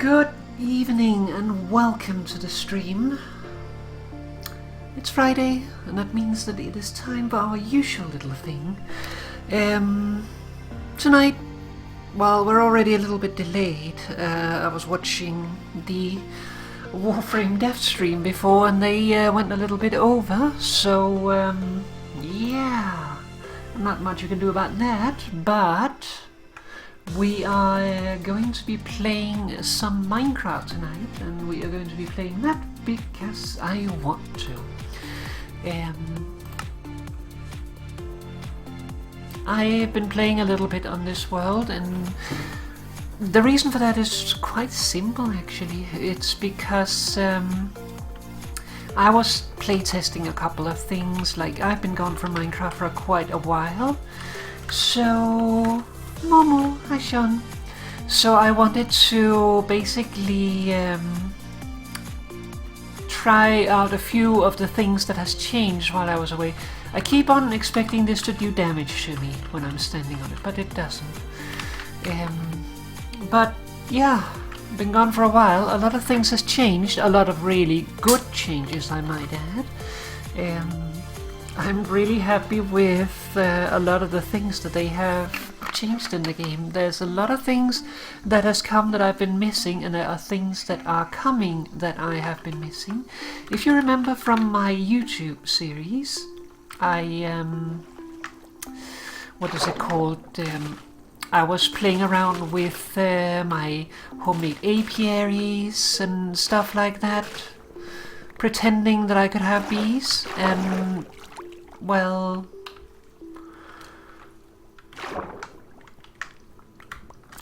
Good evening and welcome to the stream. It's Friday and that means that it is time for our usual little thing. Tonight, well, we're already a little bit delayed. I was watching the Warframe dev stream before and they went a little bit over, so yeah, not much you can do about that, but we are going to be playing some Minecraft tonight, and we are going to be playing that because I want to. I've been playing a little bit on this world, and the reason for that is quite simple actually. It's because I was playtesting a couple of things. Like, I've been gone from Minecraft for quite a while, so Momo, hi Sean. So I wanted to basically try out a few of the things that has changed while I was away. I keep on expecting this to do damage to me when I'm standing on it, but it doesn't. But yeah, been gone for a while. A lot of things has changed, a lot of really good changes I might add. I'm really happy with a lot of the things that they have changed in the game. There's a lot of things that has come that I've been missing, and there are things that are coming that I have been missing. If you remember from my YouTube series, I what is it called? I was playing around with my homemade apiaries and stuff like that, pretending that I could have bees, and well,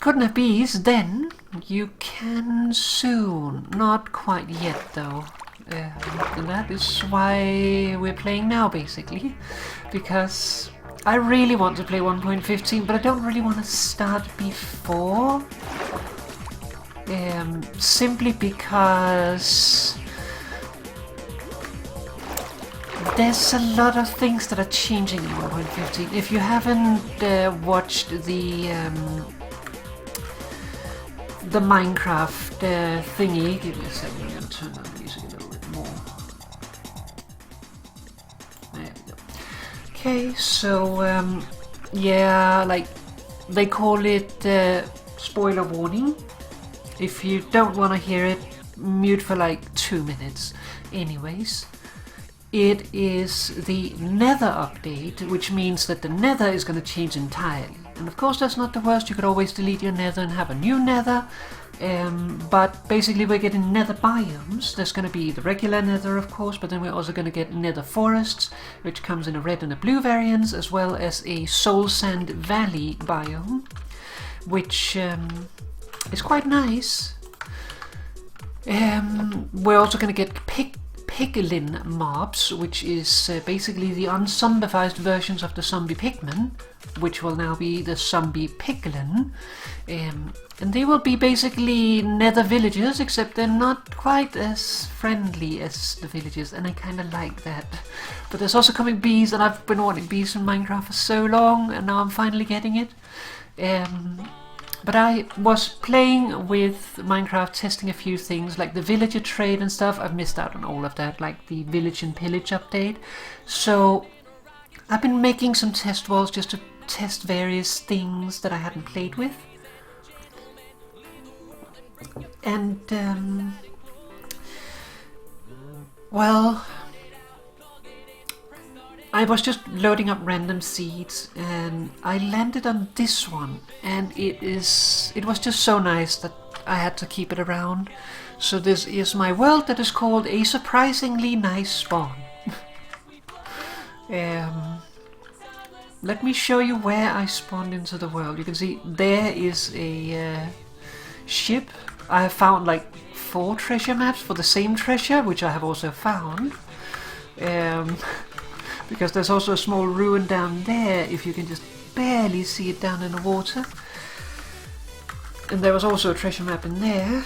couldn't have bees then. You can soon. Not quite yet though. And that is why we're playing now basically, because I really want to play 1.15, but I don't really want to start before, simply because there's a lot of things that are changing in 1.15. If you haven't watched the Minecraft thingy, give me a second, I'm going to turn on the music a little bit more. There we go. Okay, so yeah, like they call it spoiler warning. If you don't want to hear it, mute for like 2 minutes. Anyways, it is the Nether update, which means that the Nether is going to change entirely. And of course that's not the worst, you could always delete your Nether and have a new Nether. But basically we're getting Nether biomes. There's going to be the regular Nether of course, but then we're also going to get Nether forests, which comes in a red and a blue variants, as well as a Soul Sand Valley biome, which is quite nice. We're also going to get Piglin mobs, which is basically the unzombified versions of the zombie pigmen, which will now be the zombie piglin, and they will be basically nether villagers, except they're not quite as friendly as the villagers, and I kind of like that. But there's also coming bees, and I've been wanting bees in Minecraft for so long, and now I'm finally getting it. But I was playing with Minecraft, testing a few things, like the villager trade and stuff. I've missed out on all of that, like the village and pillage update. So I've been making some test worlds just to test various things that I hadn't played with. And, well, I was just loading up random seeds and I landed on this one, and it was just so nice that I had to keep it around. So this is my world that is called A Surprisingly Nice Spawn. Let me show you where I spawned into the world. You can see there is a ship. I have found like 4 treasure maps for the same treasure, which I have also found. Because there's also a small ruin down there, if you can just barely see it down in the water. And there was also a treasure map in there.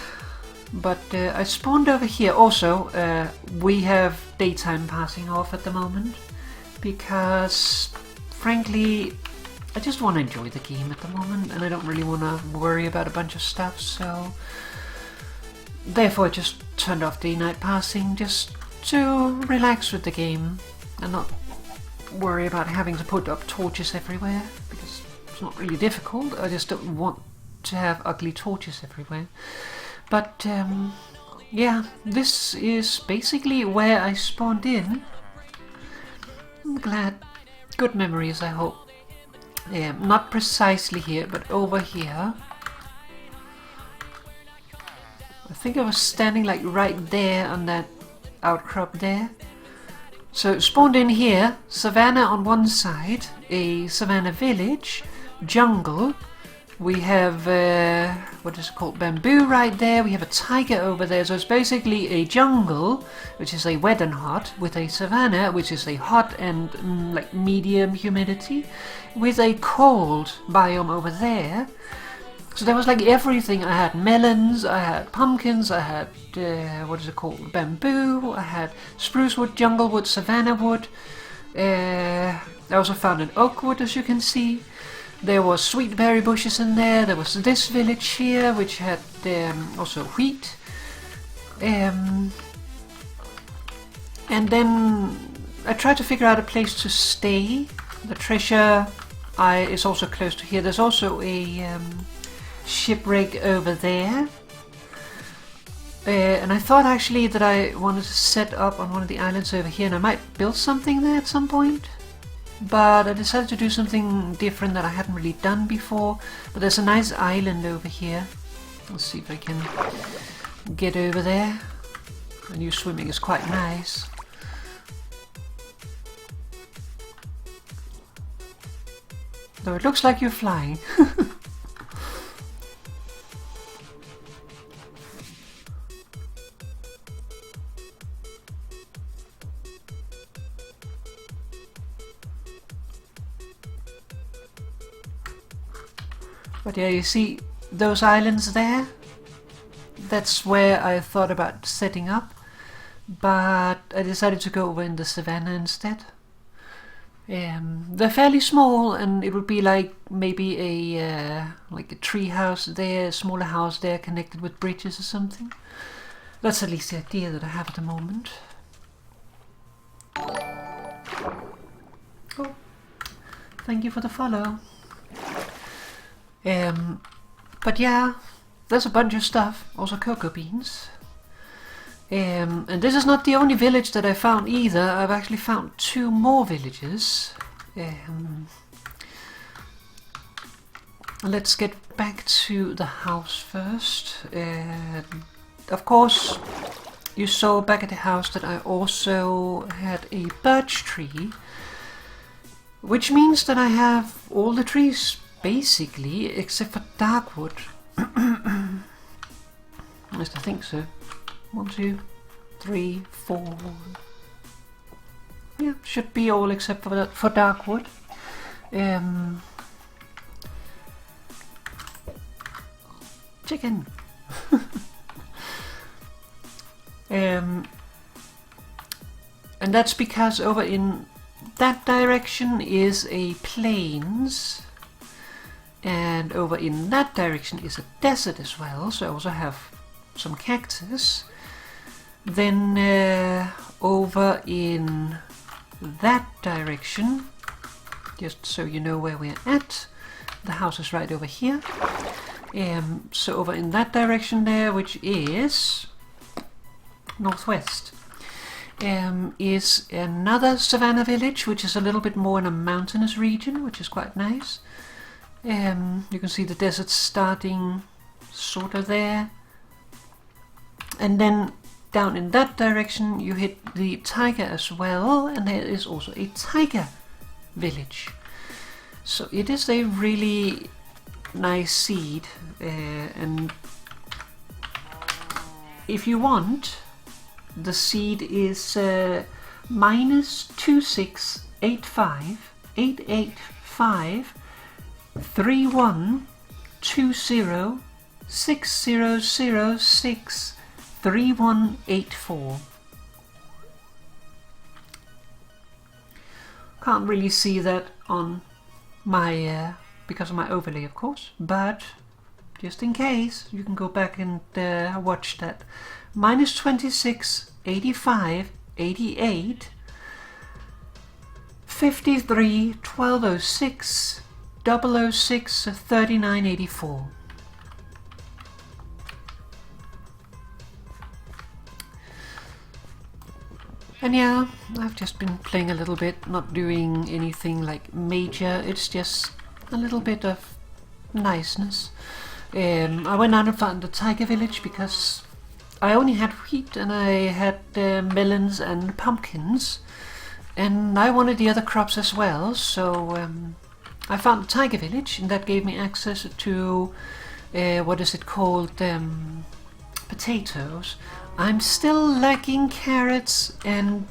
But I spawned over here. Also, we have daytime passing off at the moment, because frankly I just want to enjoy the game at the moment, and I don't really want to worry about a bunch of stuff, so therefore I just turned off day-night passing just to relax with the game and not worry about having to put up torches everywhere, because it's not really difficult. I just don't want to have ugly torches everywhere. But yeah, this is basically where I spawned in. I'm glad. Good memories, I hope. Not precisely here, but over here. I think I was standing like right there on that outcrop there. So spawned in here, savannah on one side, a savannah village, jungle. We have, what is it called, bamboo right there. We have a tiger over there. So it's basically a jungle, which is a wet and hot, with a savannah, which is a hot and like medium humidity, with a cold biome over there. So there was like everything. I had melons, I had pumpkins, I had, what is it called, bamboo, I had spruce wood, jungle wood, savannah wood. I also found an oak wood, as you can see. There was sweet berry bushes in there. There was this village here, which had also wheat. And then I tried to figure out a place to stay. The treasure is also close to here. There's also a shipwreck over there. And I thought actually that I wanted to set up on one of the islands over here, and I might build something there at some point. But I decided to do something different that I hadn't really done before. But there's a nice island over here. Let's see if I can get over there. The new swimming is quite nice. Though it looks like you're flying. But yeah, you see those islands there? That's where I thought about setting up, but I decided to go over in the savannah instead. They're fairly small, and it would be like maybe a tree house there, a smaller house there connected with bridges or something. That's at least the idea that I have at the moment. Oh, thank you for the follow. But yeah, there's a bunch of stuff, also cocoa beans. And this is not the only village that I found either. I've actually found 2 more villages. Let's get back to the house first. Of course, you saw back at the house that I also had a birch tree, which means that I have all the trees basically, except for darkwood. At least I think so. 1, 2, 3, 4. Yeah, should be all except for that, for darkwood. Chicken. And that's because over in that direction is a plains. And over in that direction is a desert as well, so I also have some cactus. Then over in that direction, just so you know where we're at, the house is right over here. So over in that direction there, which is northwest, is another savannah village, which is a little bit more in a mountainous region, which is quite nice. You can see the desert starting sort of there, and then down in that direction you hit the tiger as well, and there is also a tiger village. So it is a really nice seed, and if you want, the seed is minus 2685 3120 6006 3184. Can't really see that on my because of my overlay, of course, but just in case, you can go back and watch that. Minus 26, 85, 88, 53, 1206, 006, 3984. And yeah, I've just been playing a little bit, not doing anything like major, it's just a little bit of niceness. I went out and found the tiger village because I only had wheat and I had melons and pumpkins, and I wanted the other crops as well, so I found the tiger village, and that gave me access to what is it called, potatoes. I'm still lacking carrots and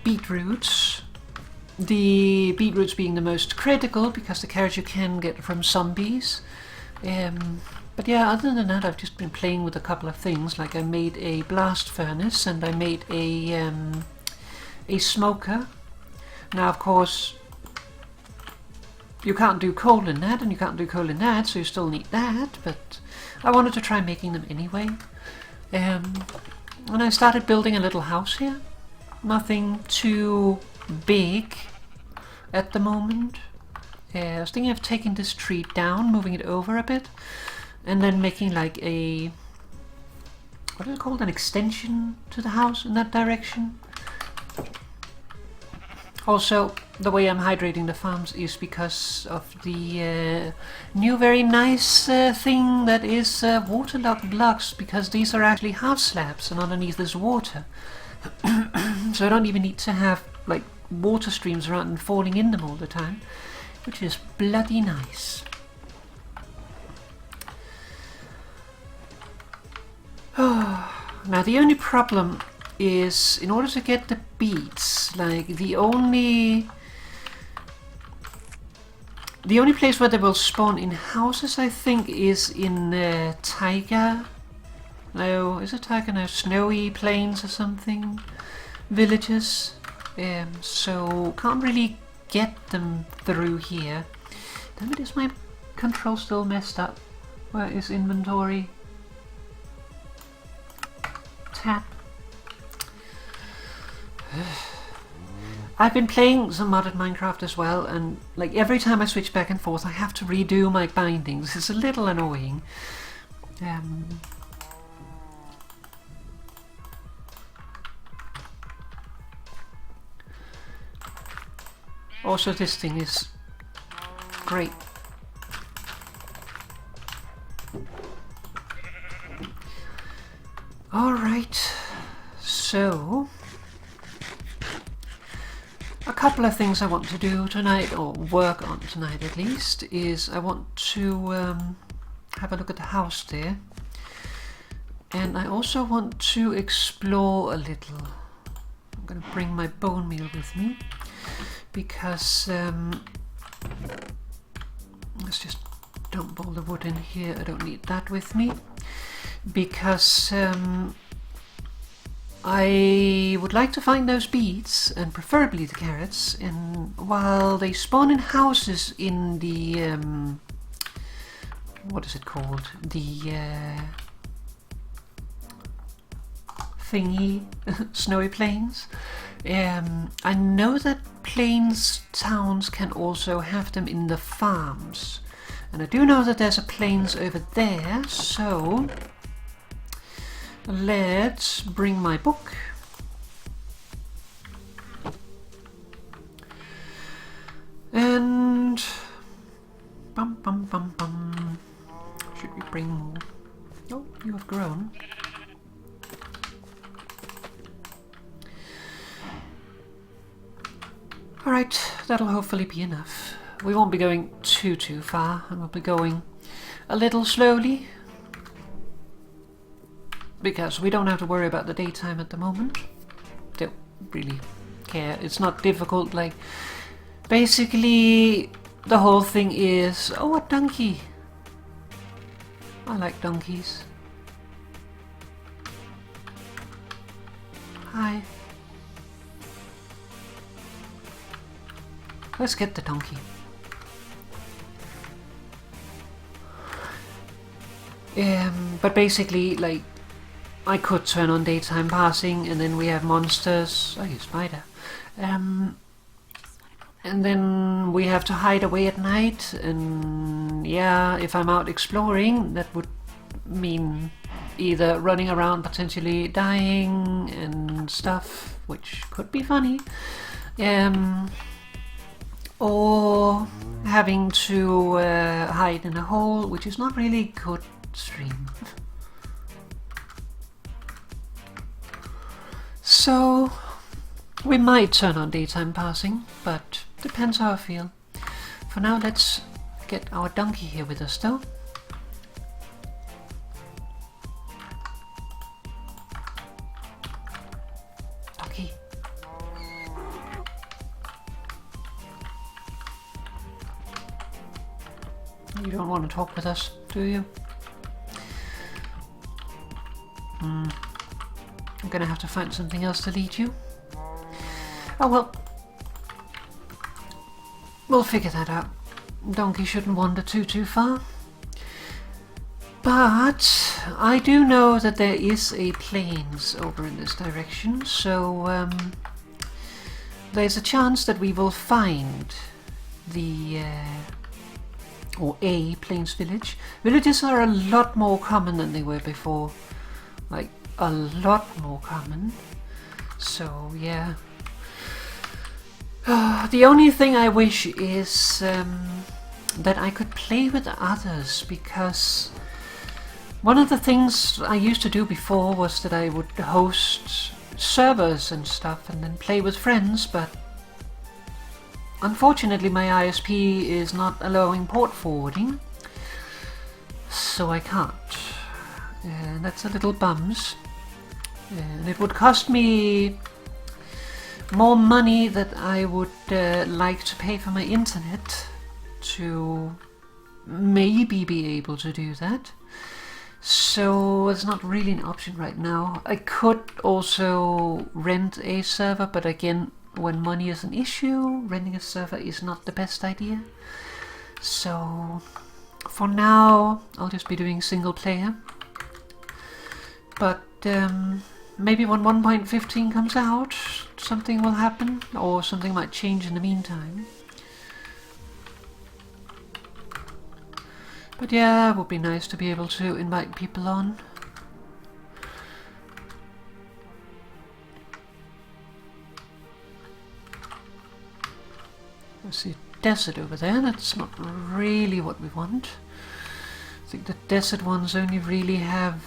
beetroots. The beetroots being the most critical because the carrots you can get from zombies. But yeah, other than that, I've just been playing with a couple of things. Like I made a blast furnace and I made a smoker. Now, of course, you can't do coal in that, and you can't do coal in that, so you still need that. But I wanted to try making them anyway. And I started building a little house here. Nothing too big at the moment. I was thinking of taking this tree down, moving it over a bit, and then making like a, what is it called, an extension to the house in that direction. Also, the way I'm hydrating the farms is because of the new very nice thing that is waterlogged blocks, because these are actually half slabs and underneath is water. So I don't even need to have like water streams around and falling in them all the time, which is bloody nice. Now the only problem is, in order to get the beets, like the only place where they will spawn in houses, I think, is in taiga. No, is it taiga? No, snowy plains or something. Villages. So can't really get them through here. Damn it, is my control still messed up? Where is inventory? Tab. I've been playing some modded Minecraft as well, and like every time I switch back and forth I have to redo my bindings. It's a little annoying. Also, this thing is great. Alright, so a couple of things I want to do tonight, or work on tonight at least, is I want to have a look at the house there, and I also want to explore a little. I'm going to bring my bone meal with me, because let's just dump all the wood in here. I don't need that with me, because I would like to find those beets, and preferably the carrots, and while they spawn in houses in the what is it called, the thingy, snowy plains, I know that plains towns can also have them in the farms, and I do know that there's a plains over there, so let's bring my book. And bum bum bum bum. Should we bring more? Oh, you have grown. Alright, that'll hopefully be enough. We won't be going too far, and we'll be going a little slowly, because we don't have to worry about the daytime at the moment. Don't really care. It's not difficult. Like, basically the whole thing is, oh, a donkey. I like donkeys. Hi. Let's get the donkey. But basically, like, I could turn on daytime passing, and then we have monsters. Oh, you spider. And then we have to hide away at night, and yeah, if I'm out exploring, that would mean either running around potentially dying and stuff, which could be funny, or having to hide in a hole, which is not really good stream. So we might turn on daytime passing, but depends how I feel. For now, let's get our donkey here with us though. Donkey. You don't want to talk with us, do you? I'm gonna have to find something else to lead you. Oh well. We'll figure that out. Donkey shouldn't wander too far. But I do know that there is a plains over in this direction, so there's a chance that we will find the or a plains village. Villages are a lot more common than they were before. Like, a lot more common. So, yeah. The only thing I wish is that I could play with others, because one of the things I used to do before was that I would host servers and stuff and then play with friends, but unfortunately my ISP is not allowing port forwarding, so I can't. That's a little bums. And it would cost me more money that I would like to pay for my internet to maybe be able to do that. So it's not really an option right now. I could also rent a server, but again, when money is an issue, renting a server is not the best idea. So for now, I'll just be doing single player. But maybe when 1.15 comes out, something will happen, or something might change in the meantime. But yeah, it would be nice to be able to invite people on. I see a desert over there. That's not really what we want. I think the desert ones only really have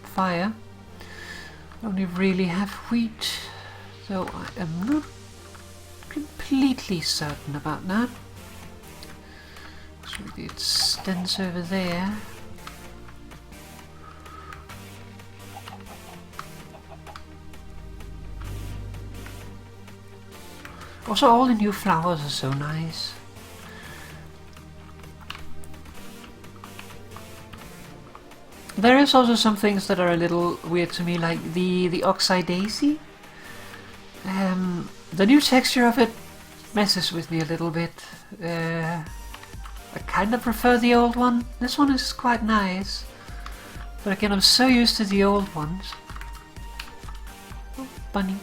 fire. Only really have wheat, though I am not completely certain about that. So maybe it extends over there. Also, all the new flowers are so nice. There is also some things that are a little weird to me, like the oxeye daisy. The new texture of it messes with me a little bit. I kind of prefer the old one. This one is quite nice. But again, I'm so used to the old ones. Oh, bunny.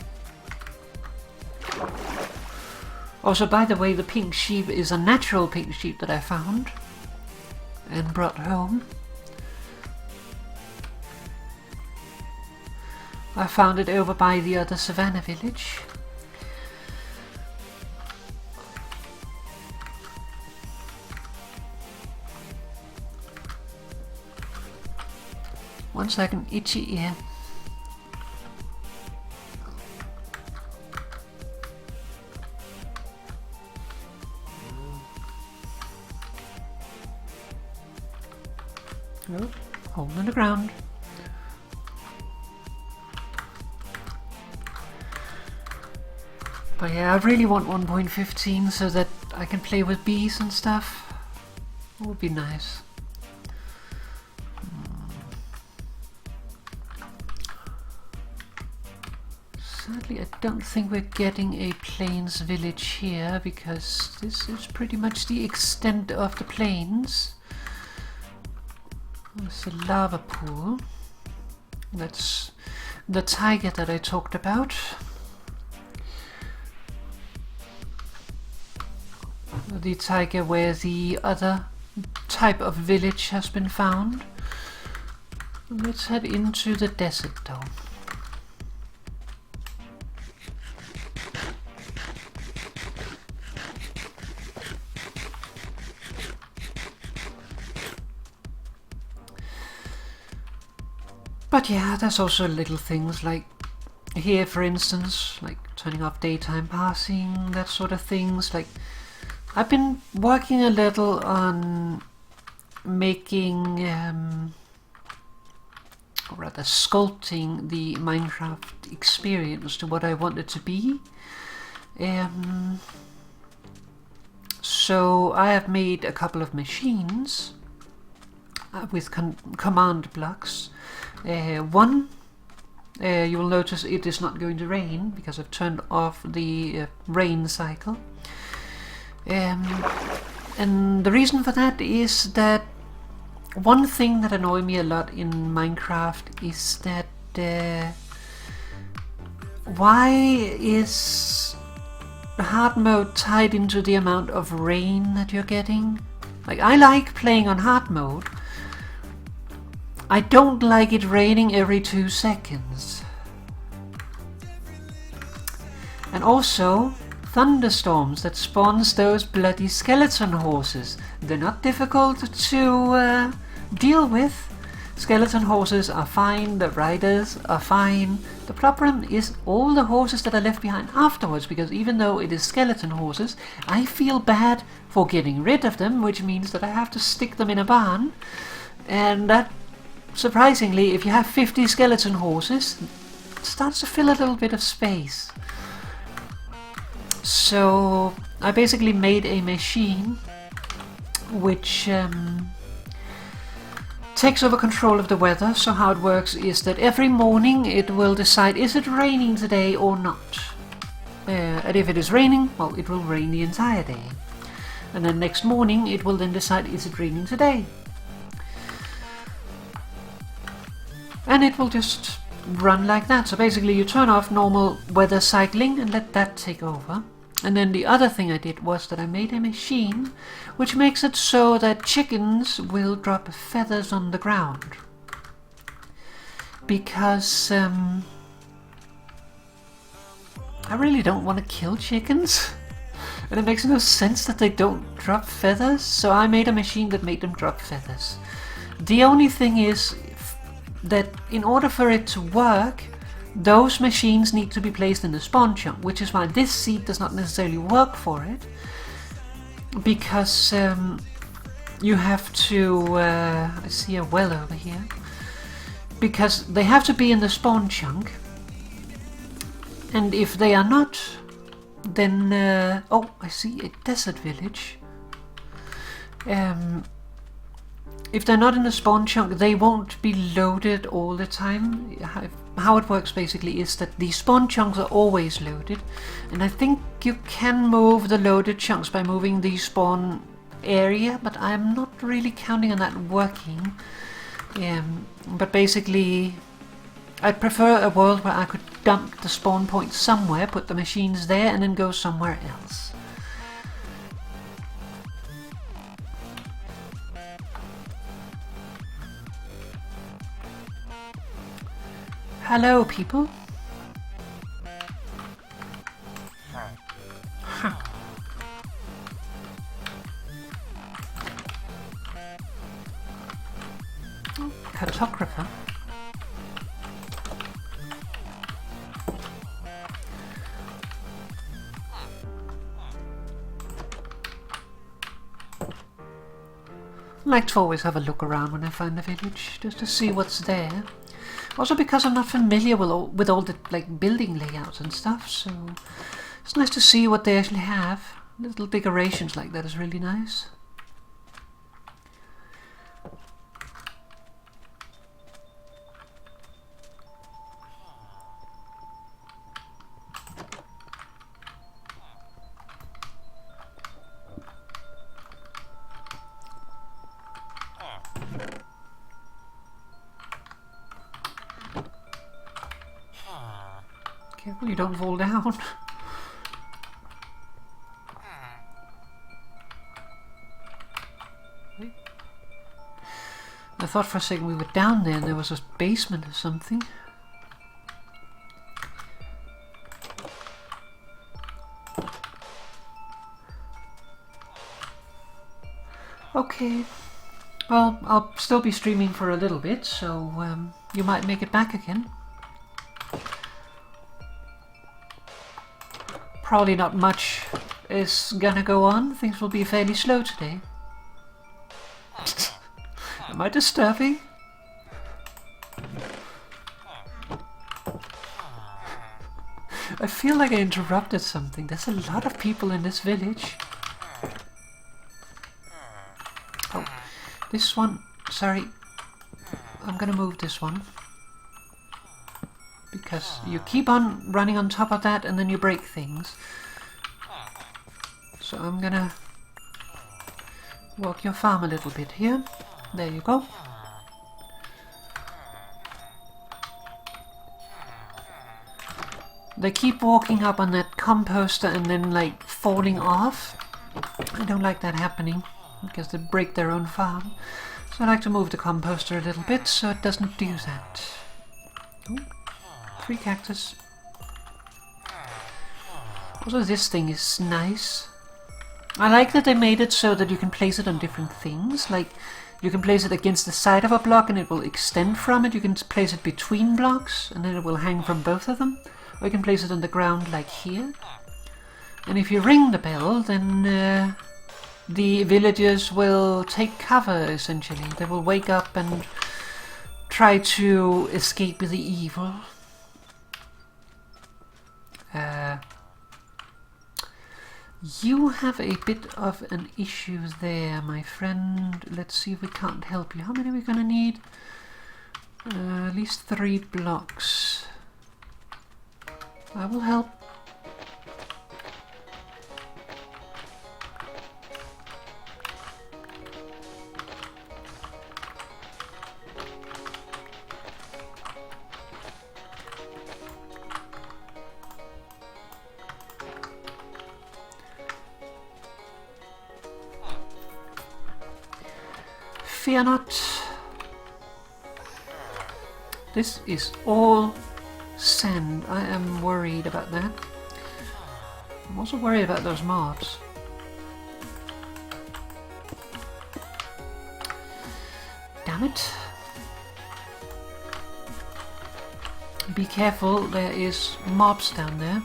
Also, by the way, the pink sheep is a natural pink sheep that I found and brought home. I found it over by the other savannah village. One second, itchy ear. Oh, hole in the ground. But yeah, I really want 1.15 so that I can play with bees and stuff. It would be nice. Sadly, I don't think we're getting a plains village here, because this is pretty much the extent of the plains. There's a lava pool. That's the tiger that I talked about. The tiger where the other type of village has been found. Let's head into the desert though. But yeah, there's also little things like here, for instance, like turning off daytime passing, that sort of things. Like I've been working a little on making, or rather sculpting the Minecraft experience to what I want it to be. So I have made a couple of machines with command blocks. One, you will notice it is not going to rain because I've turned off the rain cycle. And the reason for that is that one thing that annoys me a lot in Minecraft is that why is the hard mode tied into the amount of rain that you're getting? Like, I like playing on hard mode. I don't like it raining every 2 seconds. And also, thunderstorms that spawns those bloody skeleton horses. They're not difficult to deal with. Skeleton horses are fine, the riders are fine. The problem is all the horses that are left behind afterwards, because even though it is skeleton horses, I feel bad for getting rid of them, which means that I have to stick them in a barn. And that, surprisingly, if you have 50 skeleton horses, it starts to fill a little bit of space. So I basically made a machine which takes over control of the weather. So how it works is that every morning it will decide, is it raining today or not? And if it is raining, well, it will rain the entire day. And then next morning it will then decide, is it raining today? And it will just run like that. So basically you turn off normal weather cycling and let that take over. And then the other thing I did was that I made a machine which makes it so that chickens will drop feathers on the ground. Because I really don't want to kill chickens. And it makes no sense that they don't drop feathers. So I made a machine that made them drop feathers. The only thing is that in order for it to work, those machines need to be placed in the spawn chunk, which is why this seed does not necessarily work for it, because you have to I see a well over here, because they have to be in the spawn chunk, and if they are not, then oh, I see a desert village. If they're not in the spawn chunk, they won't be loaded all the time. How it works basically is that the spawn chunks are always loaded, and I think you can move the loaded chunks by moving the spawn area, but I'm not really counting on that working. But basically, I'd prefer a world where I could dump the spawn point somewhere, put the machines there, and then go somewhere else. Hello, people. Huh. Oh, cartographer. I like to always have a look around when I find a village, just to see what's there. Also because I'm not familiar with all the like building layouts and stuff, so it's nice to see what they actually have. Little decorations like that is really nice. Well, you don't fall down. I thought for a second we were down there and there was a basement or something. Okay. Well, I'll still be streaming for a little bit, so you might make it back again. Probably not much is gonna go on. Things will be fairly slow today. Am I disturbing? I feel like I interrupted something. There's a lot of people in this village. Oh, this one, sorry. I'm gonna move this one. Because you keep on running on top of that and then you break things. So I'm gonna walk your farm a little bit here. There you go. They keep walking up on that composter and then like falling off. I don't like that happening because they break their own farm. So I like to move the composter a little bit so it doesn't do that. Ooh, 3 cactus. Also, this thing is nice. I like that they made it so that you can place it on different things. Like, you can place it against the side of a block and it will extend from it. You can place it between blocks and then it will hang from both of them. Or you can place it on the ground like here. And if you ring the bell, then the villagers will take cover, essentially. They will wake up and try to escape the evil. You have a bit of an issue there, my friend. Let's see if we can't help you. How many are we gonna need? At least 3 blocks. I will help. Fear not. This is all sand. I am worried about that. I'm also worried about those mobs. Damn it. Be careful, there is mobs down there.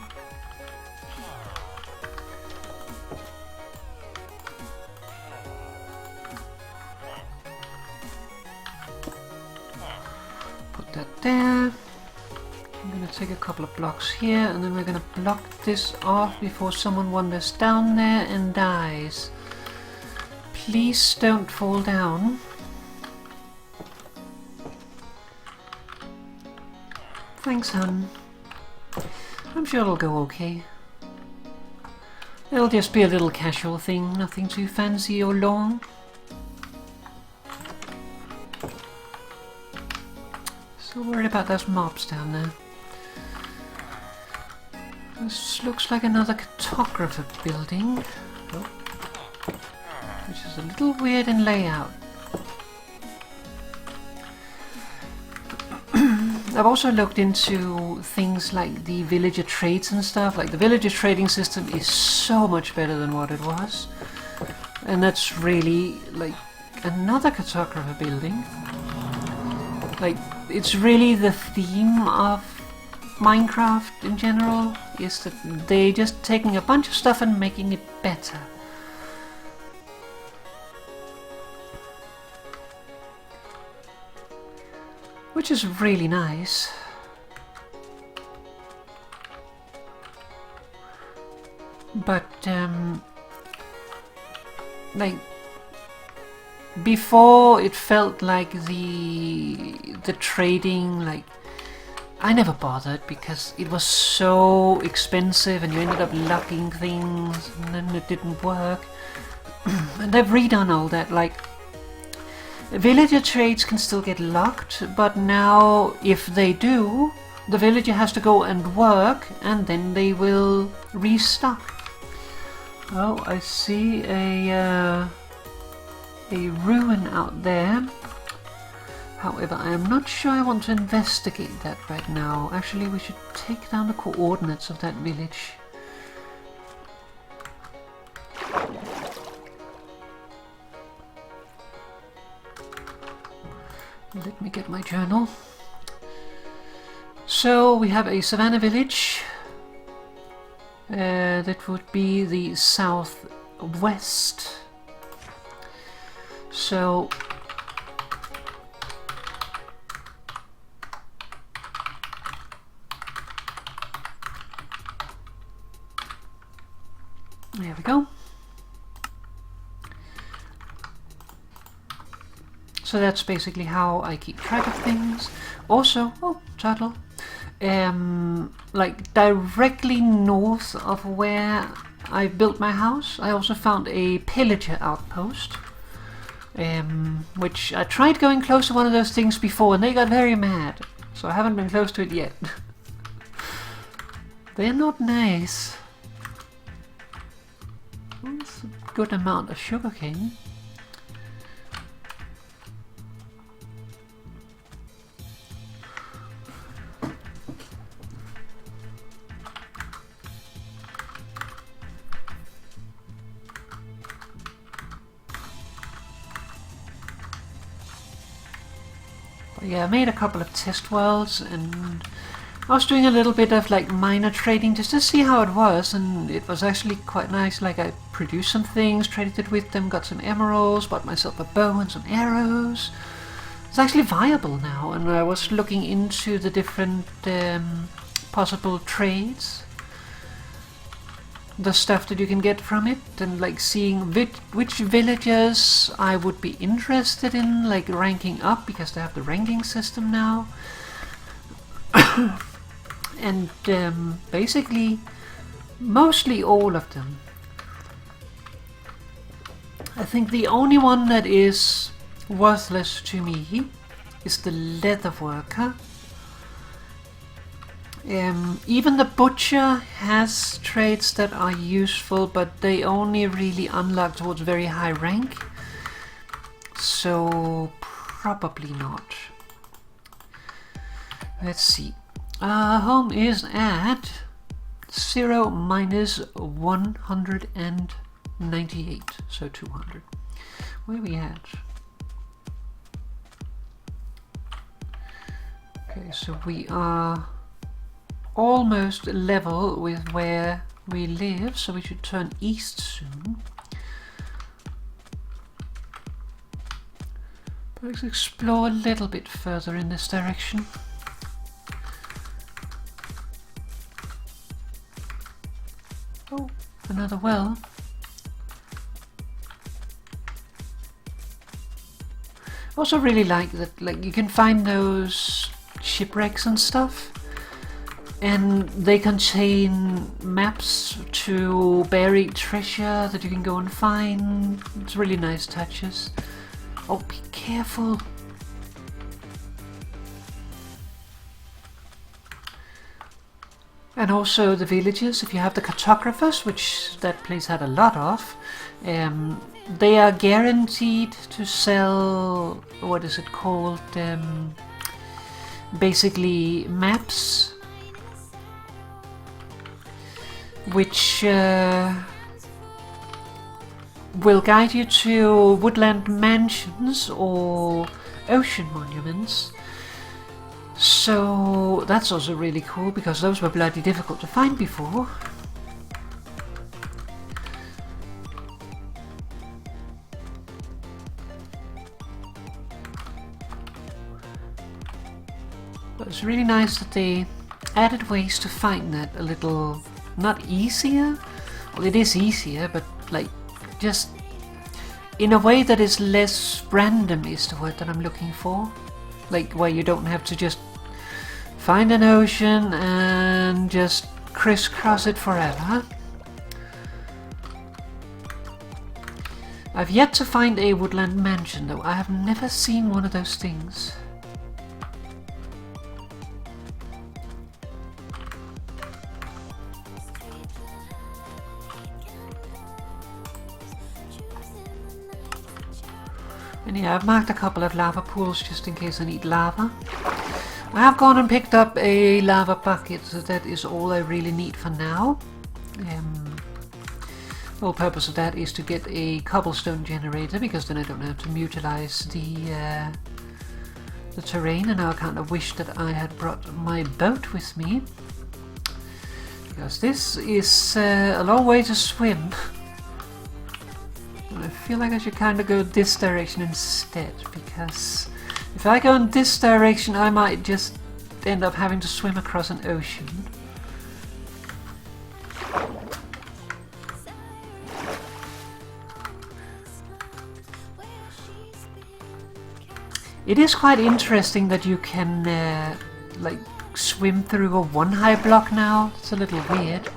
There. I'm going to take a couple of blocks here and then we're going to block this off before someone wanders down there and dies. Please don't fall down. Thanks, hun. I'm sure it'll go okay. It'll just be a little casual thing, nothing too fancy or long. So worried about those mobs down there. This looks like another cartographer building, which is a little weird in layout. I've also looked into things like the villager trades and stuff. Like the villager trading system is so much better than what it was. And that's really like another cartographer building. Like, it's really the theme of Minecraft in general, is that they're just taking a bunch of stuff and making it better. Which is really nice. But, like, before it felt like the trading, like, I never bothered because it was so expensive and you ended up locking things and then it didn't work. And they've redone all that. Like, villager trades can still get locked, but now if they do, the villager has to go and work, and then they will restock. Oh, I see a ruin out there. However, I am not sure I want to investigate that right now. Actually, we should take down the coordinates of that village. Let me get my journal. So we have a savannah village. That would be the southwest. So there we go. So that's basically how I keep track of things. Also, oh, turtle. Like directly north of where I built my house, I also found a pillager outpost. Which I tried going close to one of those things before and they got very mad. So I haven't been close to it yet. They're not nice. That's a good amount of sugarcane. Yeah, I made a couple of test worlds and I was doing a little bit of like minor trading just to see how it was, and it was actually quite nice. Like I produced some things, traded it with them, got some emeralds, bought myself a bow and some arrows. It's actually viable now, and I was looking into the different possible trades. The stuff that you can get from it, and like seeing which villagers I would be interested in, like ranking up, because they have the ranking system now. And basically mostly all of them. I think the only one that is worthless to me is the leather worker. Even the butcher has traits that are useful, but they only really unlock towards very high rank, so probably not. Let's see. Home is at 0 minus 198, so 200. Where are we at? Okay, so we are almost level with where we live, so we should turn east soon. But let's explore a little bit further in this direction. Oh, another well. I also really like that, like, you can find those shipwrecks and stuff, and they contain maps to buried treasure that you can go and find. It's really nice touches. Oh, be careful. And also the villages, if you have the cartographers, which that place had a lot of, they are guaranteed to sell, what is it called, basically maps, which will guide you to woodland mansions or ocean monuments. So that's also really cool, because those were bloody difficult to find before. But it's really nice that they added ways to find that a little, not easier, well, it is easier, but like just in a way that is less random is the word that I'm looking for. Like where you don't have to just find an ocean and just crisscross it forever. I've yet to find a woodland mansion though. I have never seen one of those things. And yeah, I've marked a couple of lava pools just in case I need lava. I have gone and picked up a lava bucket, so that is all I really need for now. The whole purpose of that is to get a cobblestone generator, because then I don't have to mutilize the terrain, and now I kind of wish that I had brought my boat with me, because this is a long way to swim. I feel like I should kind of go this direction instead, because if I go in this direction I might just end up having to swim across an ocean. It is quite interesting that you can like swim through a one high block now. It's a little weird.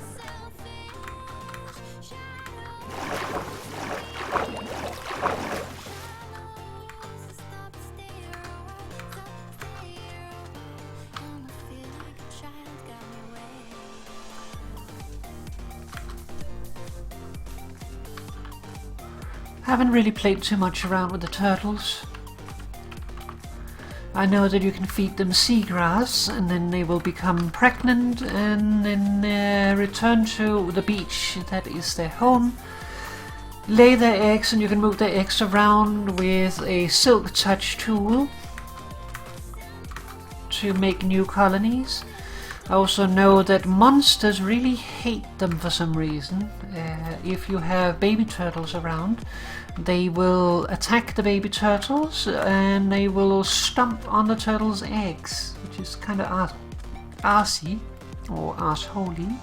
Haven't really played too much around with the turtles. I know that you can feed them seagrass and then they will become pregnant and then return to the beach that is their home, lay their eggs, and you can move their eggs around with a silk touch tool to make new colonies. I also know that monsters really hate them for some reason. If you have baby turtles around, they will attack the baby turtles and they will stomp on the turtles' eggs, which is kind of arsey or arseholey.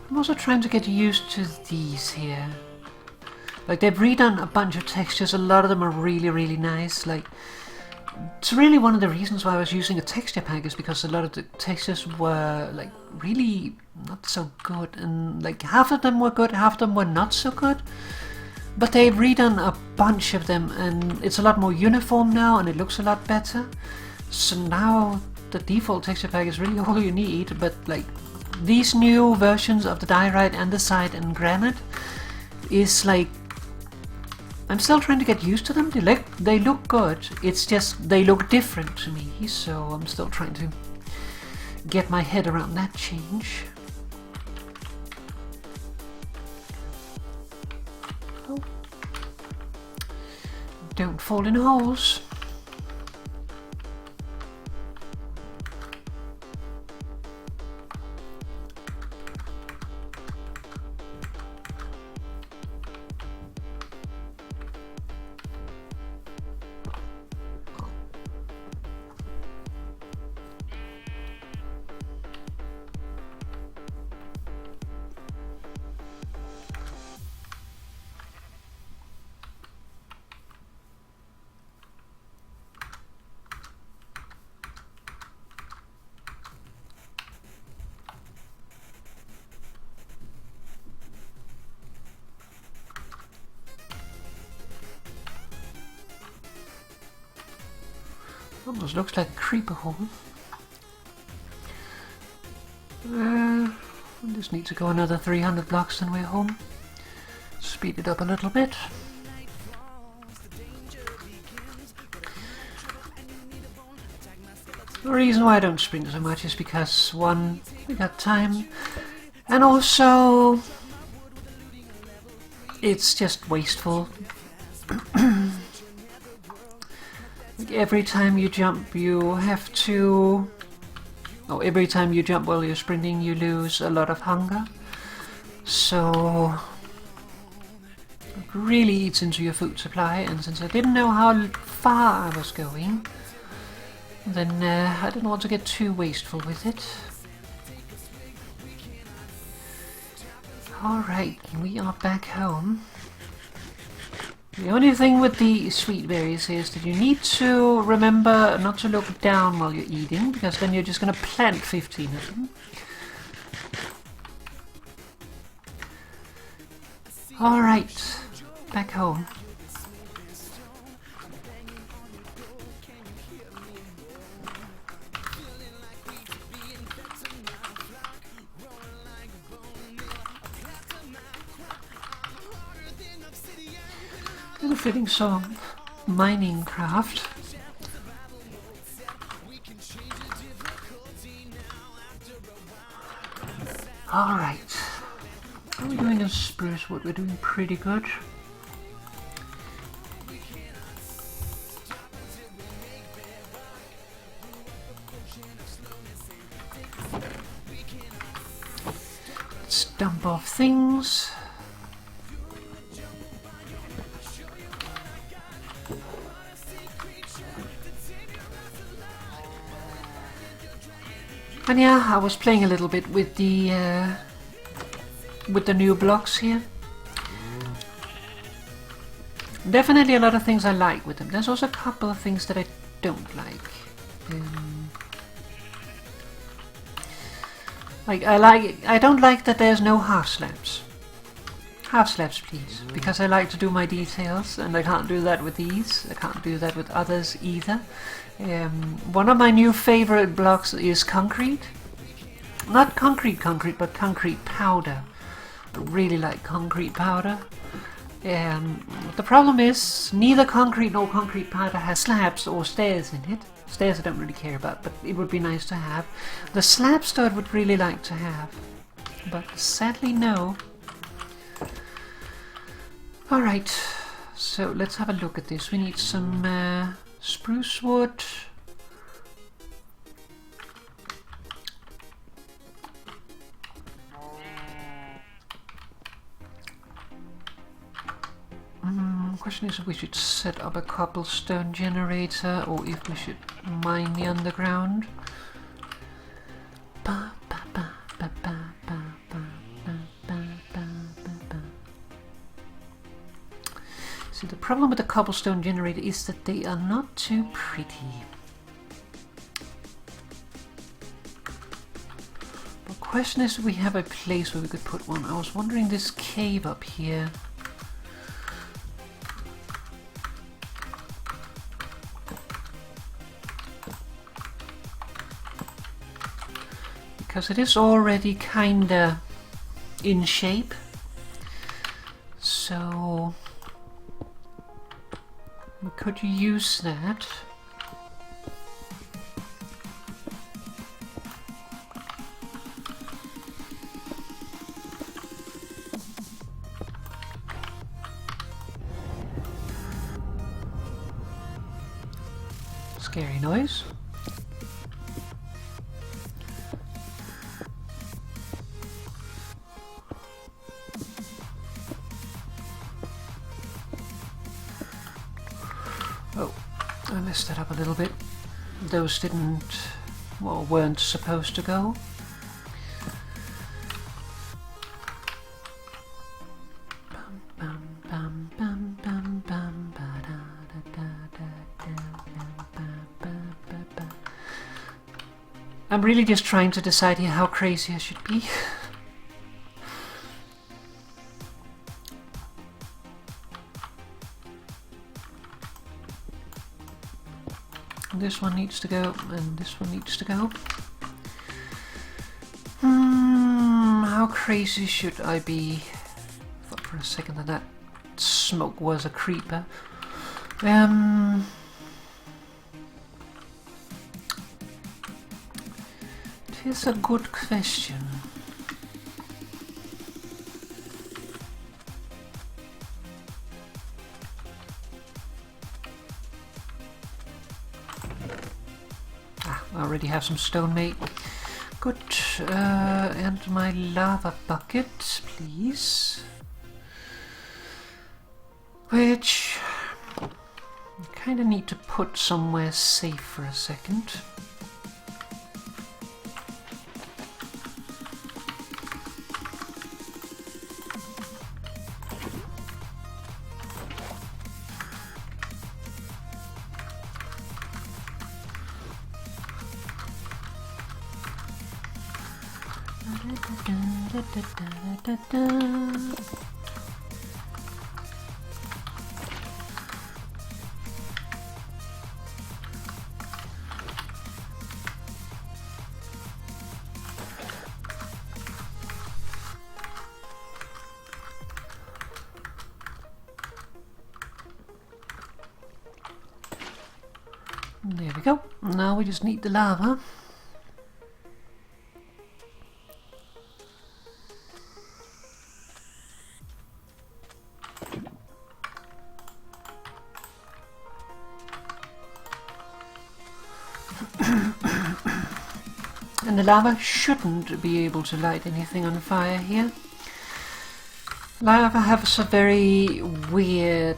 I'm also trying to get used to these here. Like, they've redone a bunch of textures, a lot of them are really nice. Like, it's really one of the reasons why I was using a texture pack, is because a lot of the textures were like really not so good, and like half of them were good, half of them were not so good. But they've redone a bunch of them and it's a lot more uniform now and it looks a lot better. So now the default texture pack is really all you need, but like these new versions of the diorite, andesite and granite is like, I'm still trying to get used to them. They look good, it's just they look different to me, so I'm still trying to get my head around that change. Oh. Don't fall in holes. Almost looks like a creeper hole. We just need to go another 300 blocks and we're home. Speed it up a little bit. The reason why I don't sprint so much is because, one, we got time, and also it's just wasteful. Every time you jump you have to... every time you jump while you're sprinting you lose a lot of hunger. So it really eats into your food supply, and since I didn't know how far I was going, then I didn't want to get too wasteful with it. Alright, we are back home. The only thing with the sweet berries is that you need to remember not to look down while you're eating, because then you're just going to plant 15 of them. Alright, back home. Fitting some mining craft. Alright. How are we doing in spruce wood? We're doing pretty good. Let's dump off things. And yeah, I was playing a little bit with the new blocks here. Definitely a lot of things I like with them. There's also a couple of things that I don't like. I don't like that there's no half slabs. Half slabs, please, because I like to do my details, and I can't do that with these. I can't do that with others either. One of my new favorite blocks is concrete. Not concrete, but concrete powder. I really like concrete powder. The problem is neither concrete nor concrete powder has slabs or stairs in it. Stairs I don't really care about, but it would be nice to have. The slabs though I would really like to have, but sadly no. Alright, so let's have a look at this. We need some spruce wood. Question is if we should set up a cobblestone generator or if we should mine the underground. See, the problem with the cobblestone generator is that they are not too pretty. The question is if we have a place where we could put one. I was wondering this cave up here. Because it is already kinda in shape, so we could use that. Scary noise. Oh, I messed that up a little bit. Those didn't, well, weren't supposed to go. I'm really just trying to decide here how crazy I should be. This one needs to go, and this one needs to go. How crazy should I be? I thought for a second that that smoke was a creeper. It is a good question. I already have some stone made. Good. And my lava bucket, please. Which I kind of need to put somewhere safe for a second. There we go. Now we just need the lava. And the lava shouldn't be able to light anything on fire here. Lava has a very weird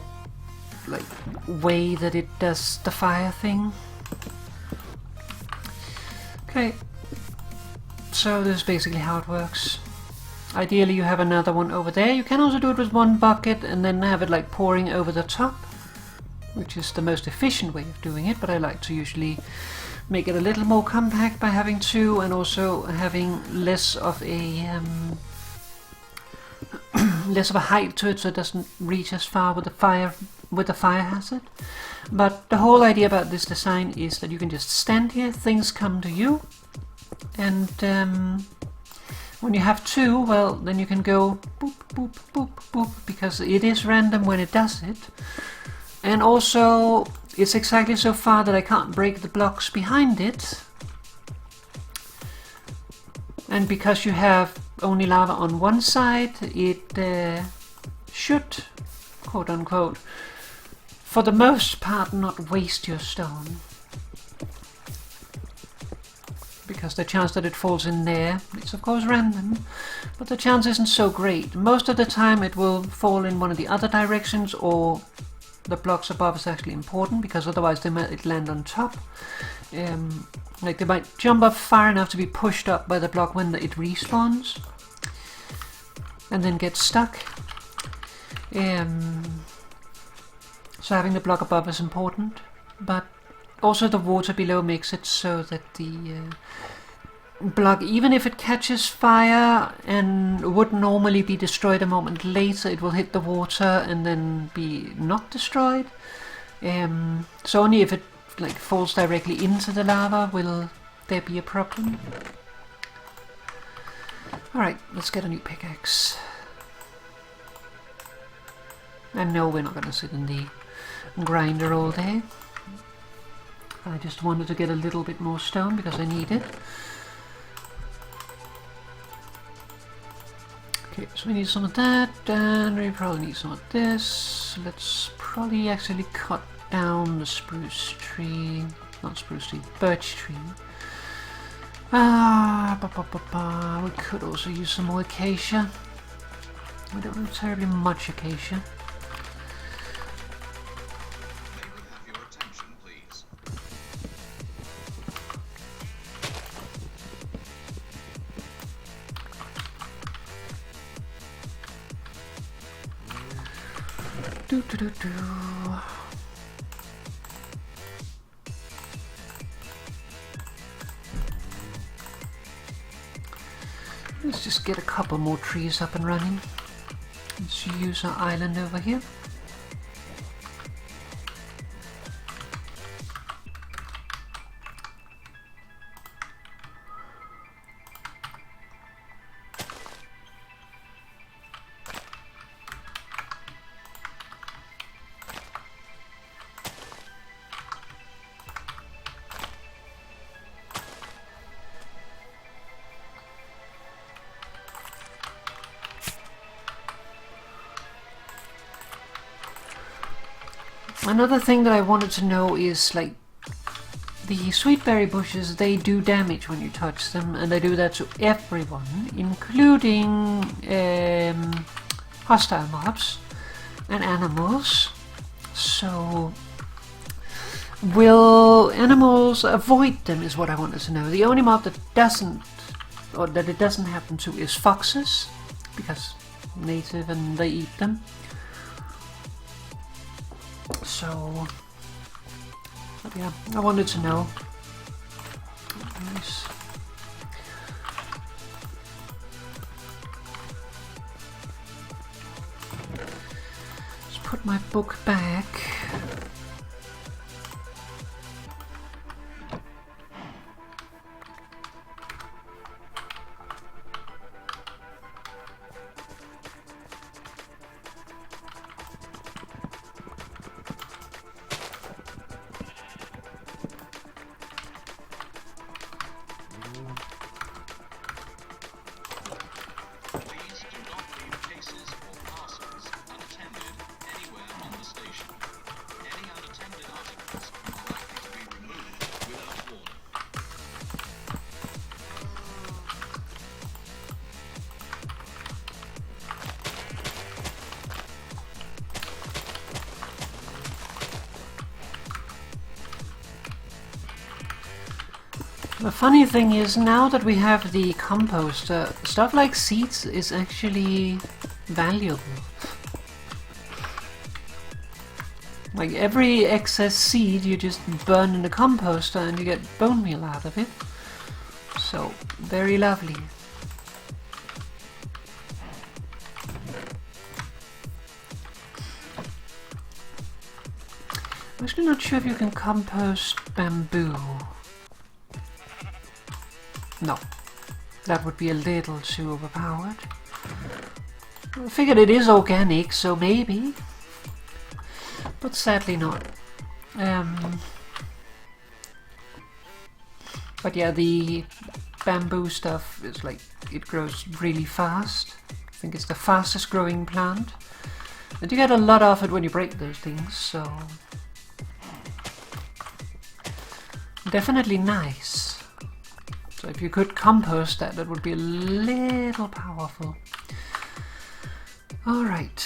way that it does the fire thing. Okay, so this is basically how it works. Ideally you have another one over there. You can also do it with one bucket and then have it like pouring over the top, which is the most efficient way of doing it, but I like to usually make it a little more compact by having two, and also having less of a height to it, so it doesn't reach as far with the fire hazard. But the whole idea about this design is that you can just stand here, things come to you, and when you have two, well, then you can go boop boop boop boop, because it is random when it does it. And also it's exactly so far that I can't break the blocks behind it. And because you have only lava on one side, it should, quote unquote, for the most part not waste your stone. Because the chance that it falls in there, it's of course random, but the chance isn't so great. Most of the time it will fall in one of the other directions, or the blocks above is actually important, because otherwise they might land on top. Like they might jump up far enough to be pushed up by the block when it respawns, and then get stuck. So having the block above is important, but also the water below makes it so that the block, even if it catches fire and would normally be destroyed a moment later, it will hit the water and then be not destroyed. So only if it like falls directly into the lava will there be a problem. Alright, let's get a new pickaxe. And no, we're not going to sit in the grinder all day. I just wanted to get a little bit more stone because I need it. Okay, so we need some of that, and we probably need some of this. Let's probably actually cut down the spruce tree, not spruce tree, birch tree. We could also use some more acacia. We don't have terribly much acacia. Let's just get a couple more trees up and running. Let's use our island over here. Another thing that I wanted to know is, like, the sweetberry bushes, they do damage when you touch them, and they do that to everyone, including hostile mobs and animals. So will animals avoid them is what I wanted to know. The only mob that doesn't, or that it doesn't happen to, is foxes, because native and they eat them. So, but yeah, I wanted to know. Nice. Let's put my book back. The funny thing is, now that we have the composter, stuff like seeds is actually valuable. Like every excess seed you just burn in the composter and you get bone meal out of it. So, very lovely. I'm actually not sure if you can compost bamboo. No, that would be a little too overpowered. I figured it is organic, so maybe. But sadly not. But yeah, the bamboo stuff is like, it grows really fast. I think it's the fastest growing plant. And you get a lot of it when you break those things, so... definitely nice. So if you could compost that, that would be a little powerful. Alright.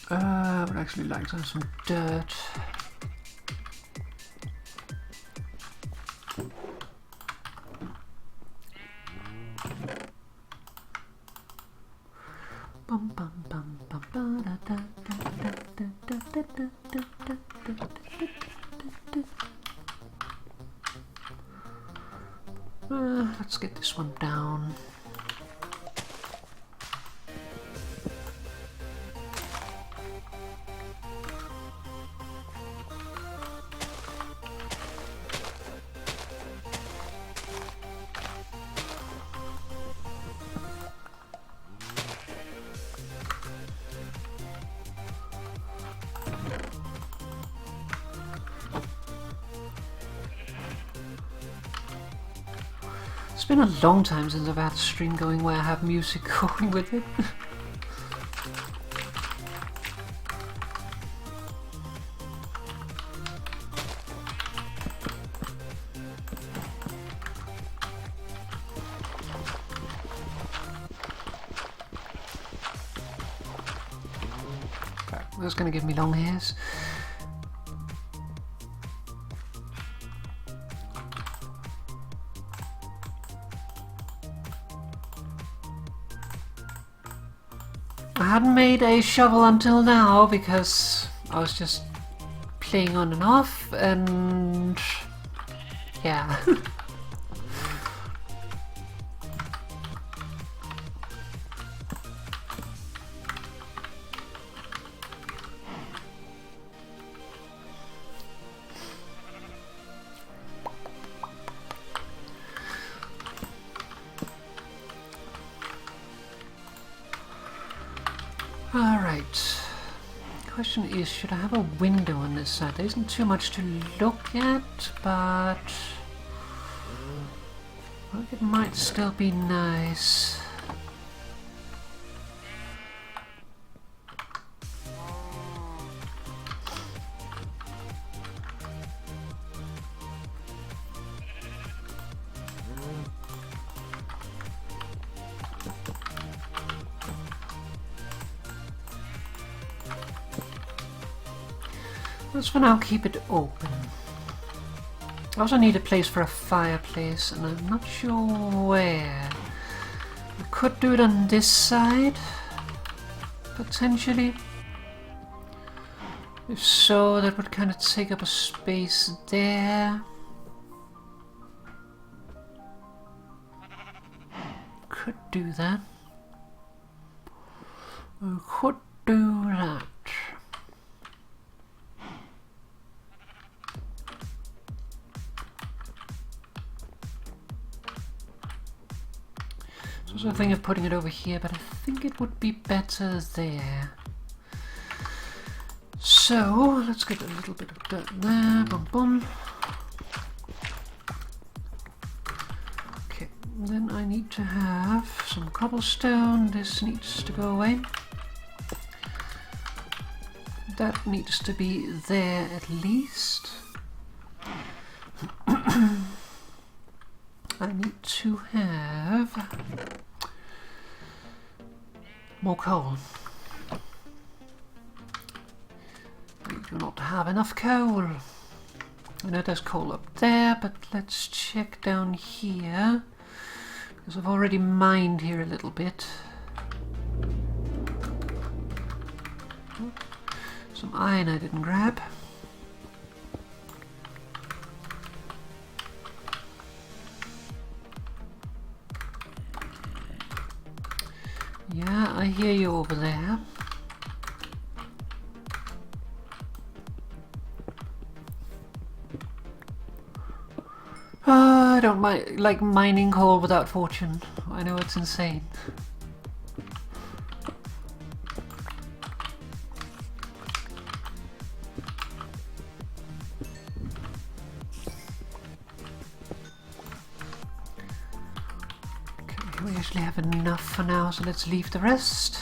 I would actually like to have some dirt. Bum, bum, bum, bum, ba, da, da, da, da, da, da, da, da, da, da, da. Let's get this one down. It's been a long time since I've had a stream going where I have music going with it. That's gonna give me long hairs. I hadn't made a shovel until now because I was just playing on and off, and yeah. Alright, question is, should I have a window on this side? There isn't too much to look at, but well, it might still be nice. Let's for now keep it open. I also need a place for a fireplace, and I'm not sure where. I could do it on this side, potentially. If so, that would kind of take up a space there. Could do that. I could do that. So I was thinking of putting it over here, but I think it would be better there. So let's get a little bit of dirt there. Boom, boom. Okay, then I need to have some cobblestone. This needs to go away. That needs to be there at least. I need to have more coal. We do not have enough coal. I know there's coal up there, but let's check down here, because I've already mined here a little bit. Some iron I didn't grab. Yeah, I hear you over there. I don't like mining coal without fortune. I know it's insane. Okay, we actually have enough for now, so let's leave the rest.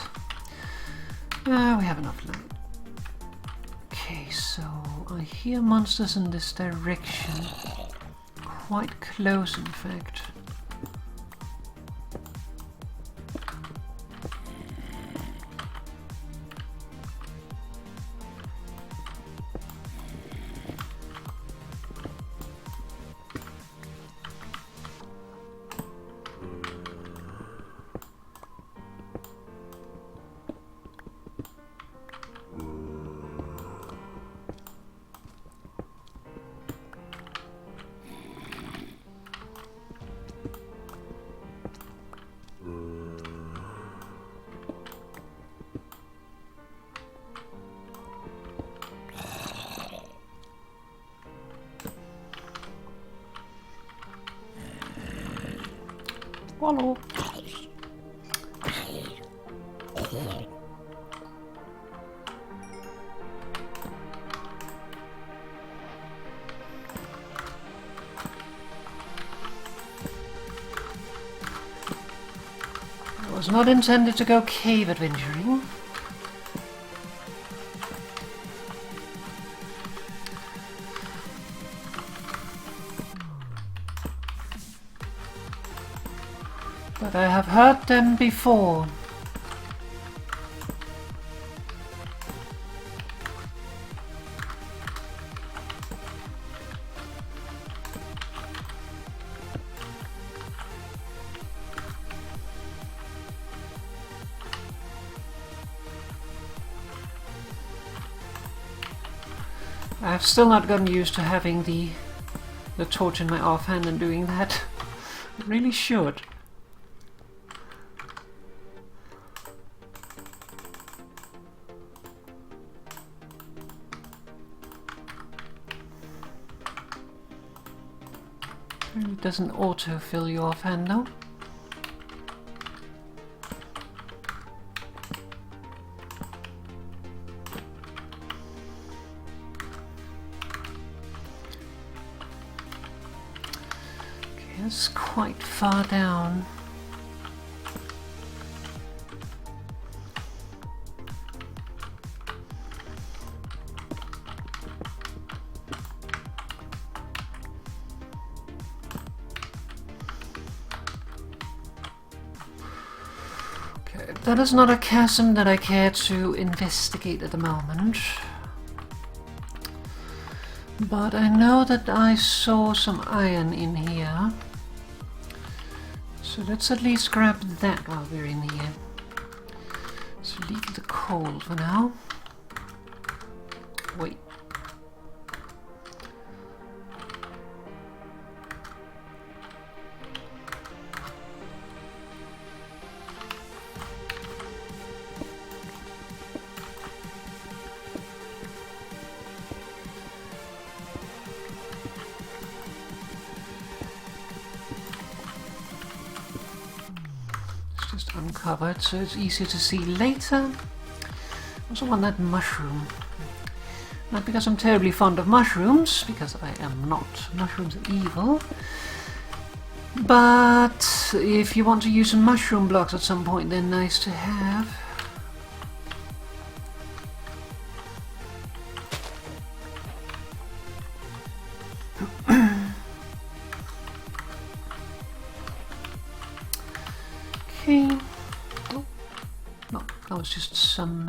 We have enough light. Okay, so I hear monsters in this direction. Quite close, in fact. Hello. I was not intended to go cave adventuring. But I have heard them before. I've still not gotten used to having the torch in my offhand and doing that. I really should. It doesn't auto-fill you offhand though. Okay, it's quite far down. That is not a chasm that I care to investigate at the moment. But I know that I saw some iron in here. So let's at least grab that while we're in here. So leave the coal for now. Wait. Uncovered, so it's easier to see later. Also want that mushroom. Not because I'm terribly fond of mushrooms, because I am not. Mushrooms are evil. But if you want to use some mushroom blocks at some point, they're nice to have. Okay. Oh, no, that was just some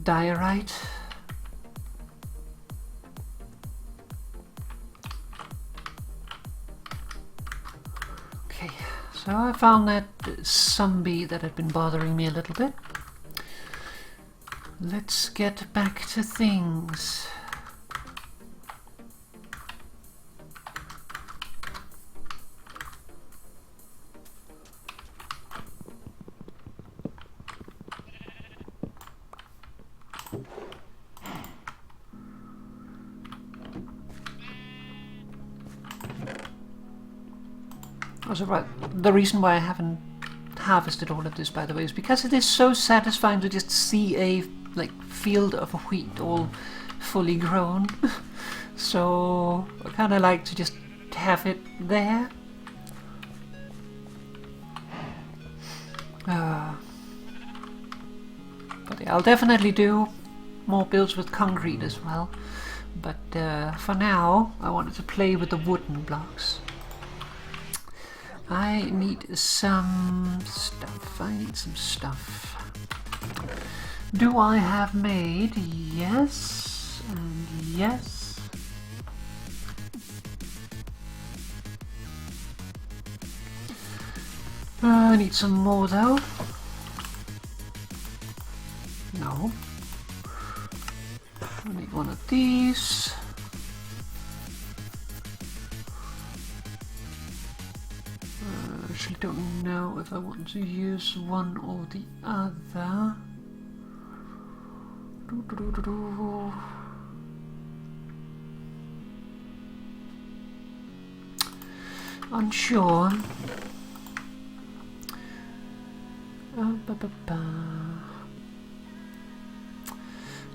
diorite. So I found that zombie that had been bothering me a little bit. Let's get back to things. Also, right, the reason why I haven't harvested all of this, by the way, is because it is so satisfying to just see a field of wheat all fully grown. So I kind of like to just have it there. But yeah, I'll definitely do more builds with concrete as well. But for now, I wanted to play with the wooden blocks. I need some stuff. Do I have made? Yes, and yes. I need some more though. No. I need one of these. I actually don't know if I want to use one or the other. Unsure.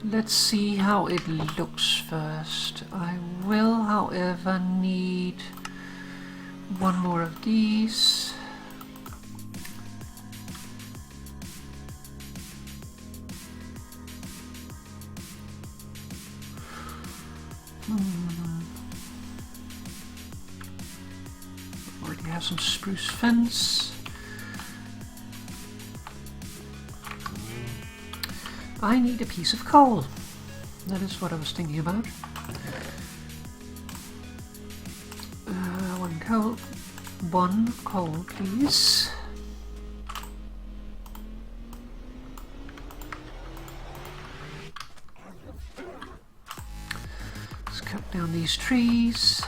Let's see how it looks first. I will, however, need one more of these. Already have some spruce fence. I need a piece of coal. That is what I was thinking about. One coal, please. Let's cut down these trees.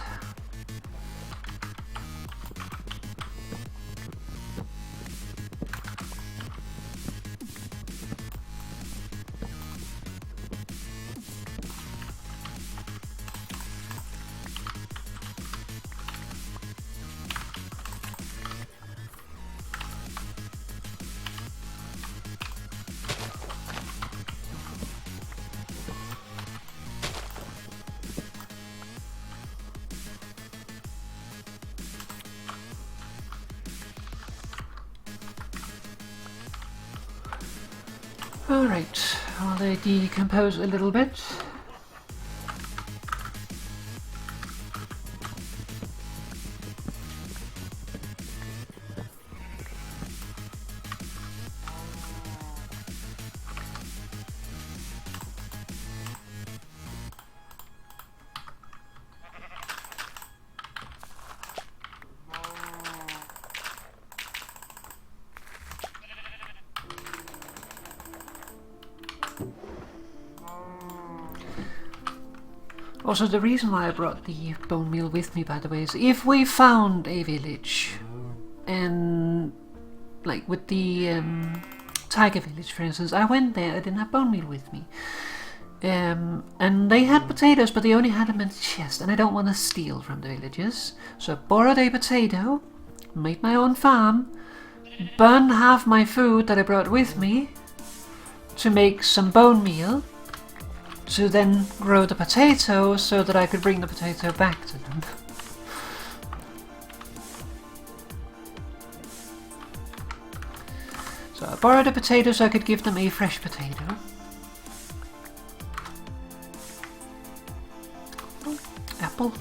Alright, while they decompose a little bit. Also, the reason why I brought the bone meal with me, by the way, is if we found a village, and like with the tiger village, for instance, I went there, I didn't have bone meal with me. And they had potatoes, but they only had them in the chest, and I don't want to steal from the villagers. So I borrowed a potato, made my own farm, burned half my food that I brought with me to make some bone meal, to then grow the potato so that I could bring the potato back to them. So I borrowed a potato so I could give them a fresh potato. Oh, apple.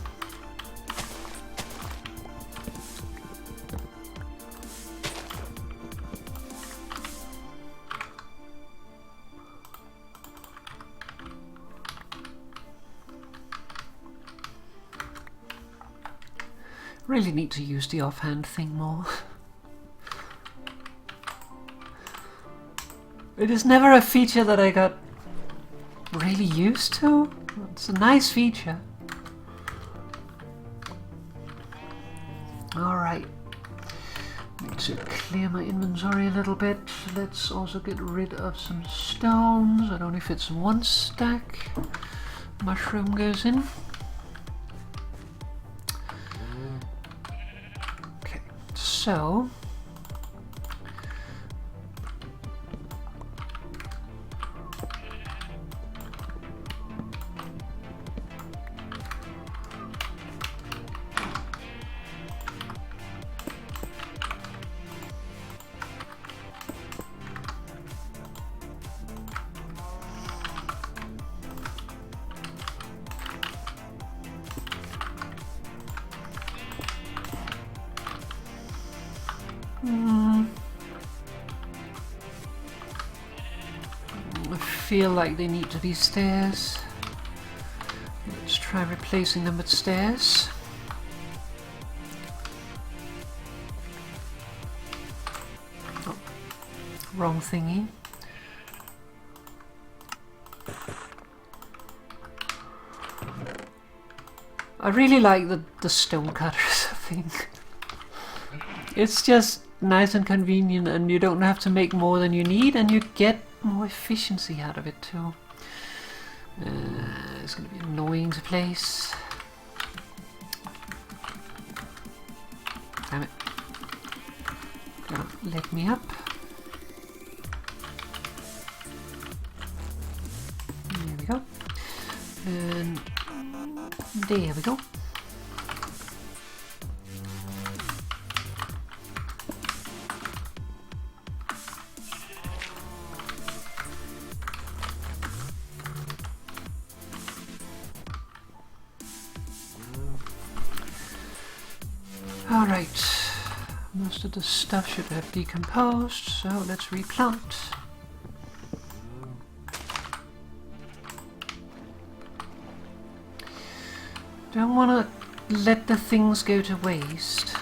Really need to use the offhand thing more. It is never a feature that I got really used to. It's a nice feature. Alright. Need to clear my inventory a little bit. Let's also get rid of some stones. It only fits in one stack. Mushroom goes in. Okay, so I feel like they need to be stairs. Let's try replacing them with stairs. Oh, wrong thingy. I really like the stone cutters, I think. It's just nice and convenient, and you don't have to make more than you need, and you get more efficiency out of it too. It's going to be annoying to place. Damn it. Don't let me up. There we go. And there we go. Alright, most of the stuff should have decomposed, so let's replant. Don't want to let the things go to waste.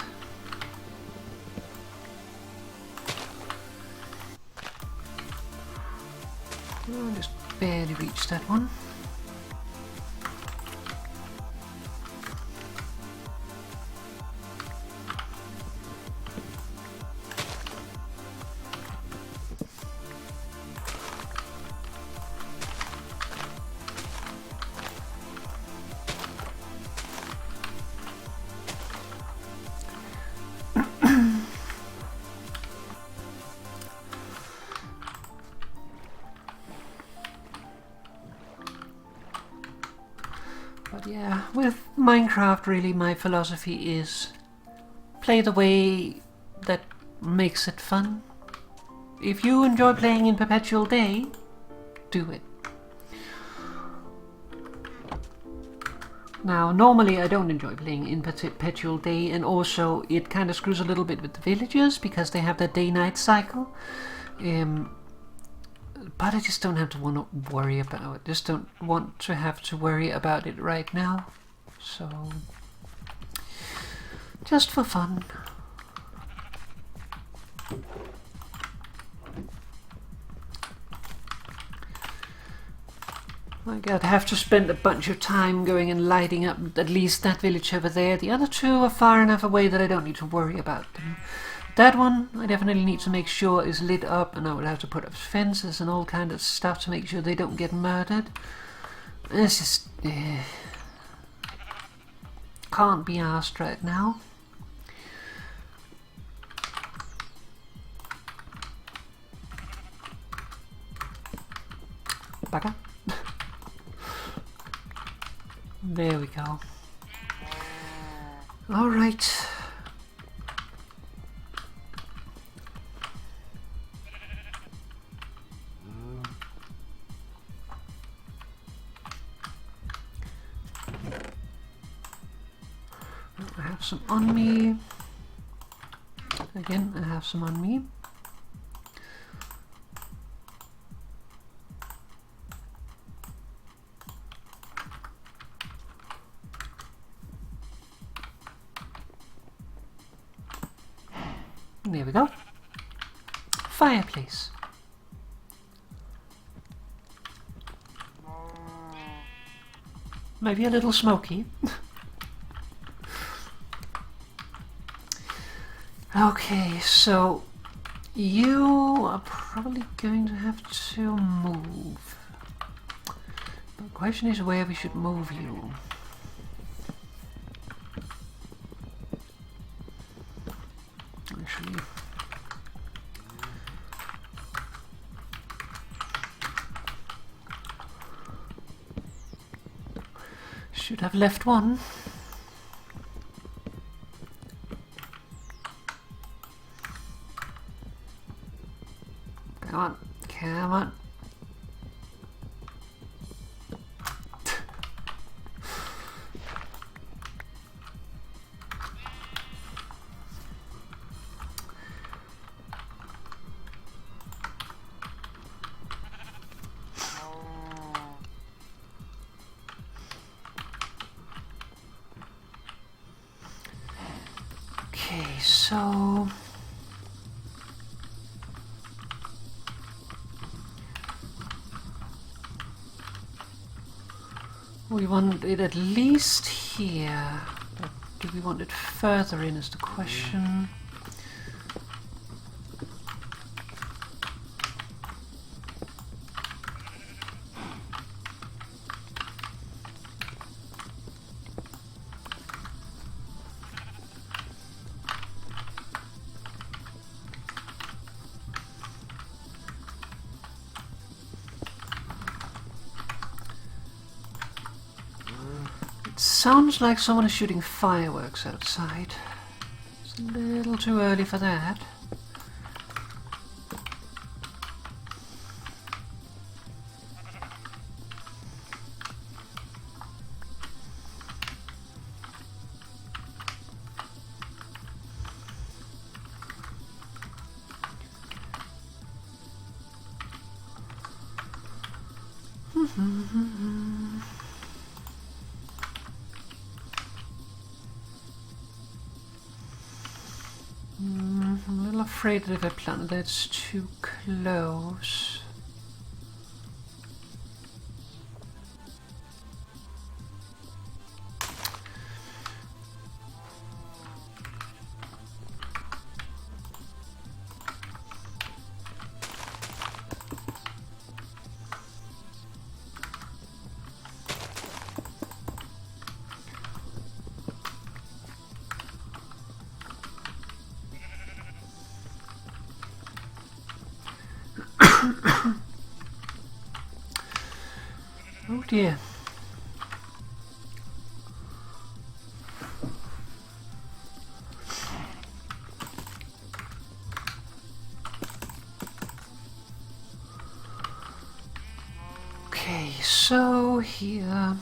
Oh, just barely reached that one. But yeah, with Minecraft really my philosophy is play the way that makes it fun. If you enjoy playing in Perpetual Day, do it. Now, normally I don't enjoy playing in Perpetual Day, and also it kind of screws a little bit with the villagers because they have their day-night cycle. But I just don't have to want to worry about it. Just don't want to have to worry about it right now. So, just for fun. Like I'd have to spend a bunch of time going and lighting up at least that village over there. The other two are far enough away that I don't need to worry about them. That one I definitely need to make sure is lit up, and I would have to put up fences and all kind of stuff to make sure they don't get murdered. It's just can't be asked right now. Bugger. There we go. All right. I have some on me. Again, I have some on me. There we go. Fireplace. maybe a little smoky. Okay, so you are probably going to have to move. The question is where we should move you. Actually, should have left one. Come on, come on. Okay, so we want it at least here, but do we want it further in is the question. Sounds like someone is shooting fireworks outside. It's a little too early for that. I'm a little afraid that if I plant that's too close. Oh dear. Okay, so here.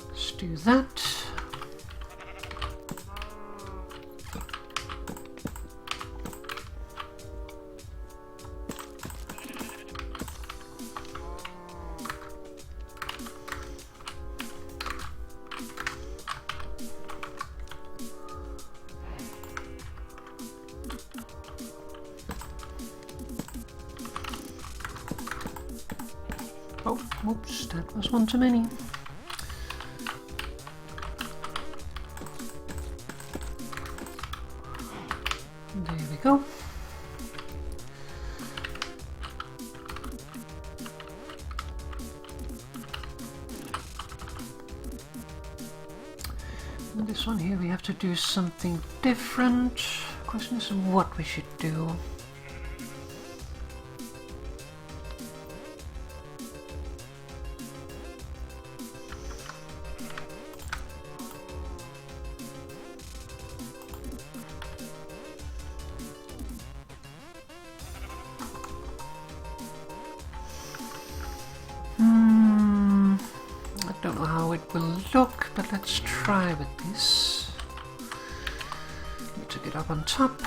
Let's do that. Oh, whoops, that was one too many. There we go. And this one here we have to do something different. Question is what we should do. I don't know how it will look, but let's try with this. Need to get up on top.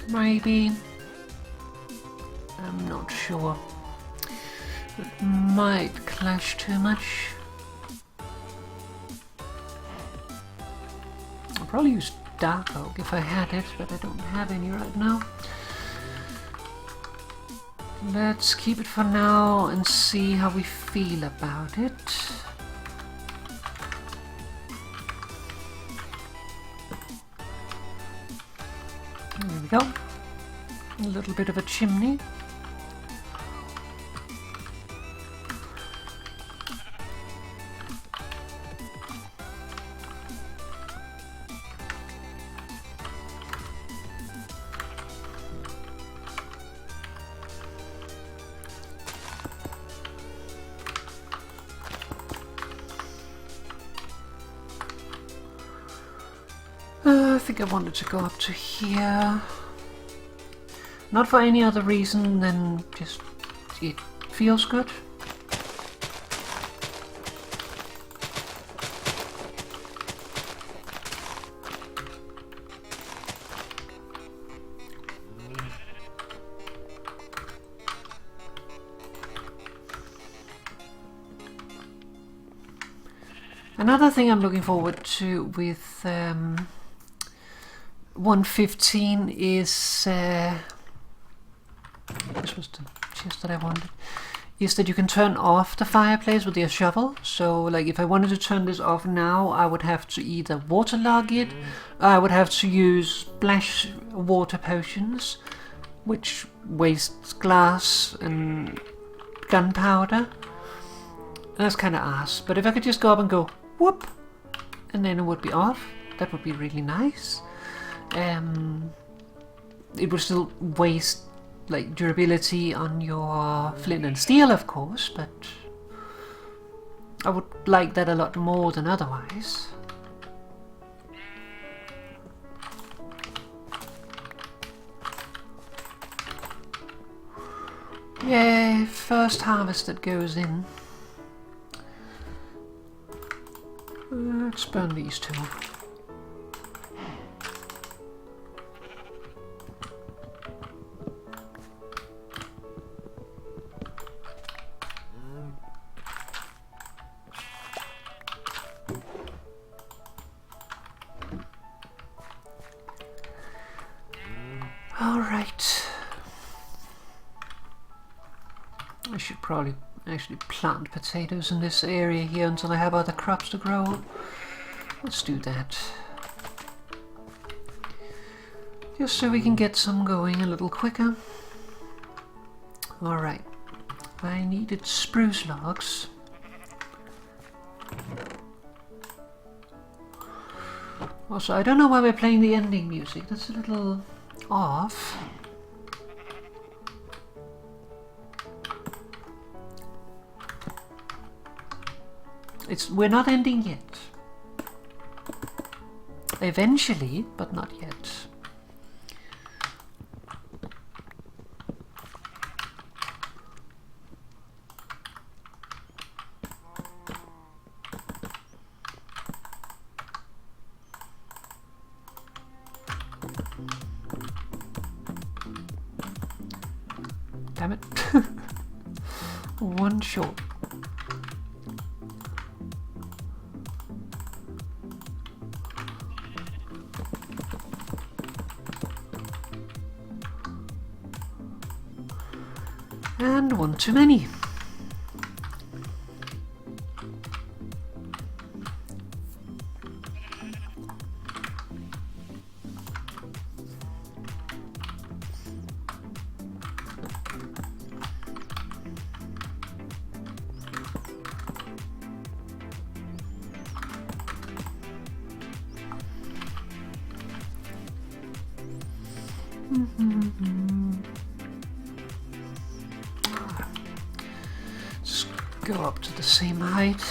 Maybe. I'm not sure. It might clash too much. I'll probably use dark oak if I had it, but I don't have any right now. Let's keep it for now and see how we feel about it. There we go. A little bit of a chimney. I think I wanted to go up to here. Not for any other reason than just it feels good. Another thing I'm looking forward to with 115 is this was the chest that I wanted, is that you can turn off the fireplace with your shovel. So like if I wanted to turn this off now, I would have to either waterlog it, or I would have to use splash water potions, which wastes glass and gunpowder. That's kind of ass. But if I could just go up and go whoop, and then it would be off, that would be really nice. It would still waste like durability on your flint and steel, of course, but I would like that a lot more than otherwise. Yay, first harvest that goes in. Let's burn these two. Alright. I should probably actually plant potatoes in this area here until I have other crops to grow. Let's do that. Just so we can get some going a little quicker. Alright. I needed spruce logs. Also, I don't know why we're playing the ending music. That's a little off. We're not ending yet. Eventually, but not yet. Damn it. One short. And one too many. Just go up to the same height.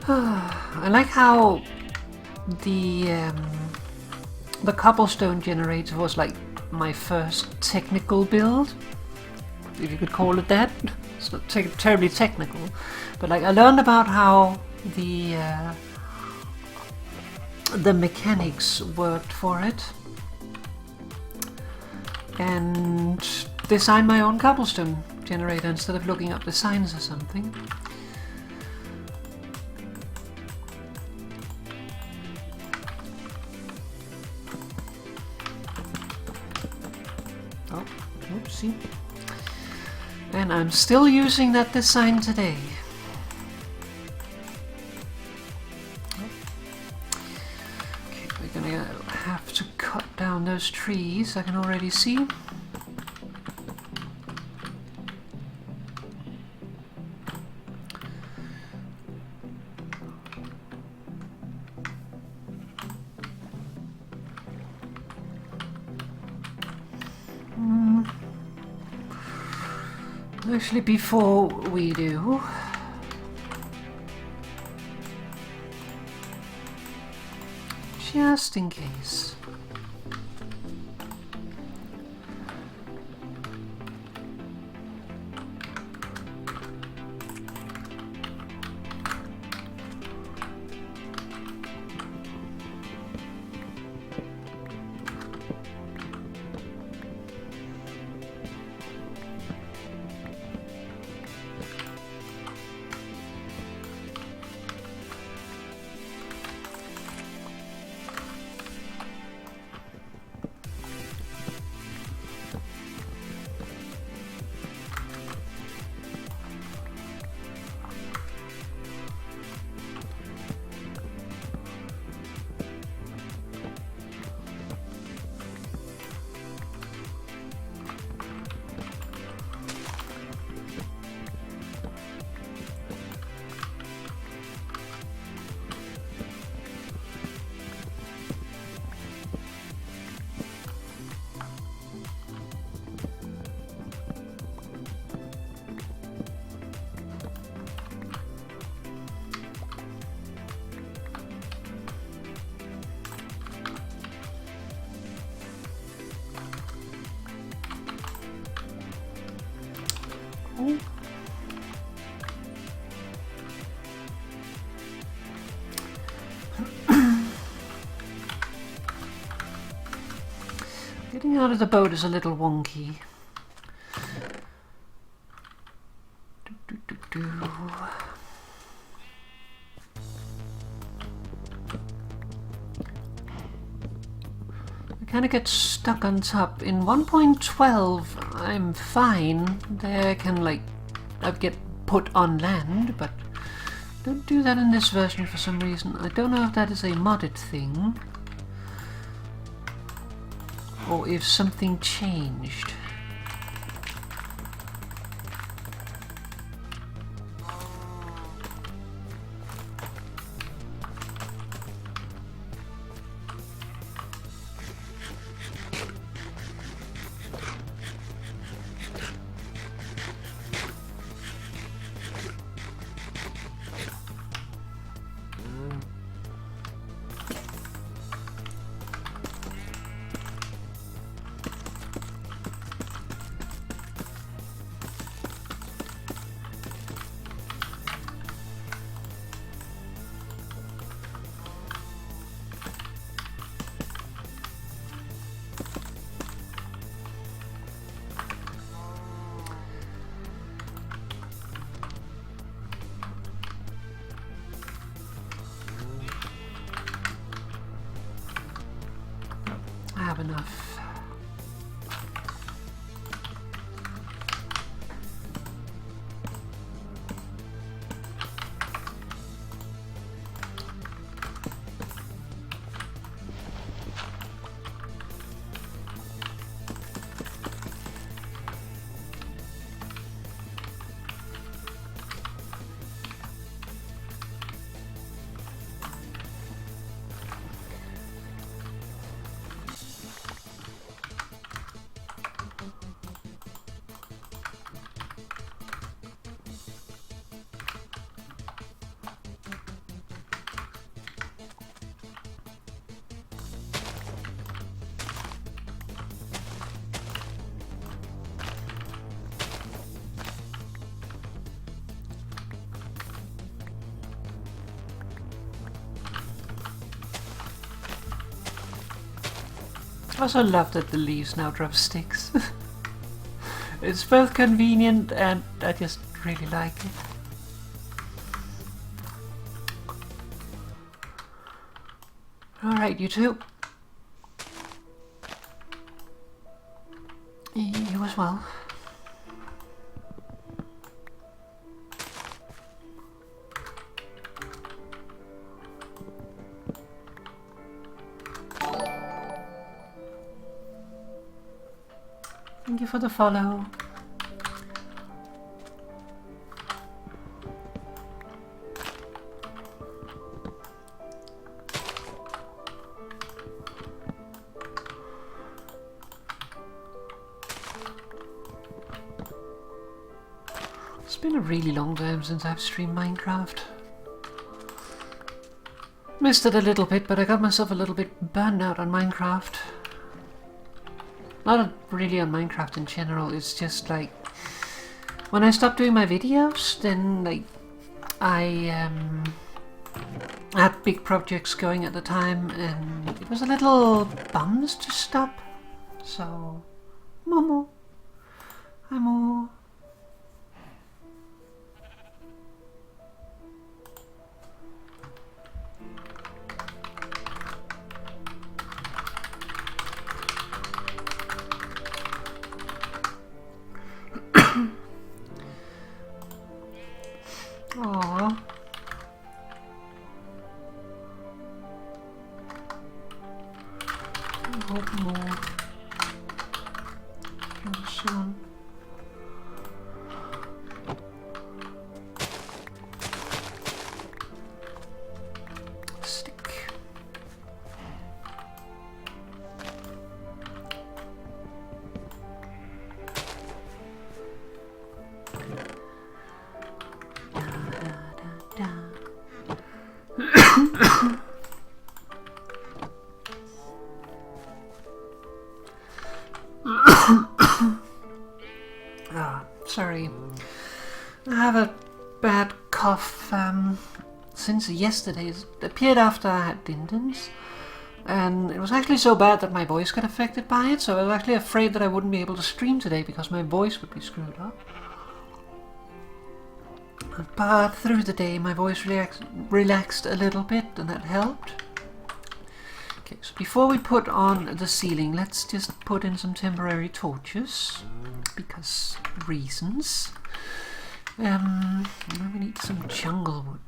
I like how the cobblestone generator was like my first technical build, if you could call it that. It's not terribly technical, but like I learned about how the mechanics worked for it, and designed my own cobblestone generator instead of looking up the signs or something. Oh, oopsie. And I'm still using that design today. Okay, we're gonna have to cut down those trees, I can already see. Actually, before we do, just in case. Getting out of the boat is a little wonky. I kind of get stuck on top. In 1.12 I'm fine. There I can like I get put on land, but don't do that in this version for some reason. I don't know if that is a modded thing or if something changed. I have enough. I also love that the leaves now drop sticks. It's both convenient and I just really like it. Alright, you two. You as well. Thank you for the follow. It's been a really long time since I've streamed Minecraft. Missed it a little bit, but I got myself a little bit burned out on Minecraft. Not really on Minecraft in general, it's just like when I stopped doing my videos, then like I had big projects going at the time and it was a little bums to stop. So Momo, hi Momo. Aww. I hope more soon. Stick. Sorry, I have a bad cough since yesterday. It appeared after I had dindins, and it was actually so bad that my voice got affected by it, so I was actually afraid that I wouldn't be able to stream today because my voice would be screwed up. But through the day my voice relaxed a little bit, and that helped. Okay, so before we put on the ceiling, let's just put in some temporary torches, because reasons. We need some jungle wood.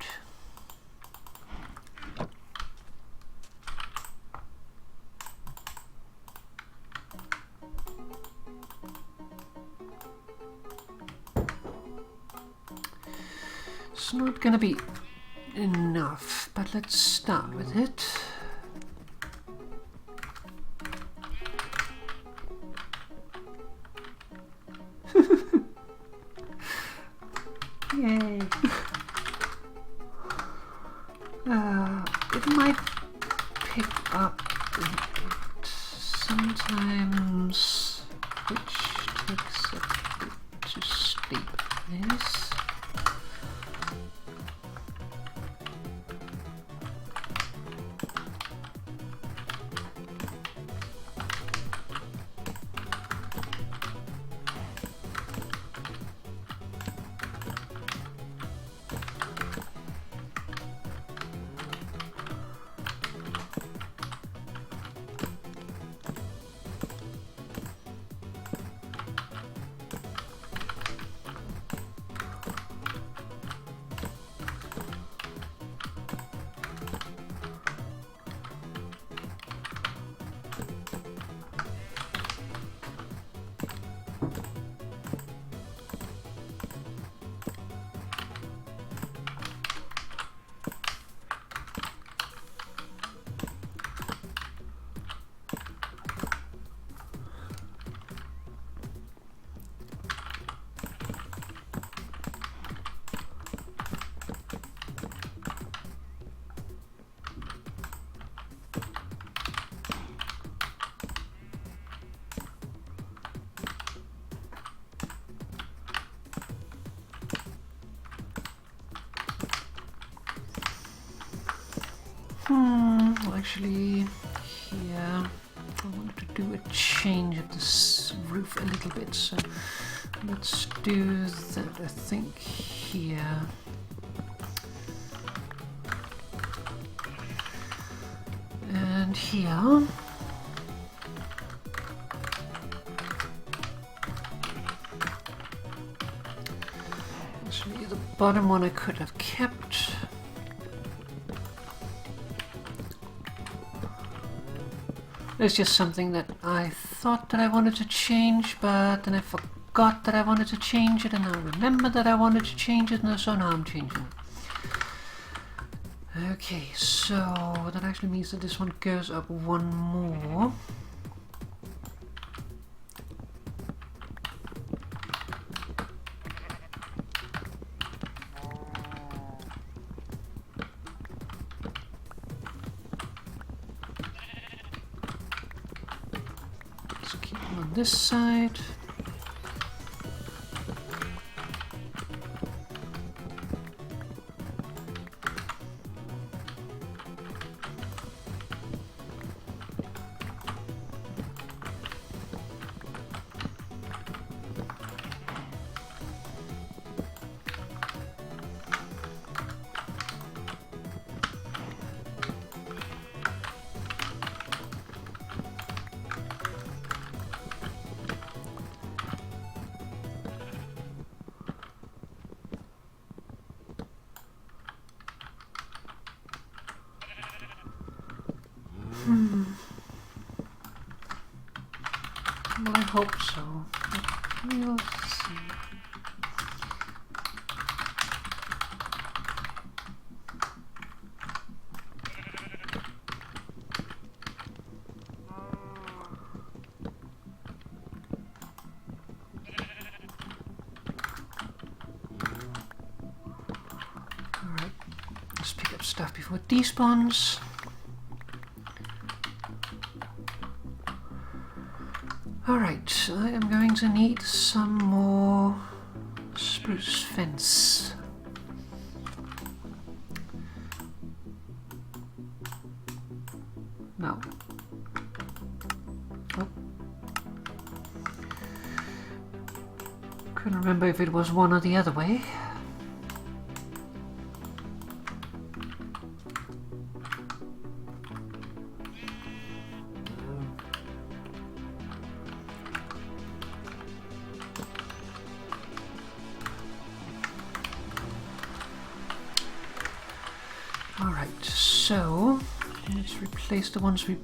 It's not gonna be enough, but let's start with it. Yay! It might pick up sometimes, which takes a bit to stabilize. Actually, here I wanted to do a change of this roof a little bit, so let's do that, I think, here. And here. Actually, the bottom one I could have kept. It's just something that I thought that I wanted to change, but then I forgot that I wanted to change it, and I remembered that I wanted to change it, and so now I'm changing it. Okay, so that actually means that this one goes up one more. Let's keep them on this side. Well, I hope so. We'll see. Alright, let's pick up stuff before it despawns. Alright, I am going to need some more spruce fence. No. Oh. Couldn't remember if it was one or the other way. Alright, so let's replace the ones we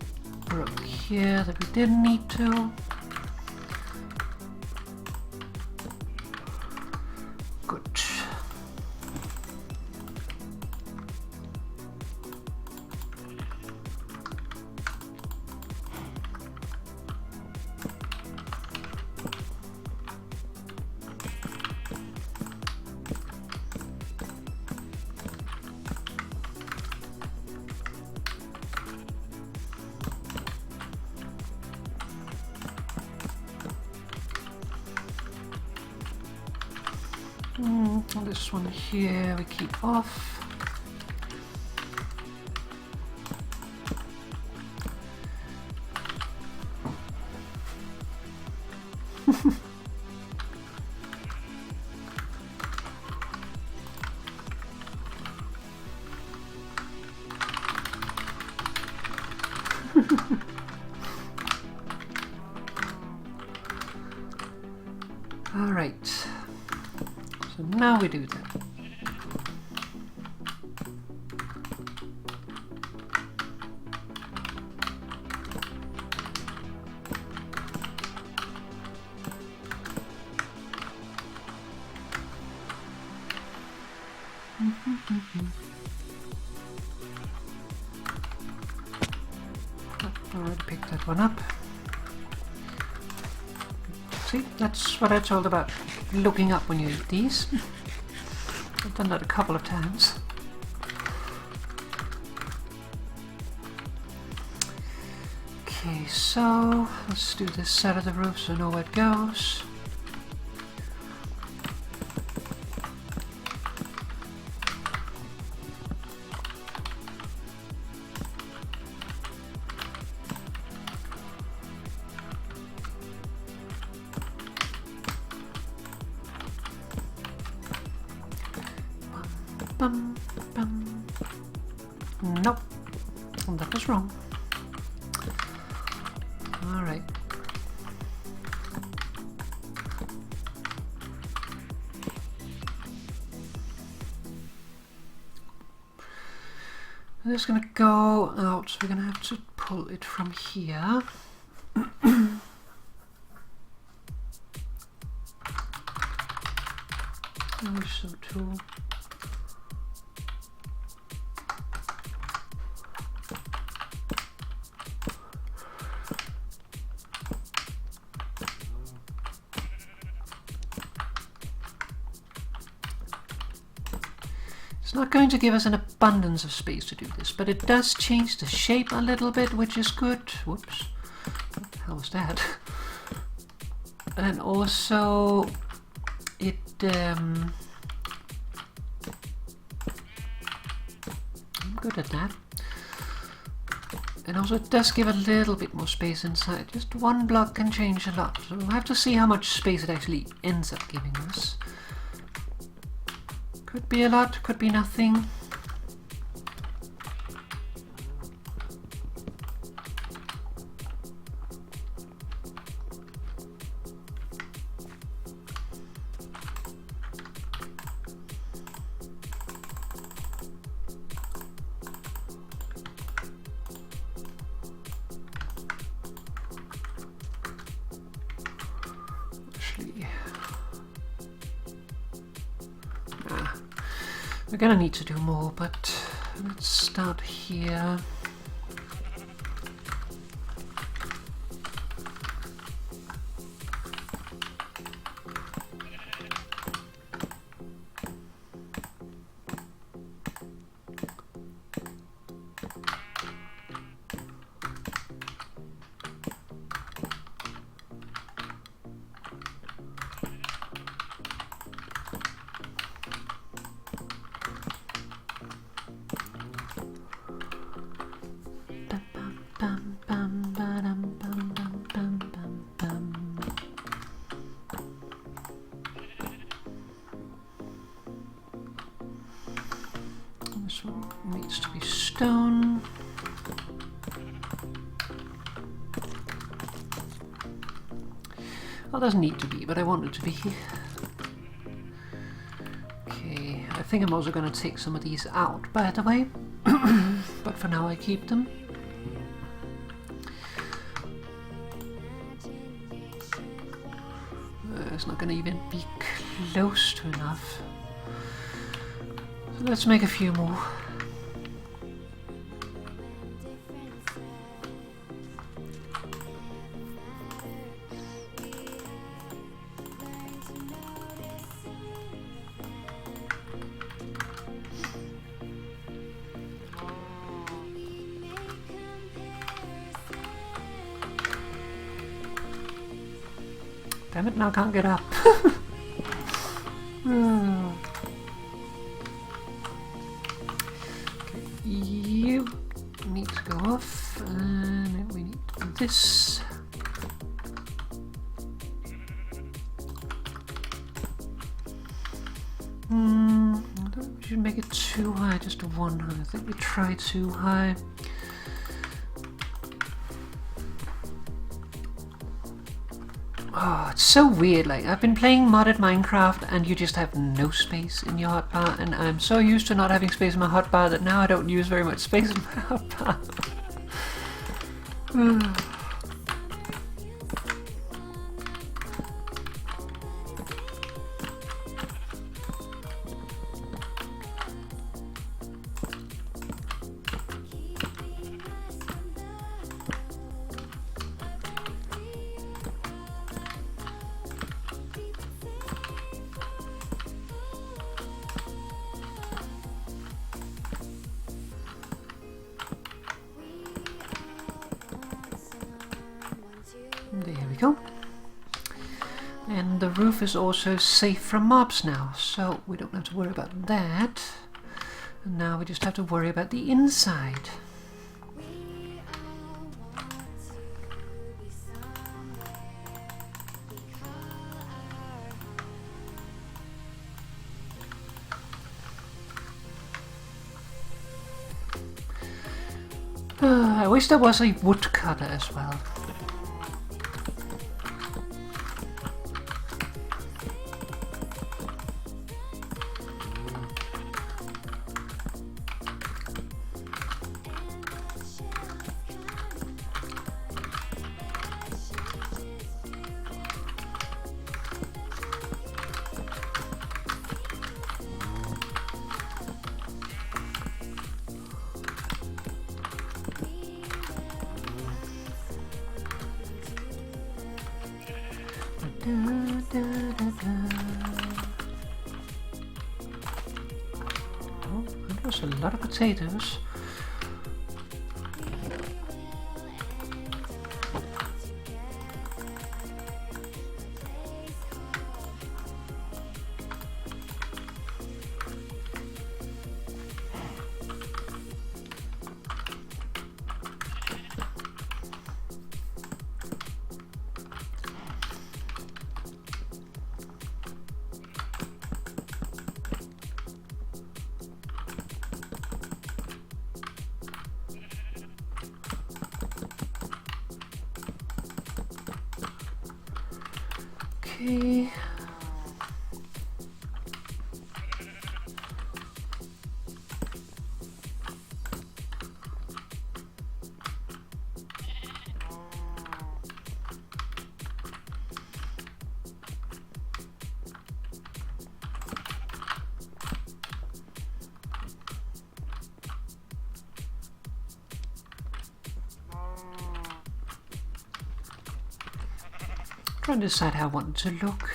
broke here that we didn't need to. Good. This one here we keep off. All right. So now we do that. Already picked that one up. See, that's what I told about looking up when you eat these. I've done that a couple of times. Okay, so let's do this side of the roof so I know where it goes. Bum, bum. Nope, that was wrong. Alright. I'm just going to go out, so we're going to have to pull it from here. So too. It's not going to give us an abundance of space to do this, but it does change the shape a little bit, which is good. Whoops. What the hell was that? And also it I'm good at that. And also it does give a little bit more space inside. Just one block can change a lot. So we'll have to see how much space it actually ends up giving us. Could be a lot, could be nothing. We're gonna need to do more, but let's start here. This one needs to be stone. Well, it doesn't need to be, but I want it to be. Okay, I think I'm also going to take some of these out, by the way. But for now I keep them. It's not going to even be close to enough. So let's make a few more. Damn it, now I can't get up. Okay, you need to go off, and then we need this. I don't think we should make it too high, just one high. I think we tried too high. Oh, it's so weird. Like, I've been playing modded Minecraft and you just have no space in your hotbar, and I'm so used to not having space in my hotbar that now I don't use very much space in my hotbar. There we go. And the roof is also safe from mobs now, so we don't have to worry about that. And now we just have to worry about the inside. wish there was a woodcutter as well. Oh, that was a lot of potatoes. Okay. Trying to decide how I want it to look.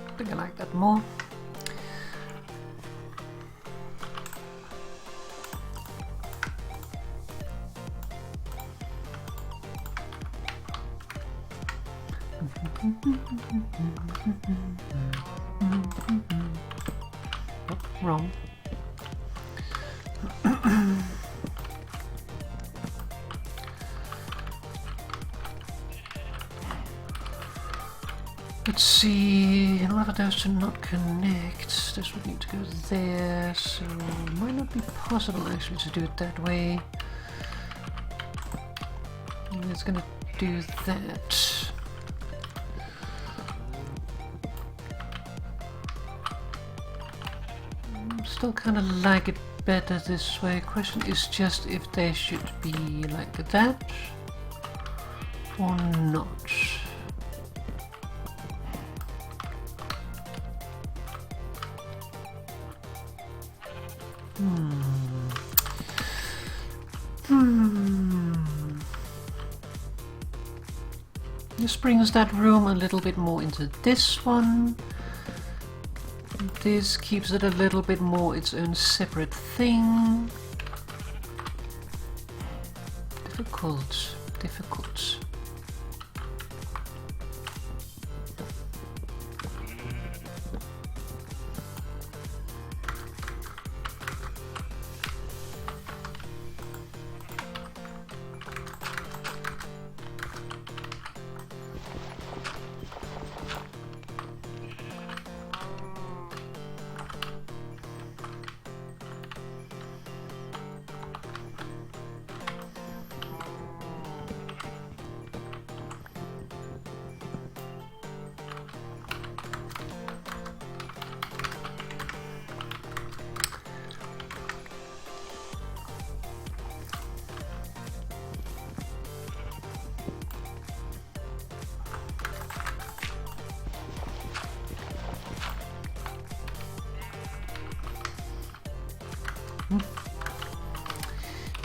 I think I like that more. Oh, wrong. Let's see, in order for those to not connect, this would need to go there, so it might not be possible actually to do it that way. And it's gonna do that. Still kind of like it better this way. Question is just if they should be like that or not. This brings that room a little bit more into this one. This keeps it a little bit more its own separate thing. Difficult.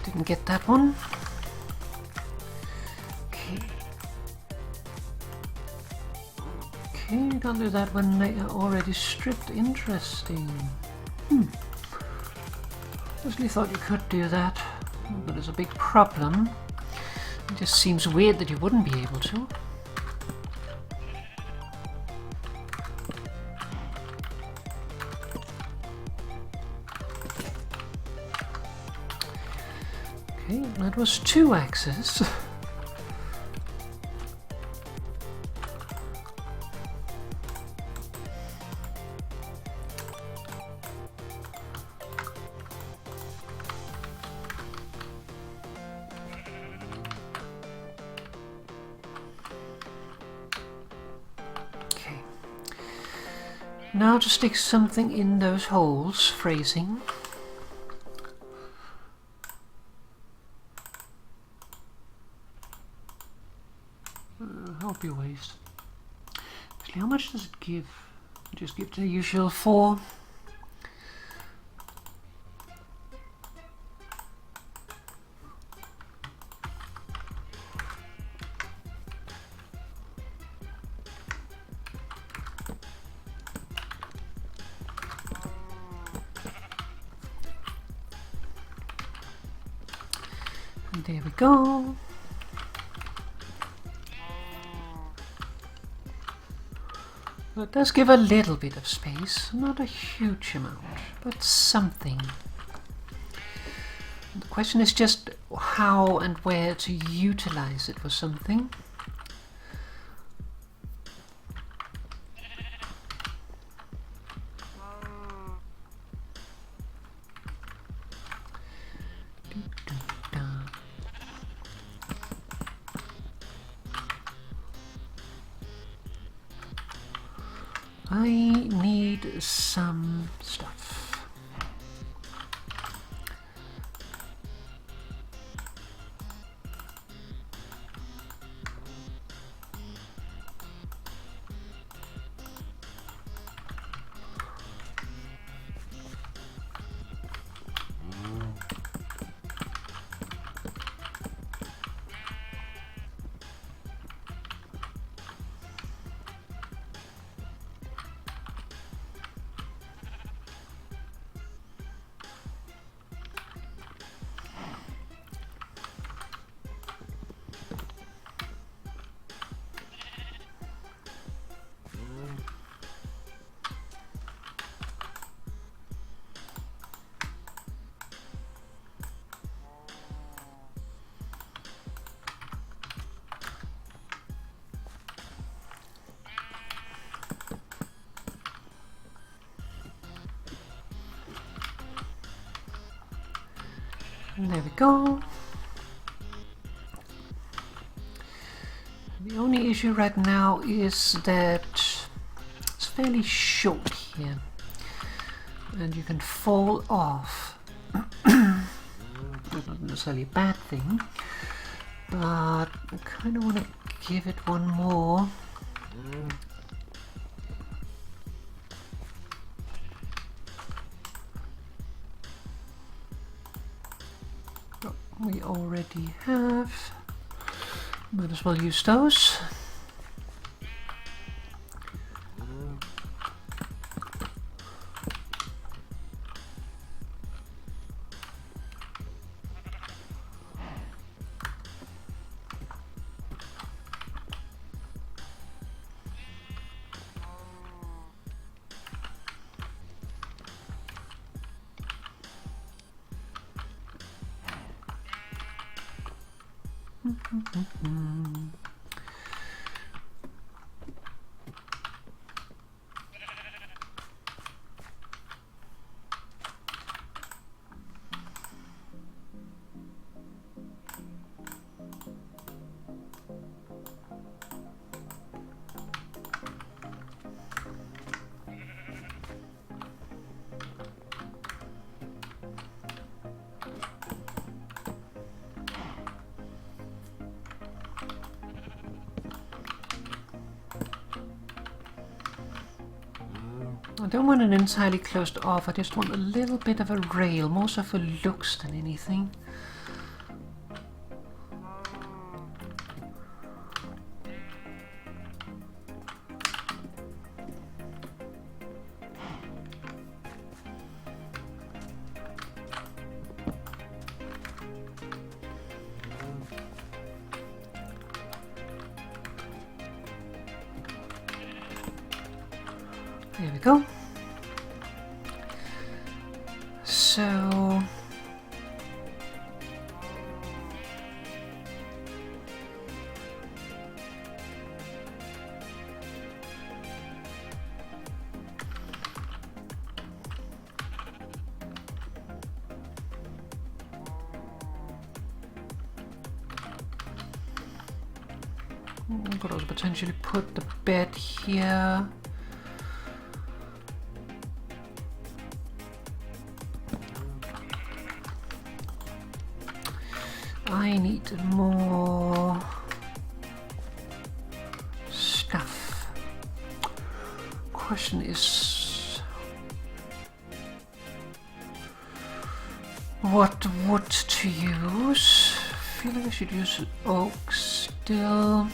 Didn't get that one. Okay. Okay, can't do that when they are already stripped. Interesting. Honestly thought you could do that, but there's a big problem. It just seems weird that you wouldn't be able to. Okay, that was 2 axes. Now to stick something in those holes, phrasing. Help you waste. Actually, how much does it give? Just give the usual 4. And there we go. It does give a little bit of space, not a huge amount, but something. The question is just how and where to utilize it for something. I need some stuff. And there we go. The only issue right now is that it's fairly short here and you can fall off. That's not necessarily a bad thing, but I kind of want to give it one more. We already have. Might as well use those. I don't want it entirely closed off, I just want a little bit of a rail, more so for looks than anything. There we go. So could also potentially put the bed here. I need more stuff. Question is, what wood to use? I feel like I should use oak still.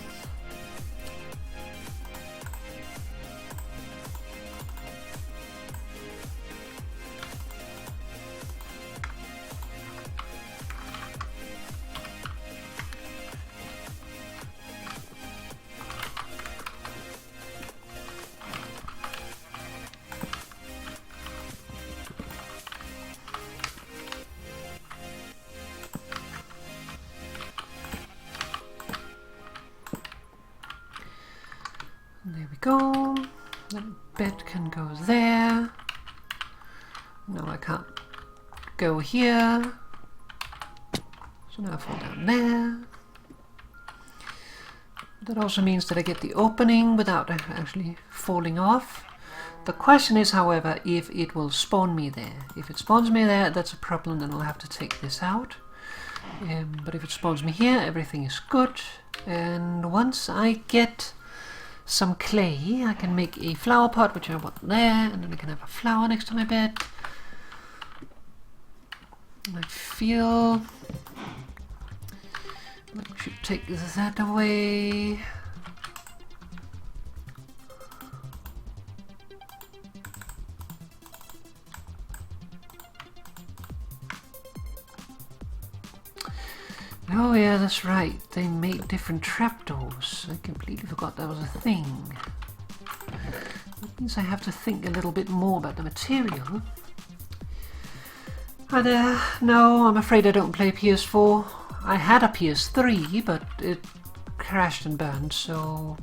There we go. The bed can go there. No, I can't go here. So now I fall down there. That also means that I get the opening without actually falling off. The question is, however, if it will spawn me there. If it spawns me there, that's a problem, then I'll have to take this out. But if it spawns me here, everything is good. And once I get some clay, I can make a flower pot, which I want there, and then I can have a flower next to my bed. And I feel like I should take that away. Oh yeah, that's right. They made different trapdoors. I completely forgot that was a thing. That means I have to think a little bit more about the material. But no, I'm afraid I don't play PS4. I had a PS3, but it crashed and burned, so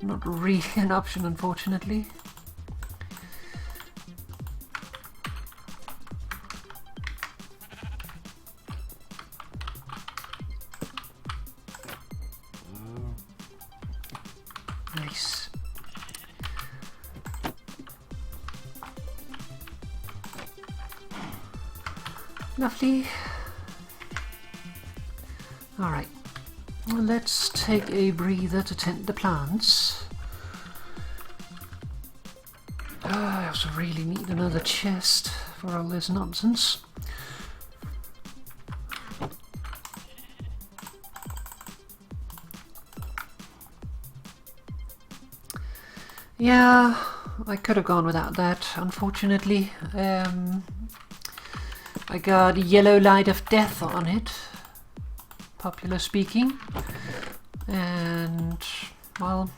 not really an option, unfortunately. Nice. Lovely. Alright, well, let's take a breather to tend the plants. I also really need another chest for all this nonsense. Yeah, I could have gone without that, unfortunately. I got yellow light of death on it, popular speaking, and, well,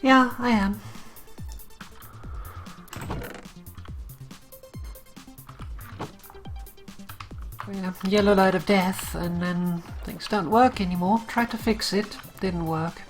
yeah, I am. Yeah, yellow light of death, and then things don't work anymore. Tried to fix it, didn't work.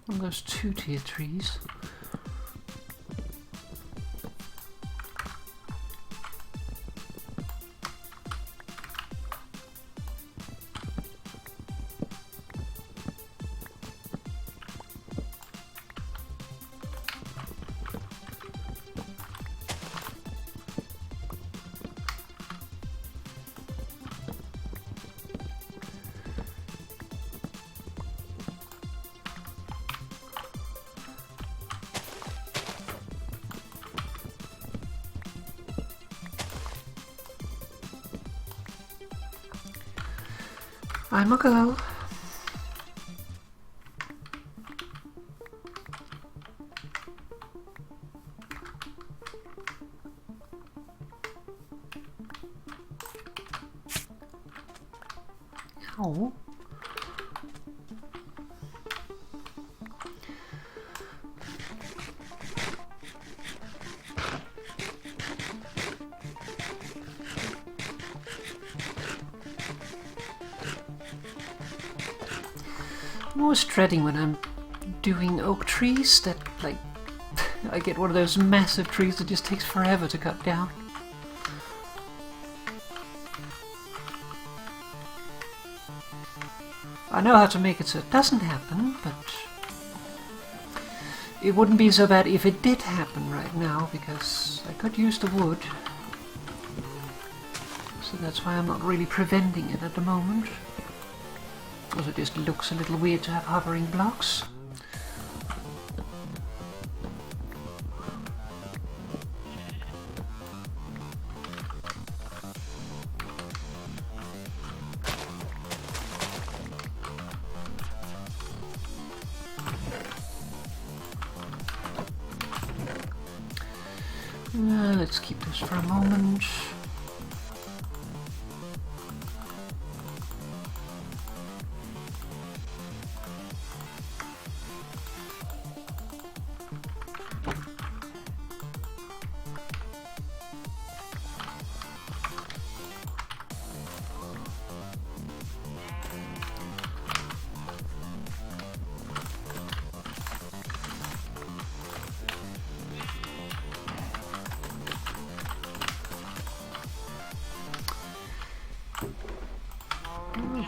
And those 2-tier trees. I'm a girl. Ow. I'm always dreading when I'm doing oak trees that, like, I get one of those massive trees that just takes forever to cut down. I know how to make it so it doesn't happen, but it wouldn't be so bad if it did happen right now, because I could use the wood. So that's why I'm not really preventing it at the moment. Also, it just looks a little weird to have hovering blocks. Let's keep this for a moment.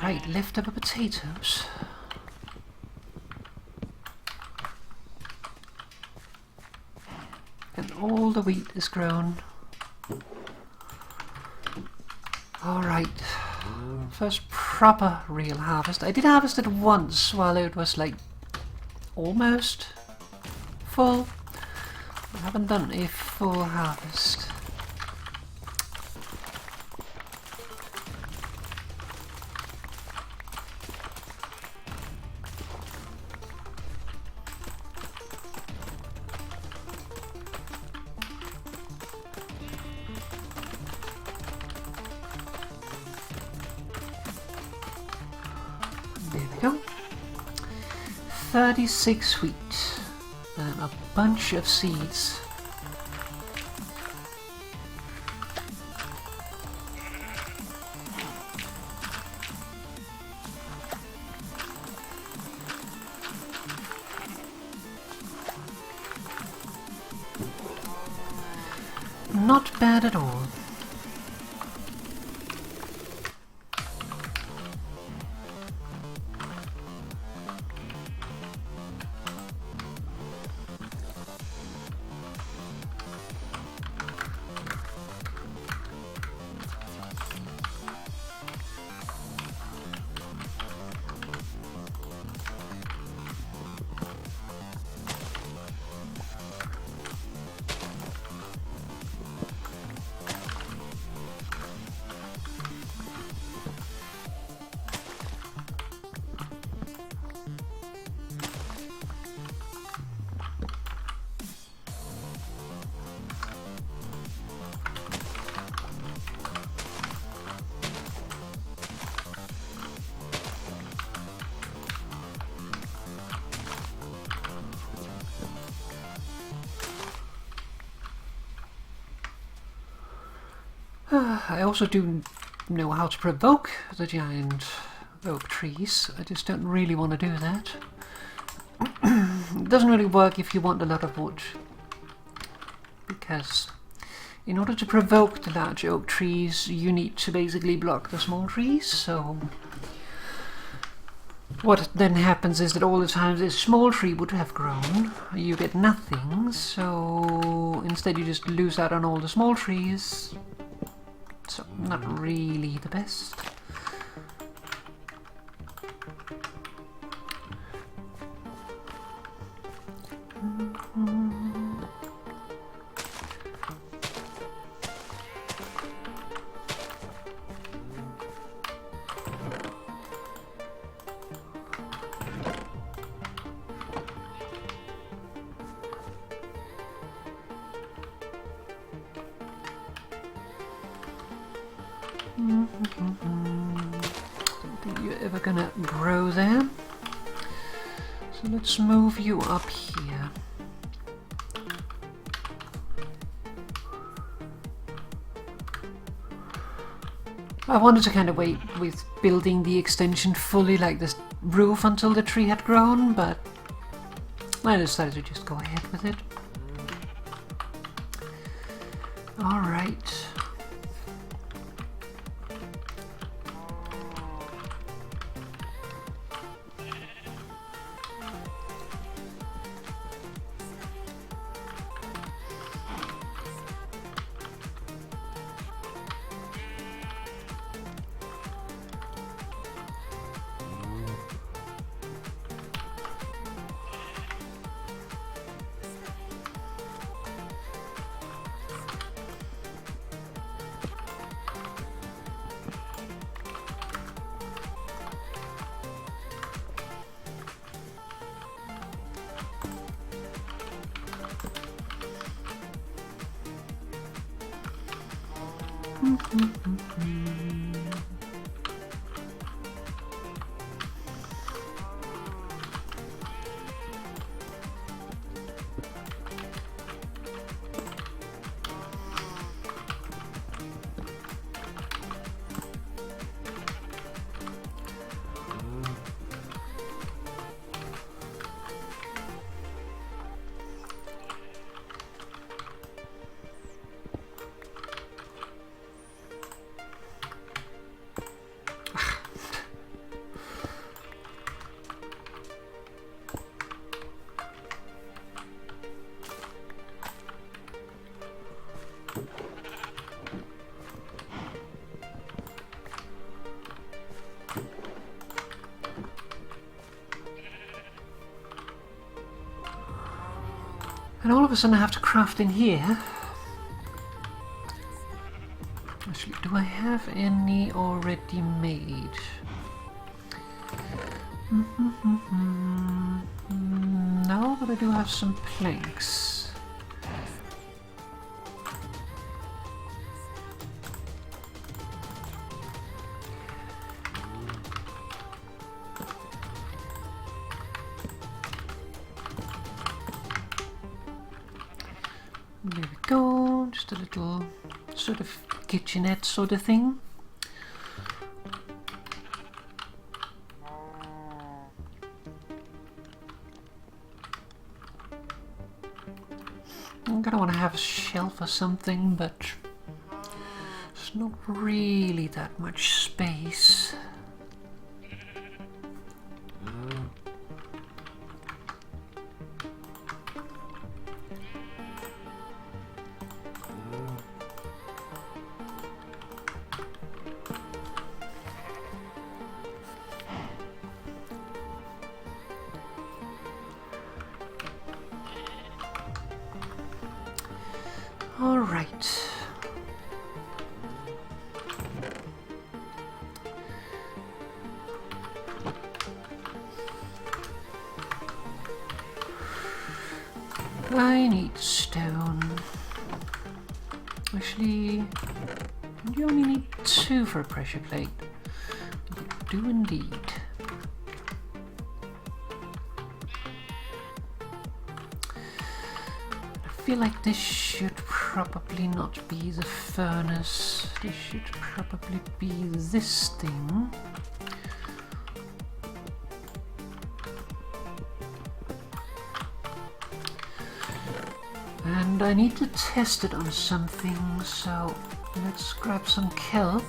Right, leftover potatoes. And all the wheat is grown. Alright, first proper real harvest. I did harvest it once while it was like almost full. I haven't done a full harvest. There we go. 36 wheat and a bunch of seeds. Not bad at all. I also do know how to provoke the giant oak trees. I just don't really want to do that. It doesn't really work if you want a lot of wood, because in order to provoke the large oak trees you need to basically block the small trees. So what then happens is that all the times this small tree would have grown, you get nothing, so instead you just lose out on all the small trees. So, not really the best. Don't think you're ever gonna grow there. So let's move you up here. I wanted to kind of wait with building the extension fully, like this roof, until the tree had grown, but I decided to just go ahead with it. Alright. And all of a sudden I have to craft in here. Actually, do I have any already made? No, but I do have some planks. There we go, just a little sort of kitchenette sort of thing. I'm gonna want to have a shelf or something, but there's not really that much space. All right. I need stone. Actually, you only need 2 for a pressure plate. You do indeed. I feel like this should probably not be the furnace. This should probably be this thing. And I need to test it on something, so let's grab some kelp.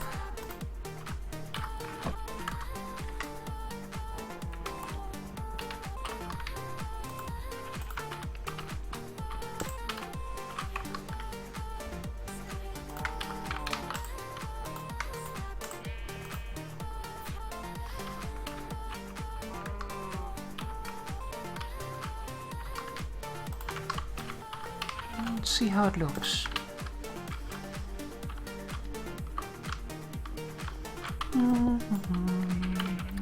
Let's see how it looks.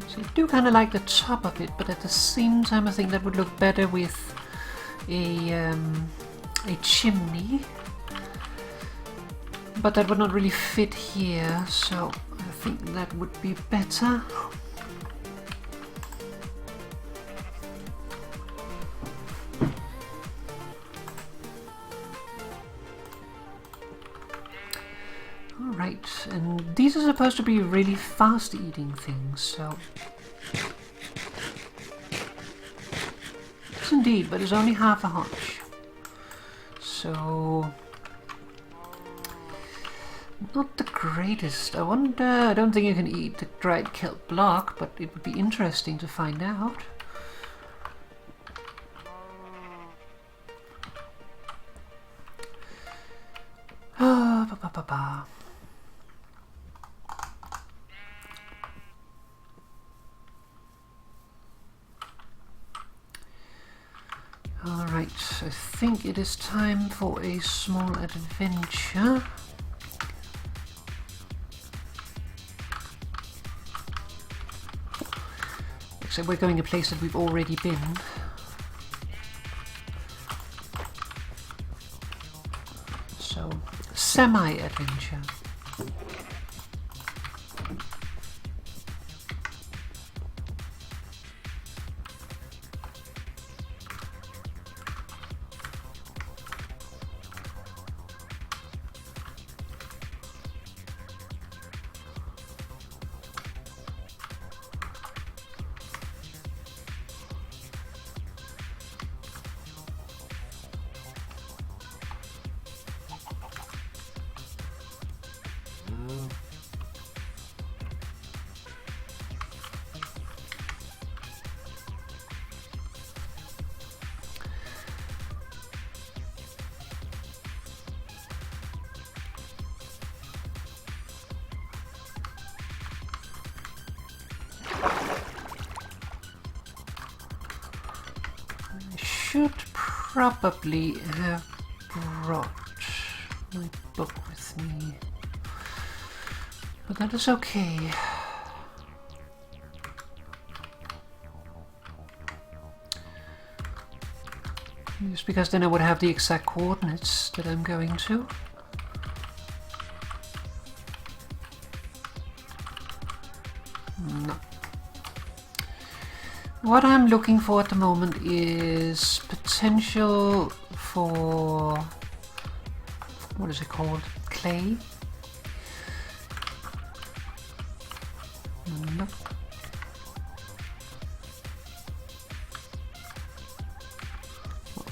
So I do kind of like the top of it, but at the same time I think that would look better with a chimney. But that would not really fit here, so I think that would be better. Alright, and these are supposed to be really fast eating things, so... Yes indeed, but it's only half a hunch. So... Not the greatest. I wonder... I don't think you can eat the dried kelp block, but it would be interesting to find out. Alright, I think it is time for a small adventure. Except we're going a place that we've already been. So, semi-adventure. Should probably have brought my book with me, but that is okay. Just because then I would have the exact coordinates that I'm going to. No. What I'm looking for at the moment is potential for, what is it called? Clay? Nope.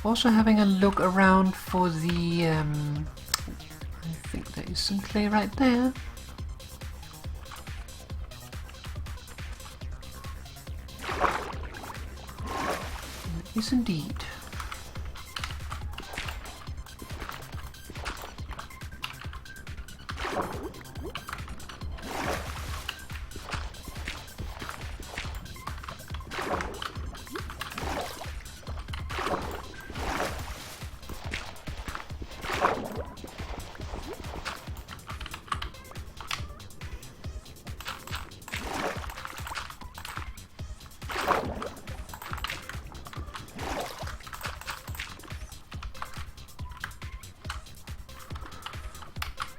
Also having a look around for the, I think there is some clay right there. Yes, indeed.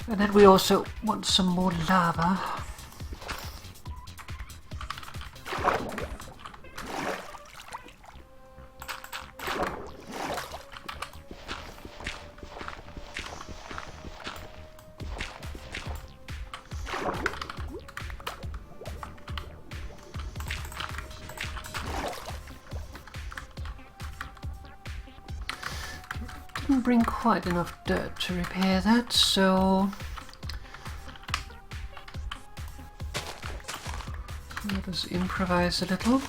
And then we also want some more lava. Didn't bring quite enough dirt to repair that, so let us improvise a little.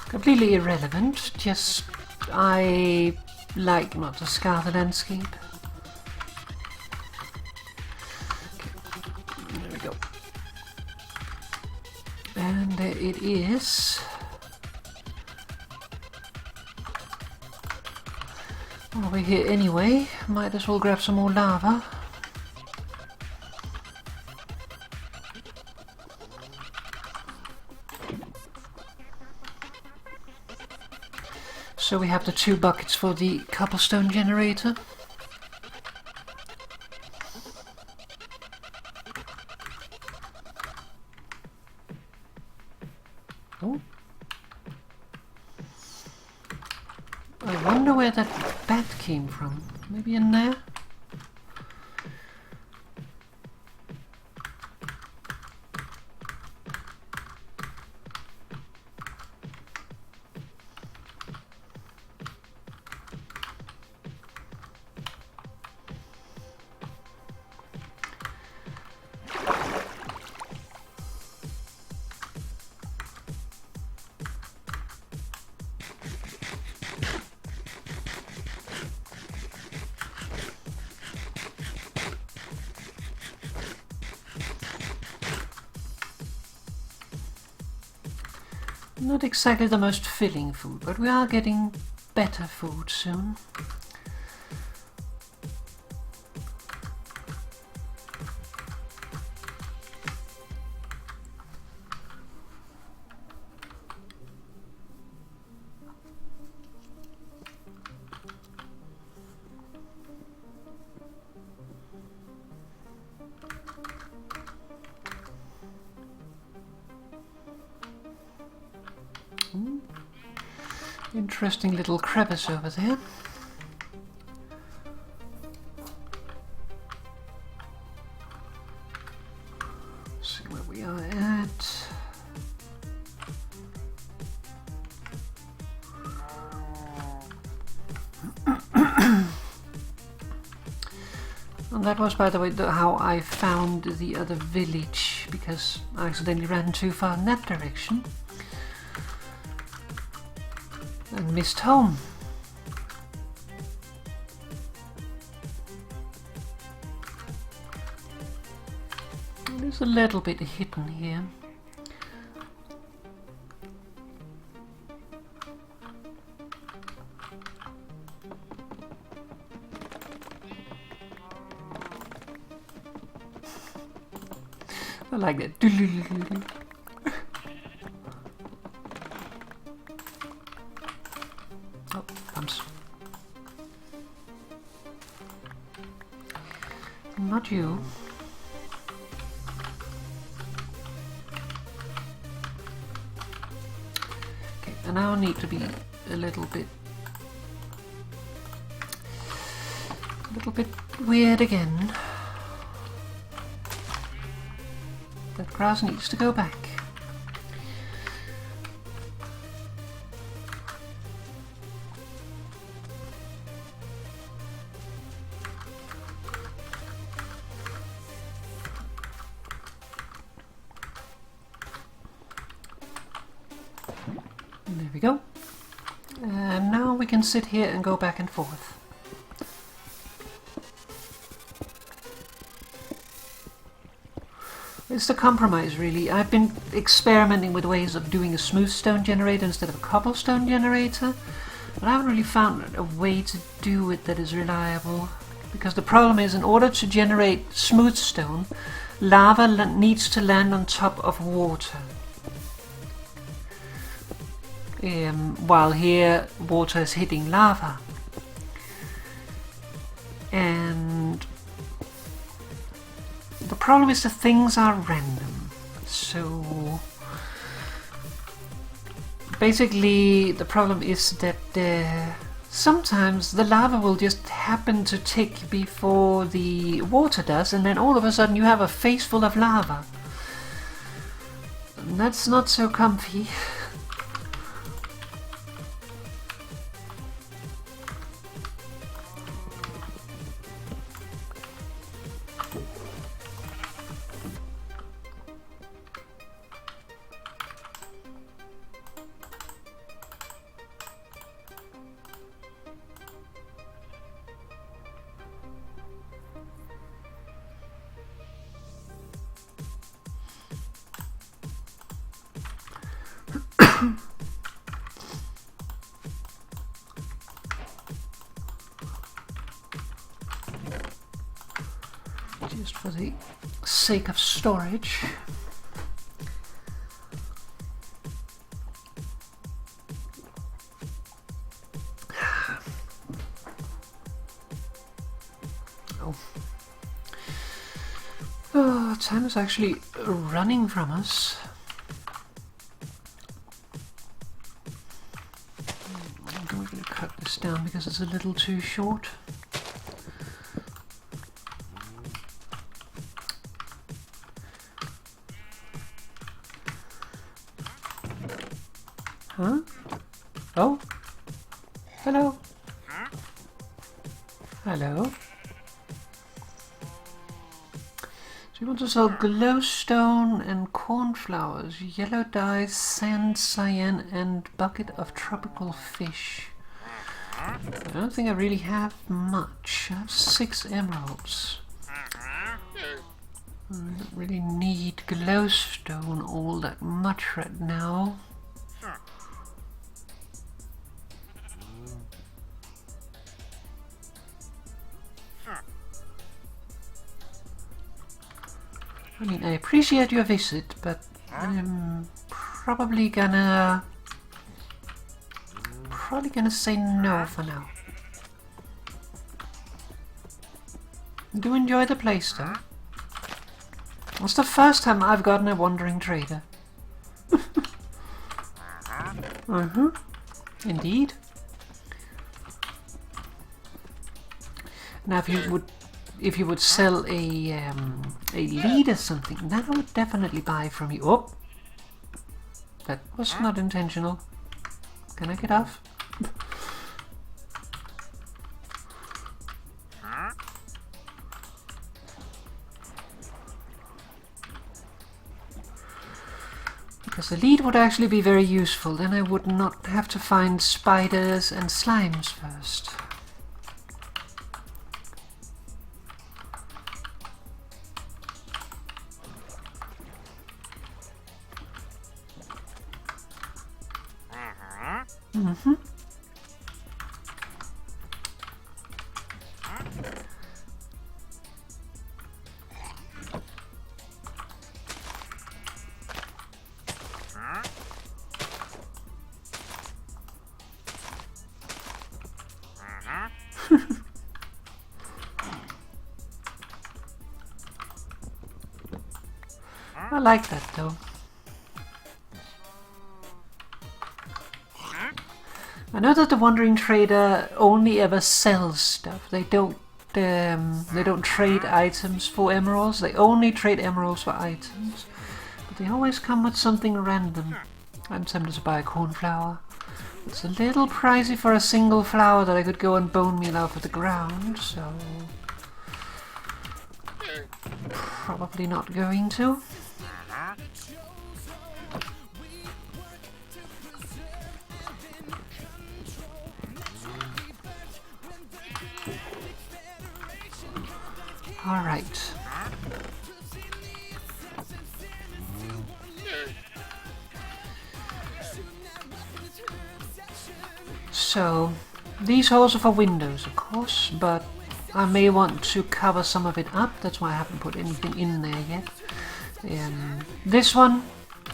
Completely irrelevant, just I like not to scar the landscape. Okay, there we go. And there it is. While we're here anyway, might as well grab some more lava. So we have the 2 buckets for the cobblestone generator. Oh. I wonder where that bat came from. Maybe in there? Not exactly the most filling food, but we are getting better food soon. Interesting little crevice over there. Let's see where we are at. And that was, by the way, how I found the other village, because I accidentally ran too far in that direction. And missed home. It is a little bit hidden here. I like that. Oh, thumbs. Not you. Okay, and now I need to be a little bit weird again. That grass needs to go back. There we go. And now we can sit here and go back and forth. It's the compromise, really. I've been experimenting with ways of doing a smooth stone generator instead of a cobblestone generator, but I haven't really found a way to do it that is reliable. Because the problem is, in order to generate smooth stone, lava needs to land on top of water. While here, water is hitting lava. And the problem is that things are random. So basically the problem is that sometimes the lava will just happen to tick before the water does, and then all of a sudden you have a face full of lava. And that's not so comfy. Just for the sake of storage. go. Oh, time is actually running from us. I'm going to cut this down because it's a little too short. Huh? Oh? Hello? Hello? So you want to sell glowstone and cornflowers, yellow dye, sand, cyan, and bucket of tropical fish. I don't think I really have much. I have 6 emeralds. I don't really need glowstone all that much right now. I mean, I appreciate your visit, but I'm probably gonna say no for now. I do enjoy the place though. It's the first time I've gotten a wandering trader. Indeed. Now if you would sell a lead or something, then I would definitely buy from you. Oh, that was not intentional. Can I get off? Because the lead would actually be very useful, then I would not have to find spiders and slimes first. I like that though. I know that the Wandering Trader only ever sells stuff. They don't trade items for emeralds. They only trade emeralds for items. But they always come with something random. I'm tempted to buy a cornflower. It's a little pricey for a single flower that I could go and bone meal out of the ground, so probably not going to. All right. So, these holes are for windows, of course, but I may want to cover some of it up. That's why I haven't put anything in there yet. This one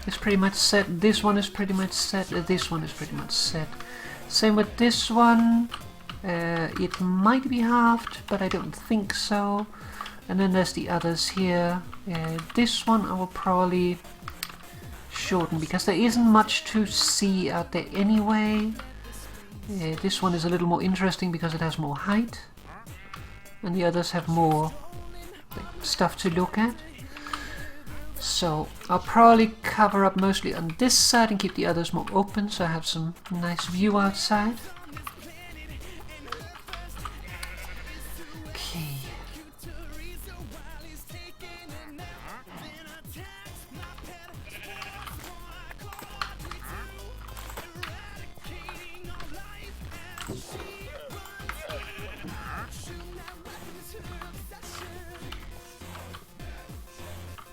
is pretty much set. This one is pretty much set. This one is pretty much set. Same with this one. It might be halved, but I don't think so. And then there's the others here. This one I will probably shorten because there isn't much to see out there anyway. This one is a little more interesting because it has more height, and the others have more stuff to look at. So I'll probably cover up mostly on this side and keep the others more open so I have some nice view outside. Okay.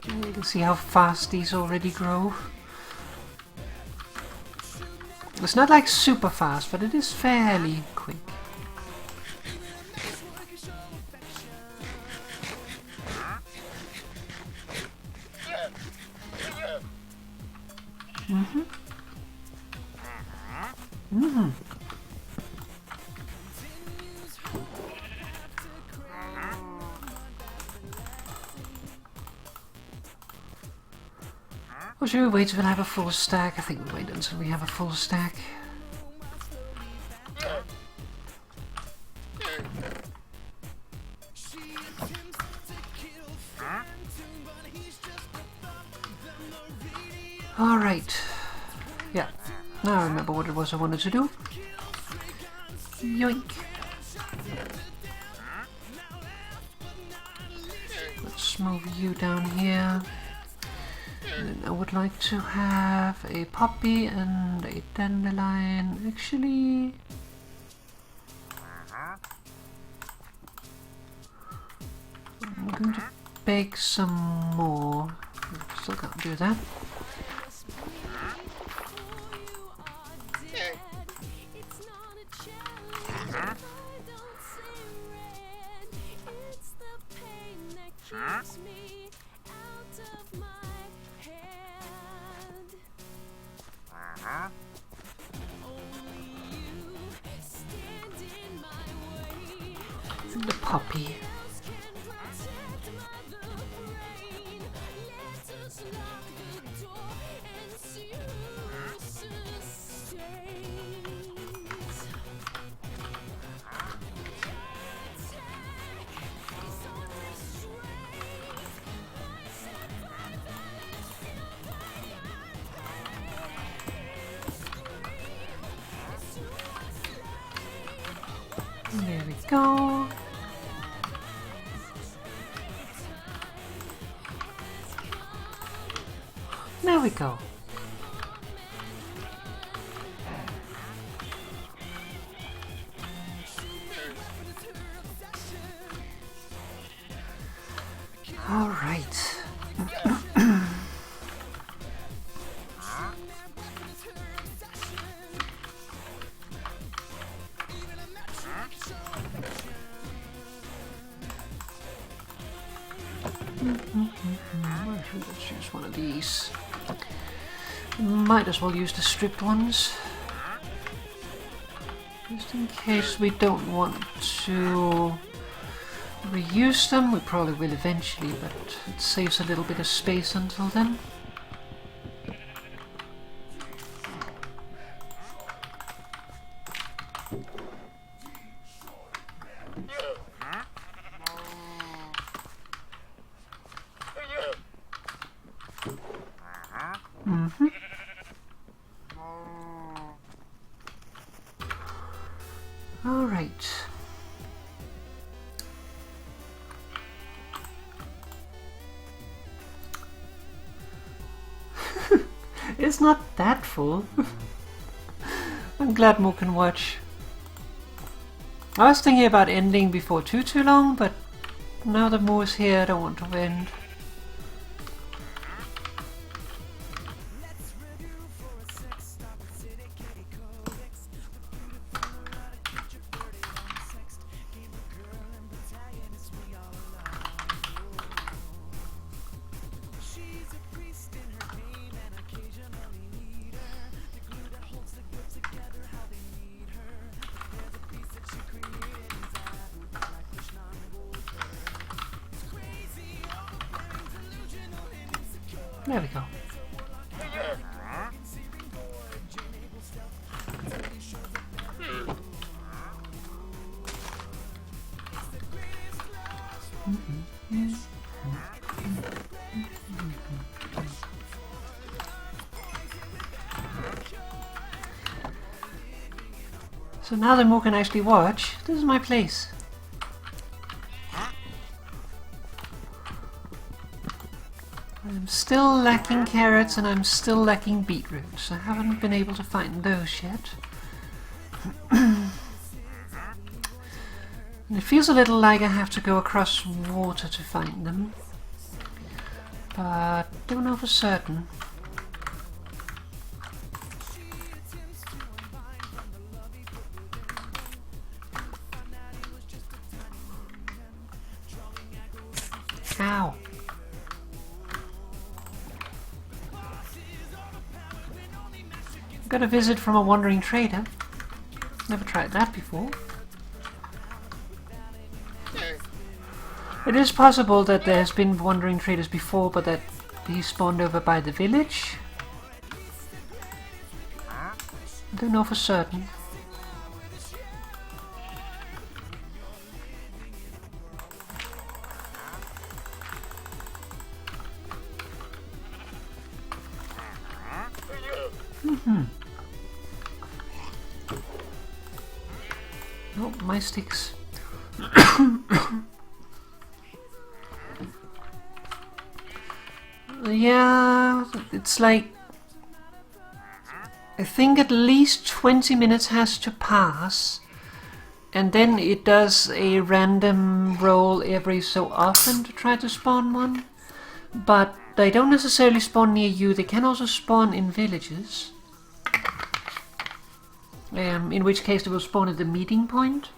You can see how fast these already grow. It's not like super fast, but it is fairly quick. Or should we wait till we have a full stack? I think we'll wait until we have a full stack. Alright. Yeah. Now I remember what it was I wanted to do. Yoink. Let's move you down here. And then I would like to have a poppy and a dandelion. Actually, I'm going to bake some more. Still can't do that. The poppy. There we go. There we go. All right. Let's use one of these. Might as well use the stripped ones. Just in case we don't want to reuse them. We probably will eventually, but it saves a little bit of space until then. All right. It's not that full. I'm glad Mo can watch. I was thinking about ending before too long, but now that Mo is here, I don't want to end. There we go. So now that Mo can actually watch, this is my place. I'm still lacking carrots and I'm still lacking beetroots. I haven't been able to find those yet. And it feels a little like I have to go across water to find them. But don't know for certain. Ow. Got a visit from a wandering trader. Never tried that before. It is possible that there has been wandering traders before, but that He spawned over by the village. Don't know for certain. Oh, my sticks. Yeah, it's like... I think at least 20 minutes has to pass, and then it does a random roll every so often to try to spawn one. But they don't necessarily spawn near you, they can also spawn in villages. In which case they will spawn at the meeting point.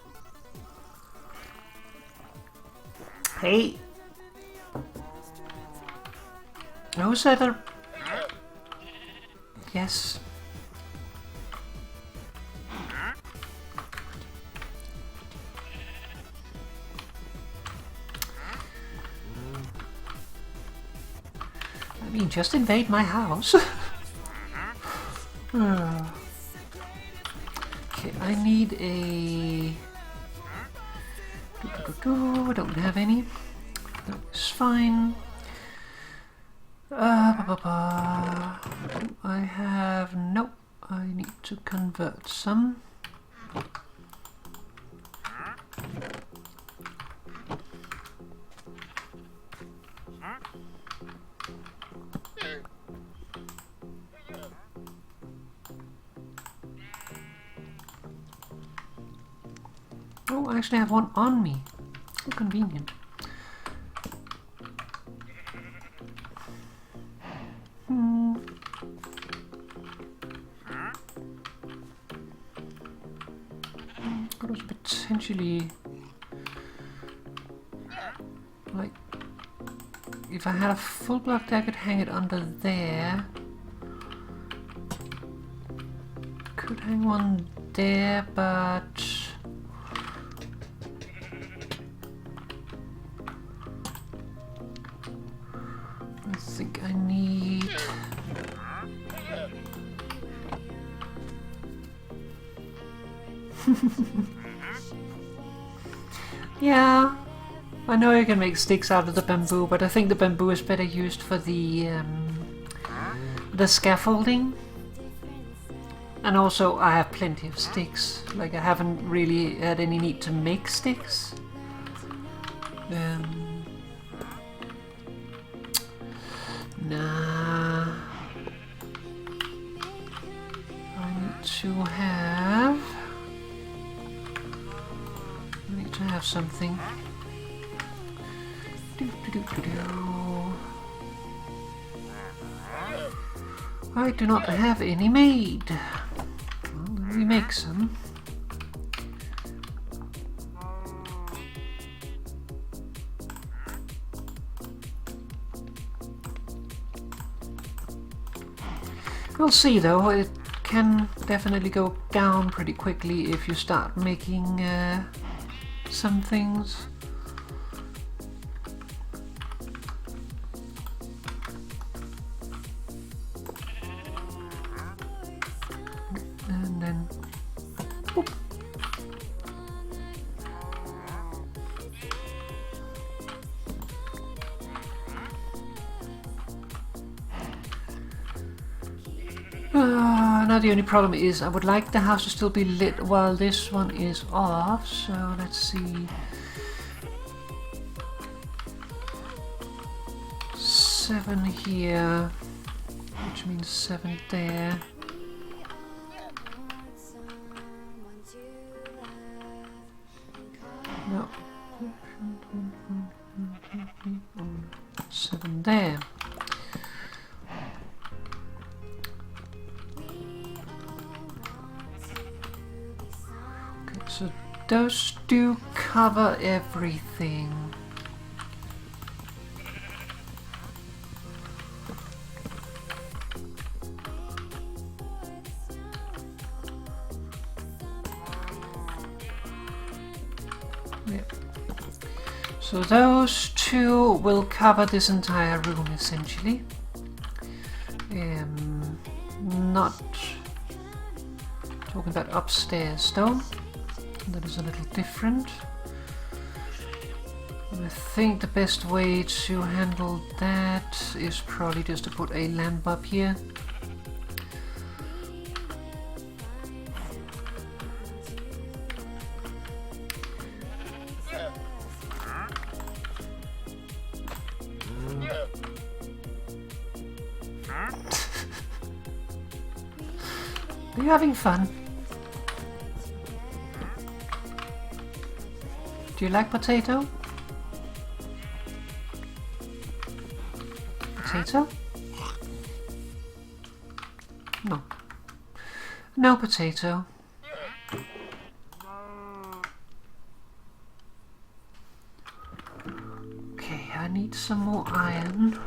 Hey! Who said that? Yes. I mean, just invade my house. Okay, I need a... I don't have any. That's fine. Do I have... Nope. I need to convert some. Oh, I actually have one on me. How convenient. Could also potentially, like, if I had a full block there, I could hang it under there. Could hang one there, but I think I need... Yeah, I know you can make sticks out of the bamboo, but I think the bamboo is better used for the scaffolding. And also I have plenty of sticks, like I haven't really had any need to make sticks. Nah. I need to have something. I do not have any made. Well, let me make some. We'll see though, it can definitely go down pretty quickly if you start making some things. And then, boop. Now the only problem is I would like the house to still be lit while this one is off, so let's see. 7 here, which means 7 there. No. 7 there. So those do cover everything. Yeah. So those two will cover this entire room essentially. Not talking about upstairs though. That is a little different. I think the best way to handle that is probably just to put a lamp up here. Are you having fun? Do you like potato? Potato? No. No potato. Okay, I need some more iron.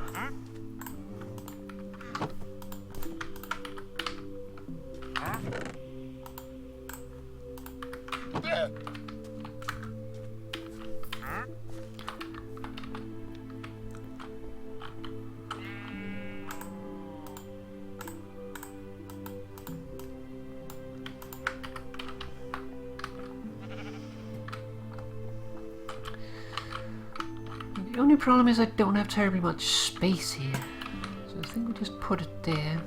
The only problem is I don't have terribly much space here, so I think we'll just put it there.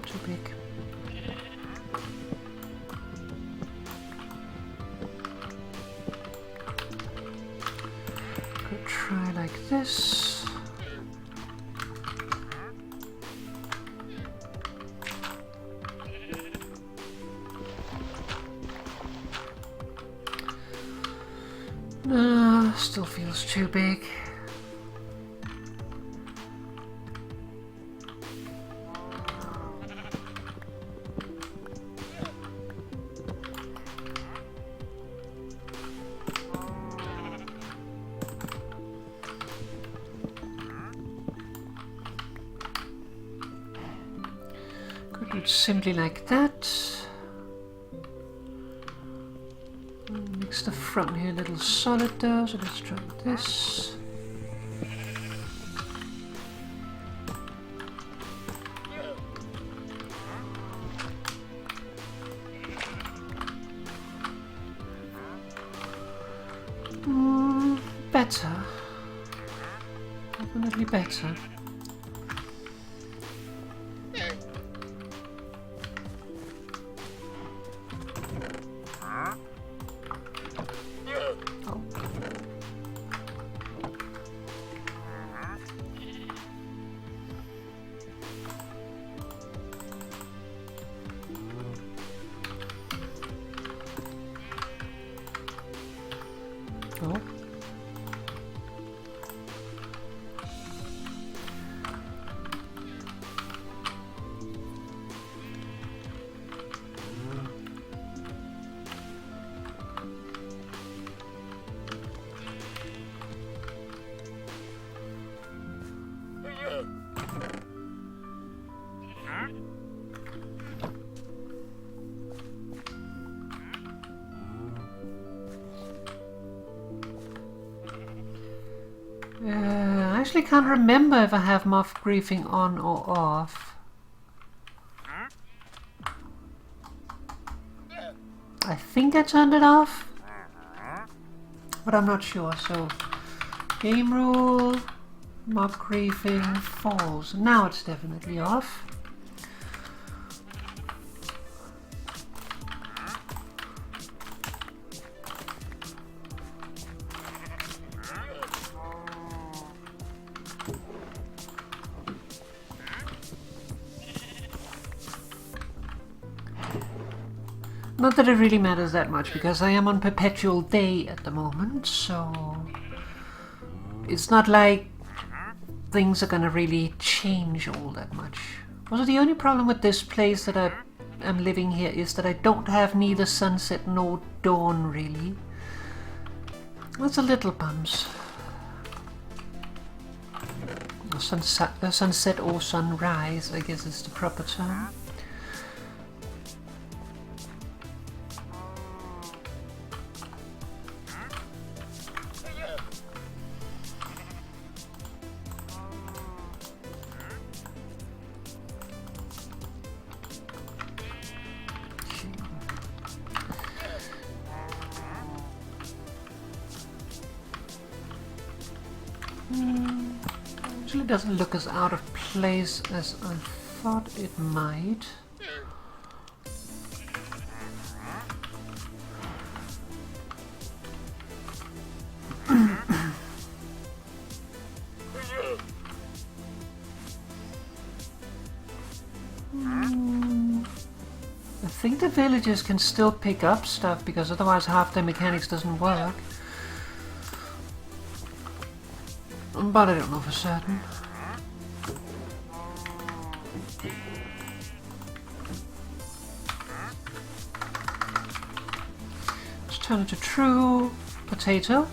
Too big. Could try like this. Still feels too big. Simply like that. Makes the front here a little solid though, so let's try this. Better. Definitely better. I actually can't remember if I have moth griefing on or off. I think I turned it off, but I'm not sure. So, game rule, moth griefing, false. Now it's definitely off. Not that it really matters that much, because I am on perpetual day at the moment, so it's not like things are gonna really change all that much. Also, the only problem with this place that I am living here is that I don't have neither sunset nor dawn, really. That's a little bums. Sunset or sunrise, I guess is the proper term. Actually doesn't look as out of place as I thought it might. I think the villagers can still pick up stuff, because otherwise half their mechanics doesn't work. But I don't know for certain. Let's turn it to true. Potato.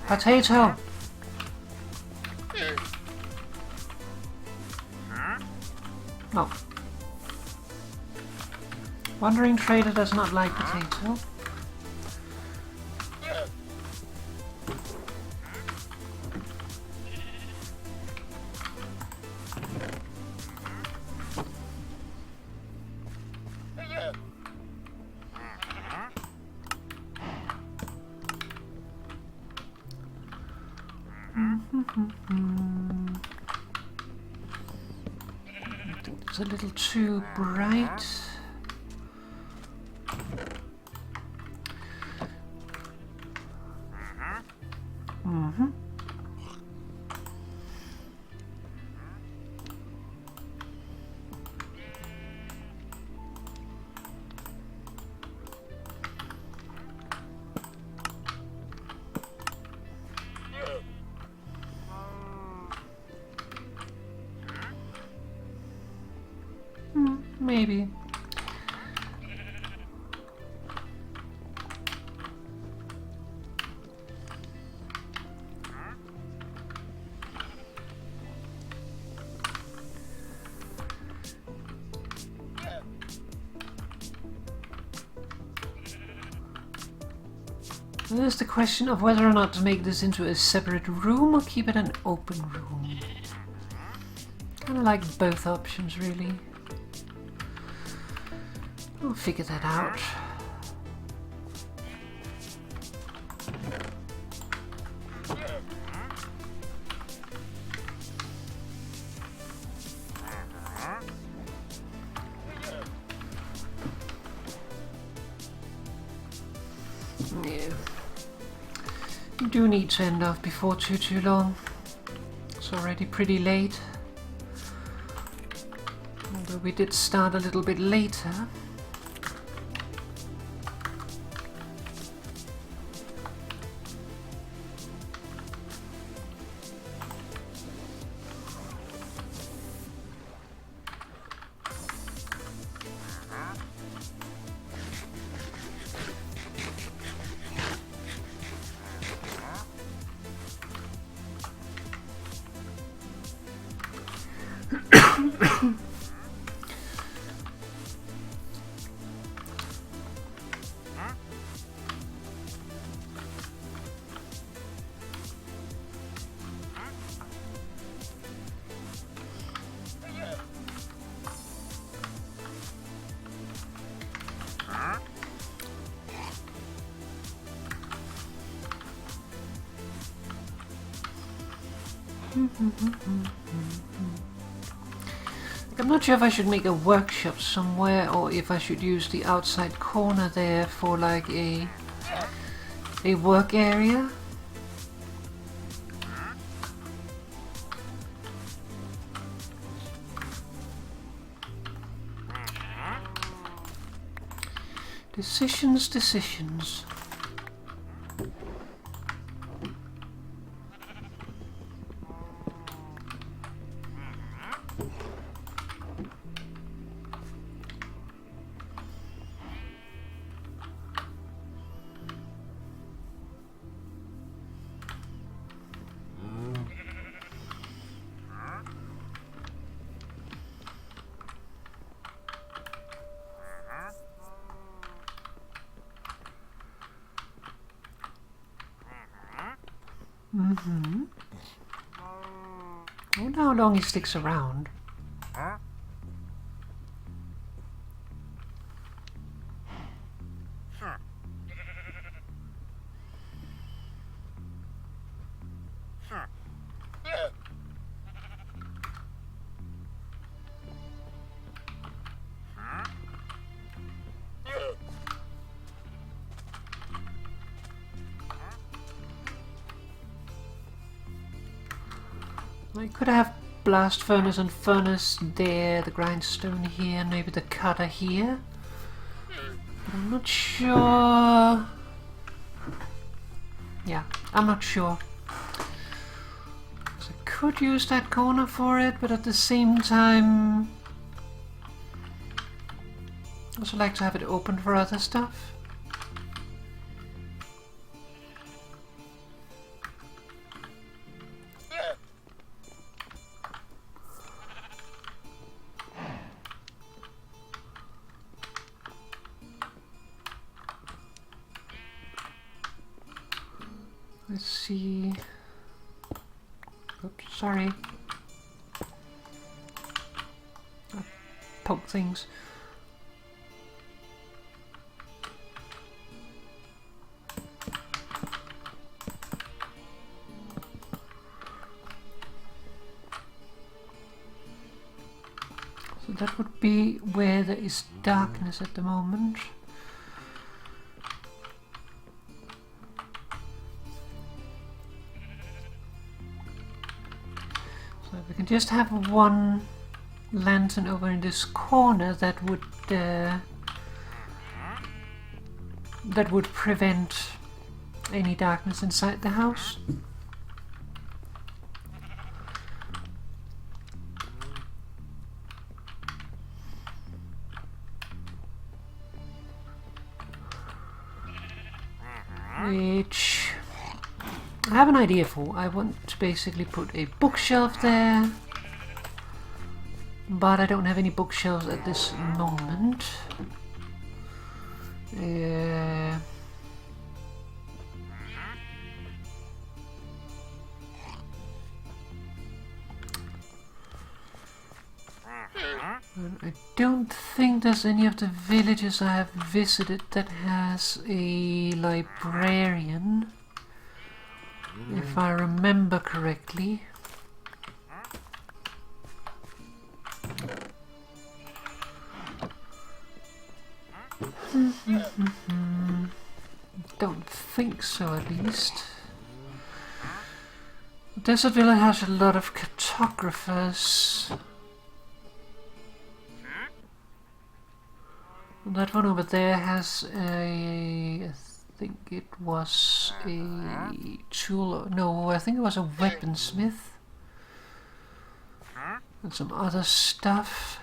Potato! No. Wandering trader does not like potato. It's a little too bright. Maybe. There's the question of whether or not to make this into a separate room or keep it an open room. Kind of like both options, really. We'll figure that out. Yeah. You do need to end off before too long. It's already pretty late. Although we did start a little bit later. I'm not sure if I should make a workshop somewhere or if I should use the outside corner there for like a work area. Decisions. I wonder how long he sticks around. I could have blast furnace and furnace there, the grindstone here, maybe the cutter here. But I'm not sure. Yeah, I'm not sure. So I could use that corner for it, but at the same time, I also like to have it open for other stuff. Let's see. Oops, sorry. I poke things. So that would be where there is darkness at the moment. We can just have one lantern over in this corner that would prevent any darkness inside the house. Which I have an idea for. I want to basically put a bookshelf there, but I don't have any bookshelves at this moment. And I don't think there's any of the villages I have visited that has a librarian. If I remember correctly. Don't think so, at least. Desert Villa has a lot of cartographers. That one over there has a... I think it was a tool... No, I think it was a weaponsmith. And some other stuff.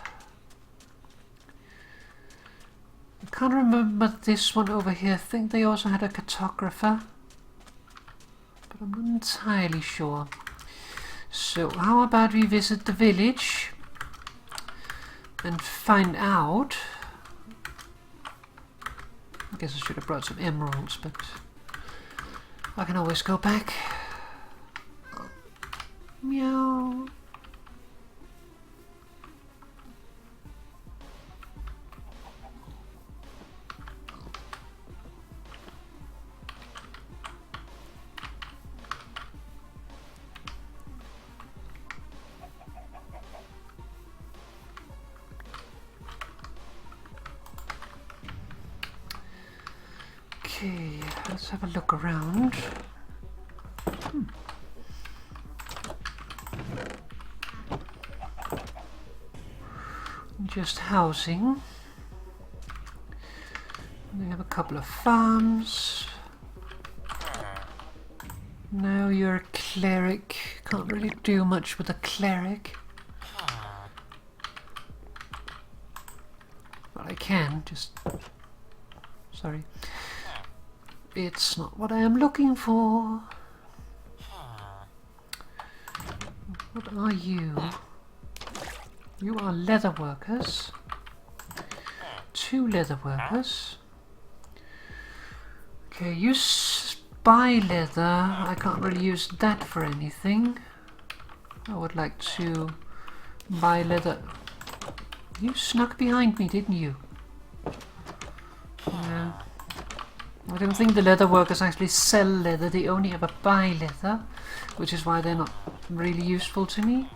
I can't remember this one over here. I think they also had a cartographer. But I'm not entirely sure. So how about we visit the village and find out... I guess I should have brought some emeralds, but I can always go back. Meow. Okay, let's have a look around. Just housing. They have a couple of farms. No, you're a cleric. Can't really do much with a cleric. Well, I can, just... Sorry. It's not what I am looking for. What are you? You are leather workers. 2 leather workers. Okay, you buy leather. I can't really use that for anything. I would like to buy leather. You snuck behind me, didn't you? Yeah. I don't think the leather workers actually sell leather. They only ever buy leather, which is why they're not really useful to me.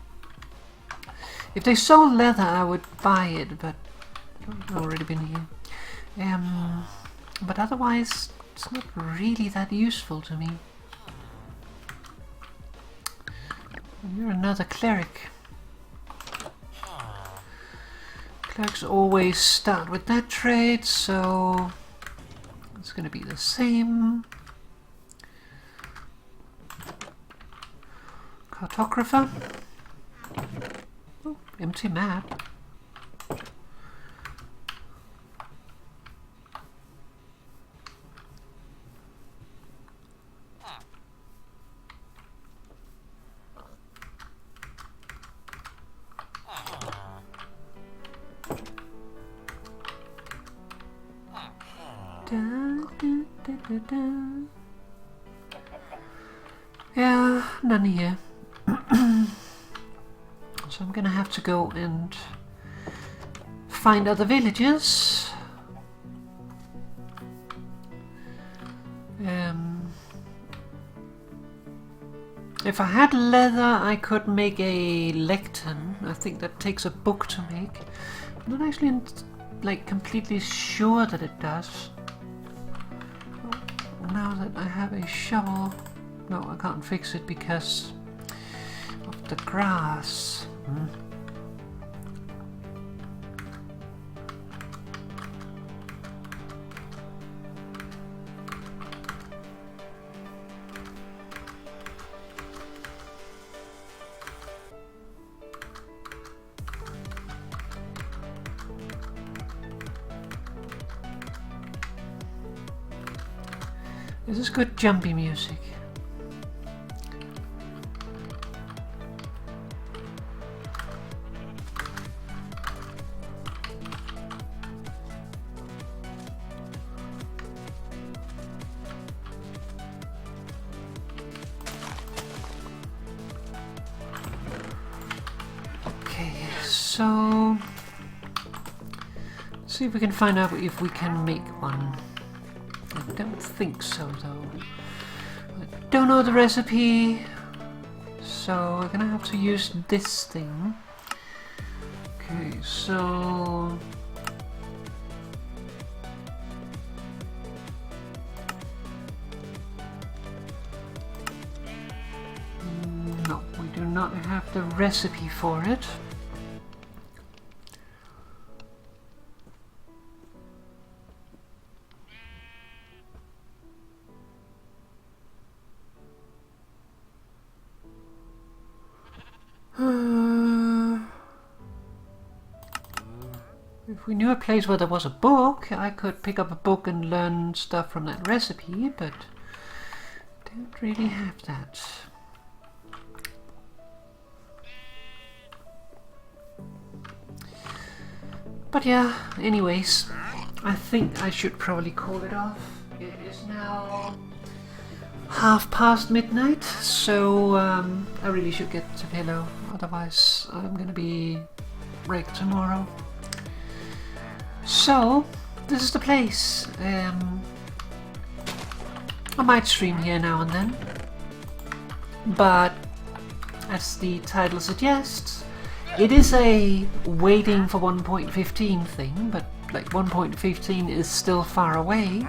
If they sold leather, I would buy it, but I've already been here. But otherwise, it's not really that useful to me. And you're another cleric. Clerics always start with that trade, so it's going to be the same. Cartographer. Oh, empty map. Yeah, none here. So I'm gonna have to go and find other villages. If I had leather, I could make a lectern. I think that takes a book to make. I'm not actually like completely sure that it does. Now that I have a shovel, no, I can't fix it because of the grass. This is good jumpy music. Okay, so let's see if we can find out if we can make one. I don't think so, though. I don't know the recipe, so we're gonna have to use this thing. Okay, so no, we do not have the recipe for it. If we knew a place where there was a book, I could pick up a book and learn stuff from that recipe, but don't really have that. But yeah, anyways, I think I should probably call it off. It is now midnight, so I really should get to pillow, otherwise I'm gonna be wrecked tomorrow. So, this is the place. I might stream here now and then, but as the title suggests, it is a waiting for 1.15 thing, but like 1.15 is still far away,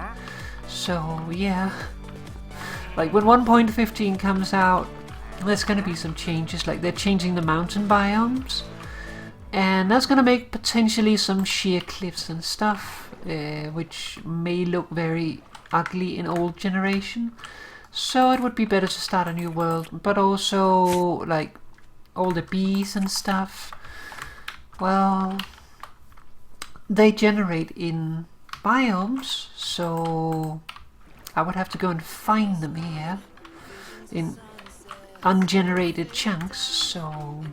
So yeah, like when 1.15 comes out, there's going to be some changes. Like they're changing the mountain biomes, and that's going to make potentially some sheer cliffs and stuff, which may look very ugly in old generation. So it would be better to start a new world, but also like all the bees and stuff, well, they generate in biomes, so I would have to go and find them here in ungenerated chunks, so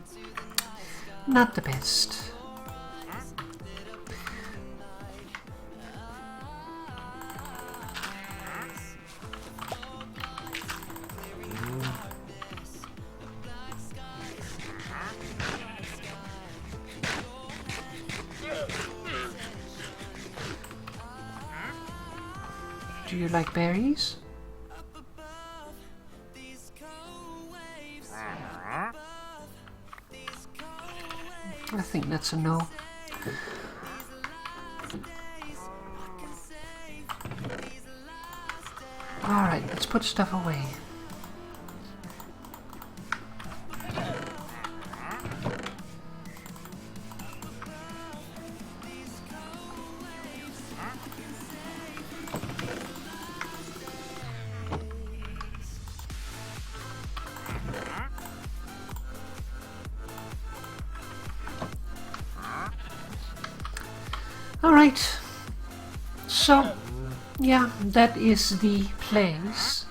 not the best. Do you like berries? I think that's a no. Alright, let's put stuff away. Alright, so yeah, that is the place.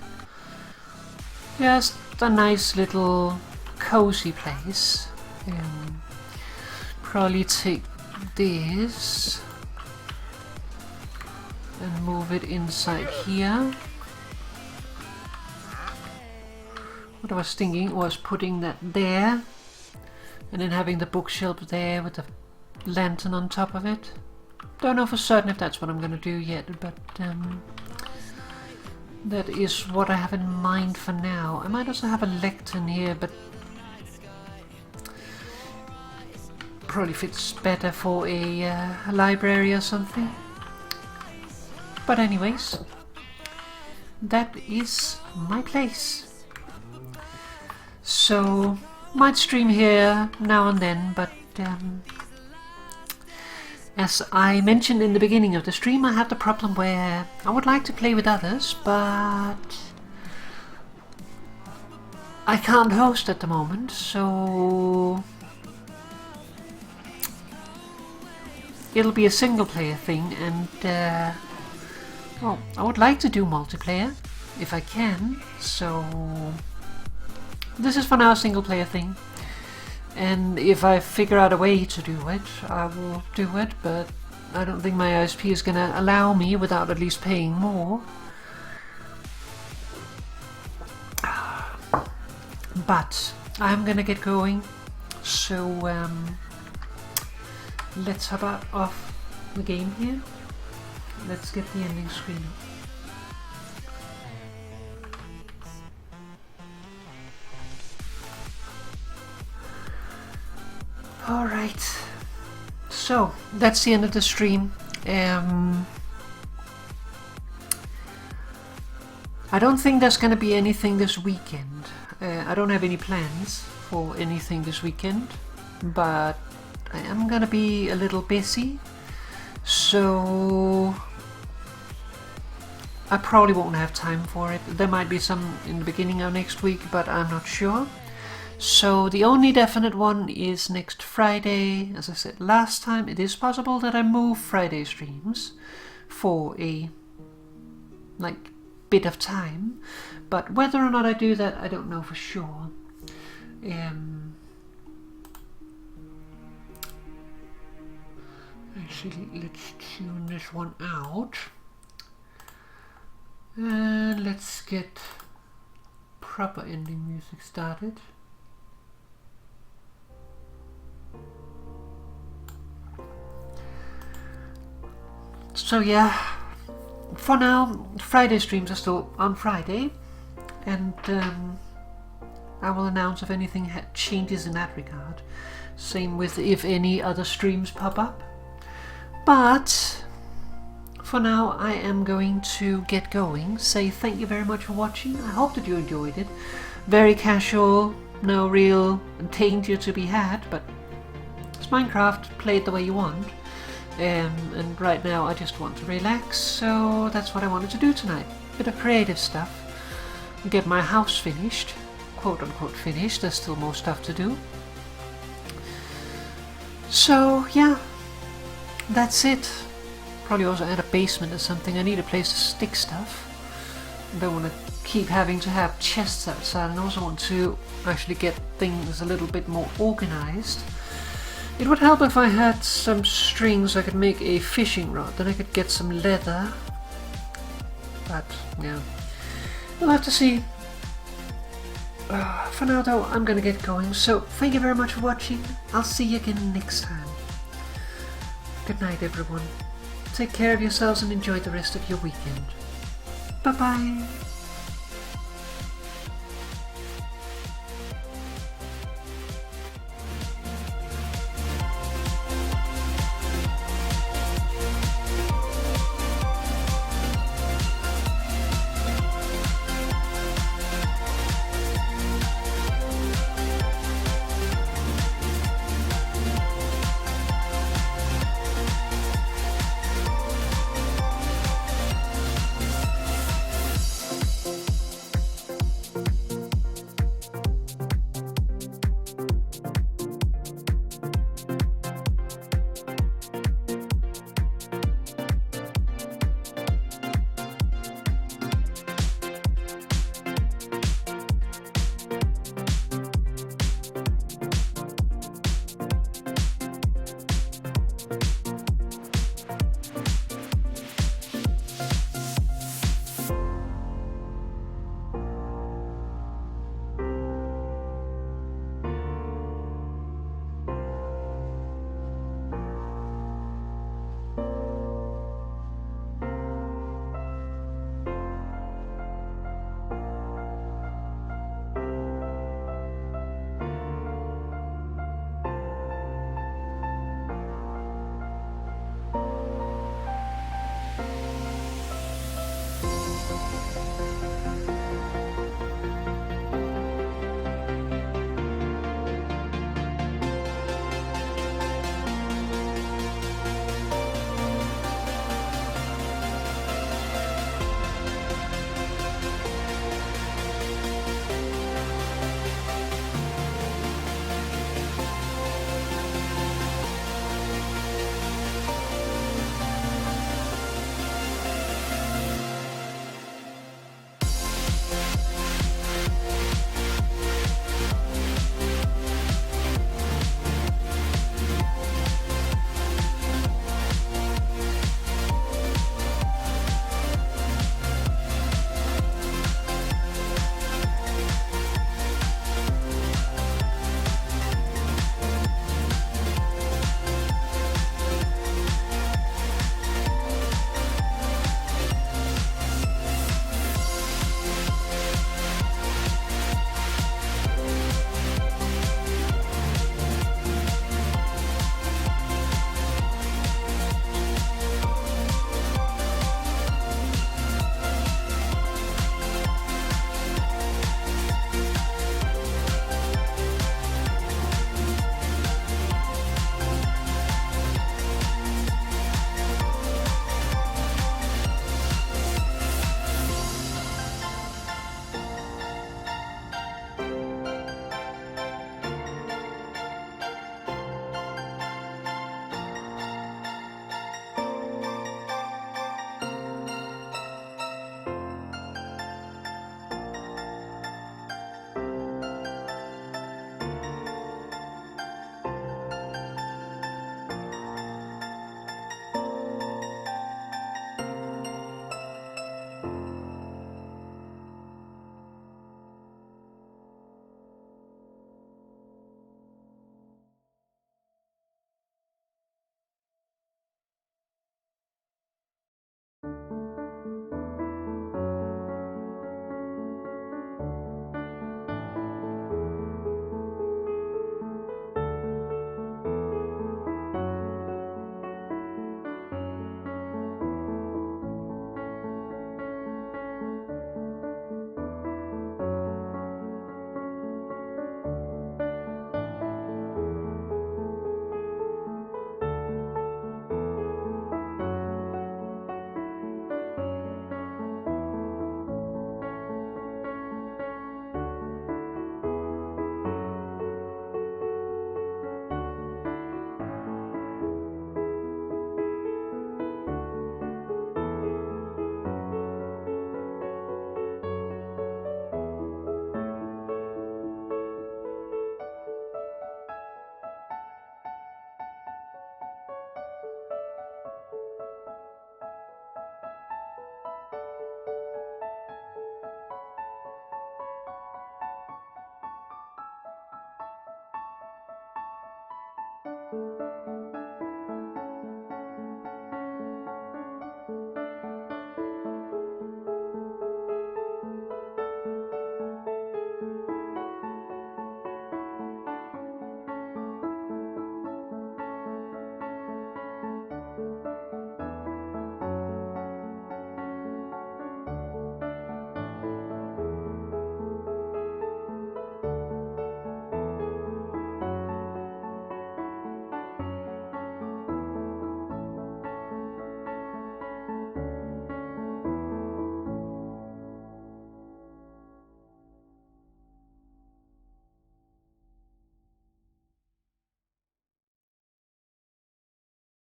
Just a nice little cozy place. Probably take this and move it inside here. What I was thinking was putting that there and then having the bookshelf there with the lantern on top of it. Don't know for certain if that's what I'm going to do yet, but that is what I have in mind for now. I might also have a lectern here, but probably fits better for a library or something. But anyways, that is my place. So, might stream here now and then, but as I mentioned in the beginning of the stream, I have the problem where I would like to play with others, but I can't host at the moment, so it'll be a single player thing, and well, I would like to do multiplayer if I can, so this is for now a single player thing. And if I figure out a way to do it, I will do it, but I don't think my ISP is going to allow me without at least paying more. But I'm going to get going, so let's hop out of the game here. Let's get the ending screen up. Alright, so that's the end of the stream. I don't think there's going to be anything this weekend. I don't have any plans for anything this weekend, but I am going to be a little busy, so I probably won't have time for it. There might be some in the beginning of next week, but I'm not sure. So the only definite one is next Friday. As I said last time, it is possible that I move Friday streams for a bit of time, but whether or not I do that, I don't know for sure. Actually, let's tune this one out and let's get proper ending music started. So yeah, for now, Friday streams are still on Friday, and I will announce if anything changes in that regard. Same with if any other streams pop up. But for now I am going to get going. Say thank you very much for watching. I hope that you enjoyed it. Very casual, no real danger to be had, but it's Minecraft, play it the way you want. And right now I just want to relax, so that's what I wanted to do tonight. Bit of creative stuff. Get my house finished, quote unquote finished. There's still more stuff to do. So yeah, that's it. Probably also add a basement or something. I need a place to stick stuff. I don't want to keep having to have chests outside, and also want to actually get things a little bit more organized. It would help if I had some strings. I could make a fishing rod, then I could get some leather. But yeah, we'll have to see. For now though, I'm gonna get going, so thank you very much for watching. I'll see you again next time. Good night everyone. Take care of yourselves and enjoy the rest of your weekend. Bye bye.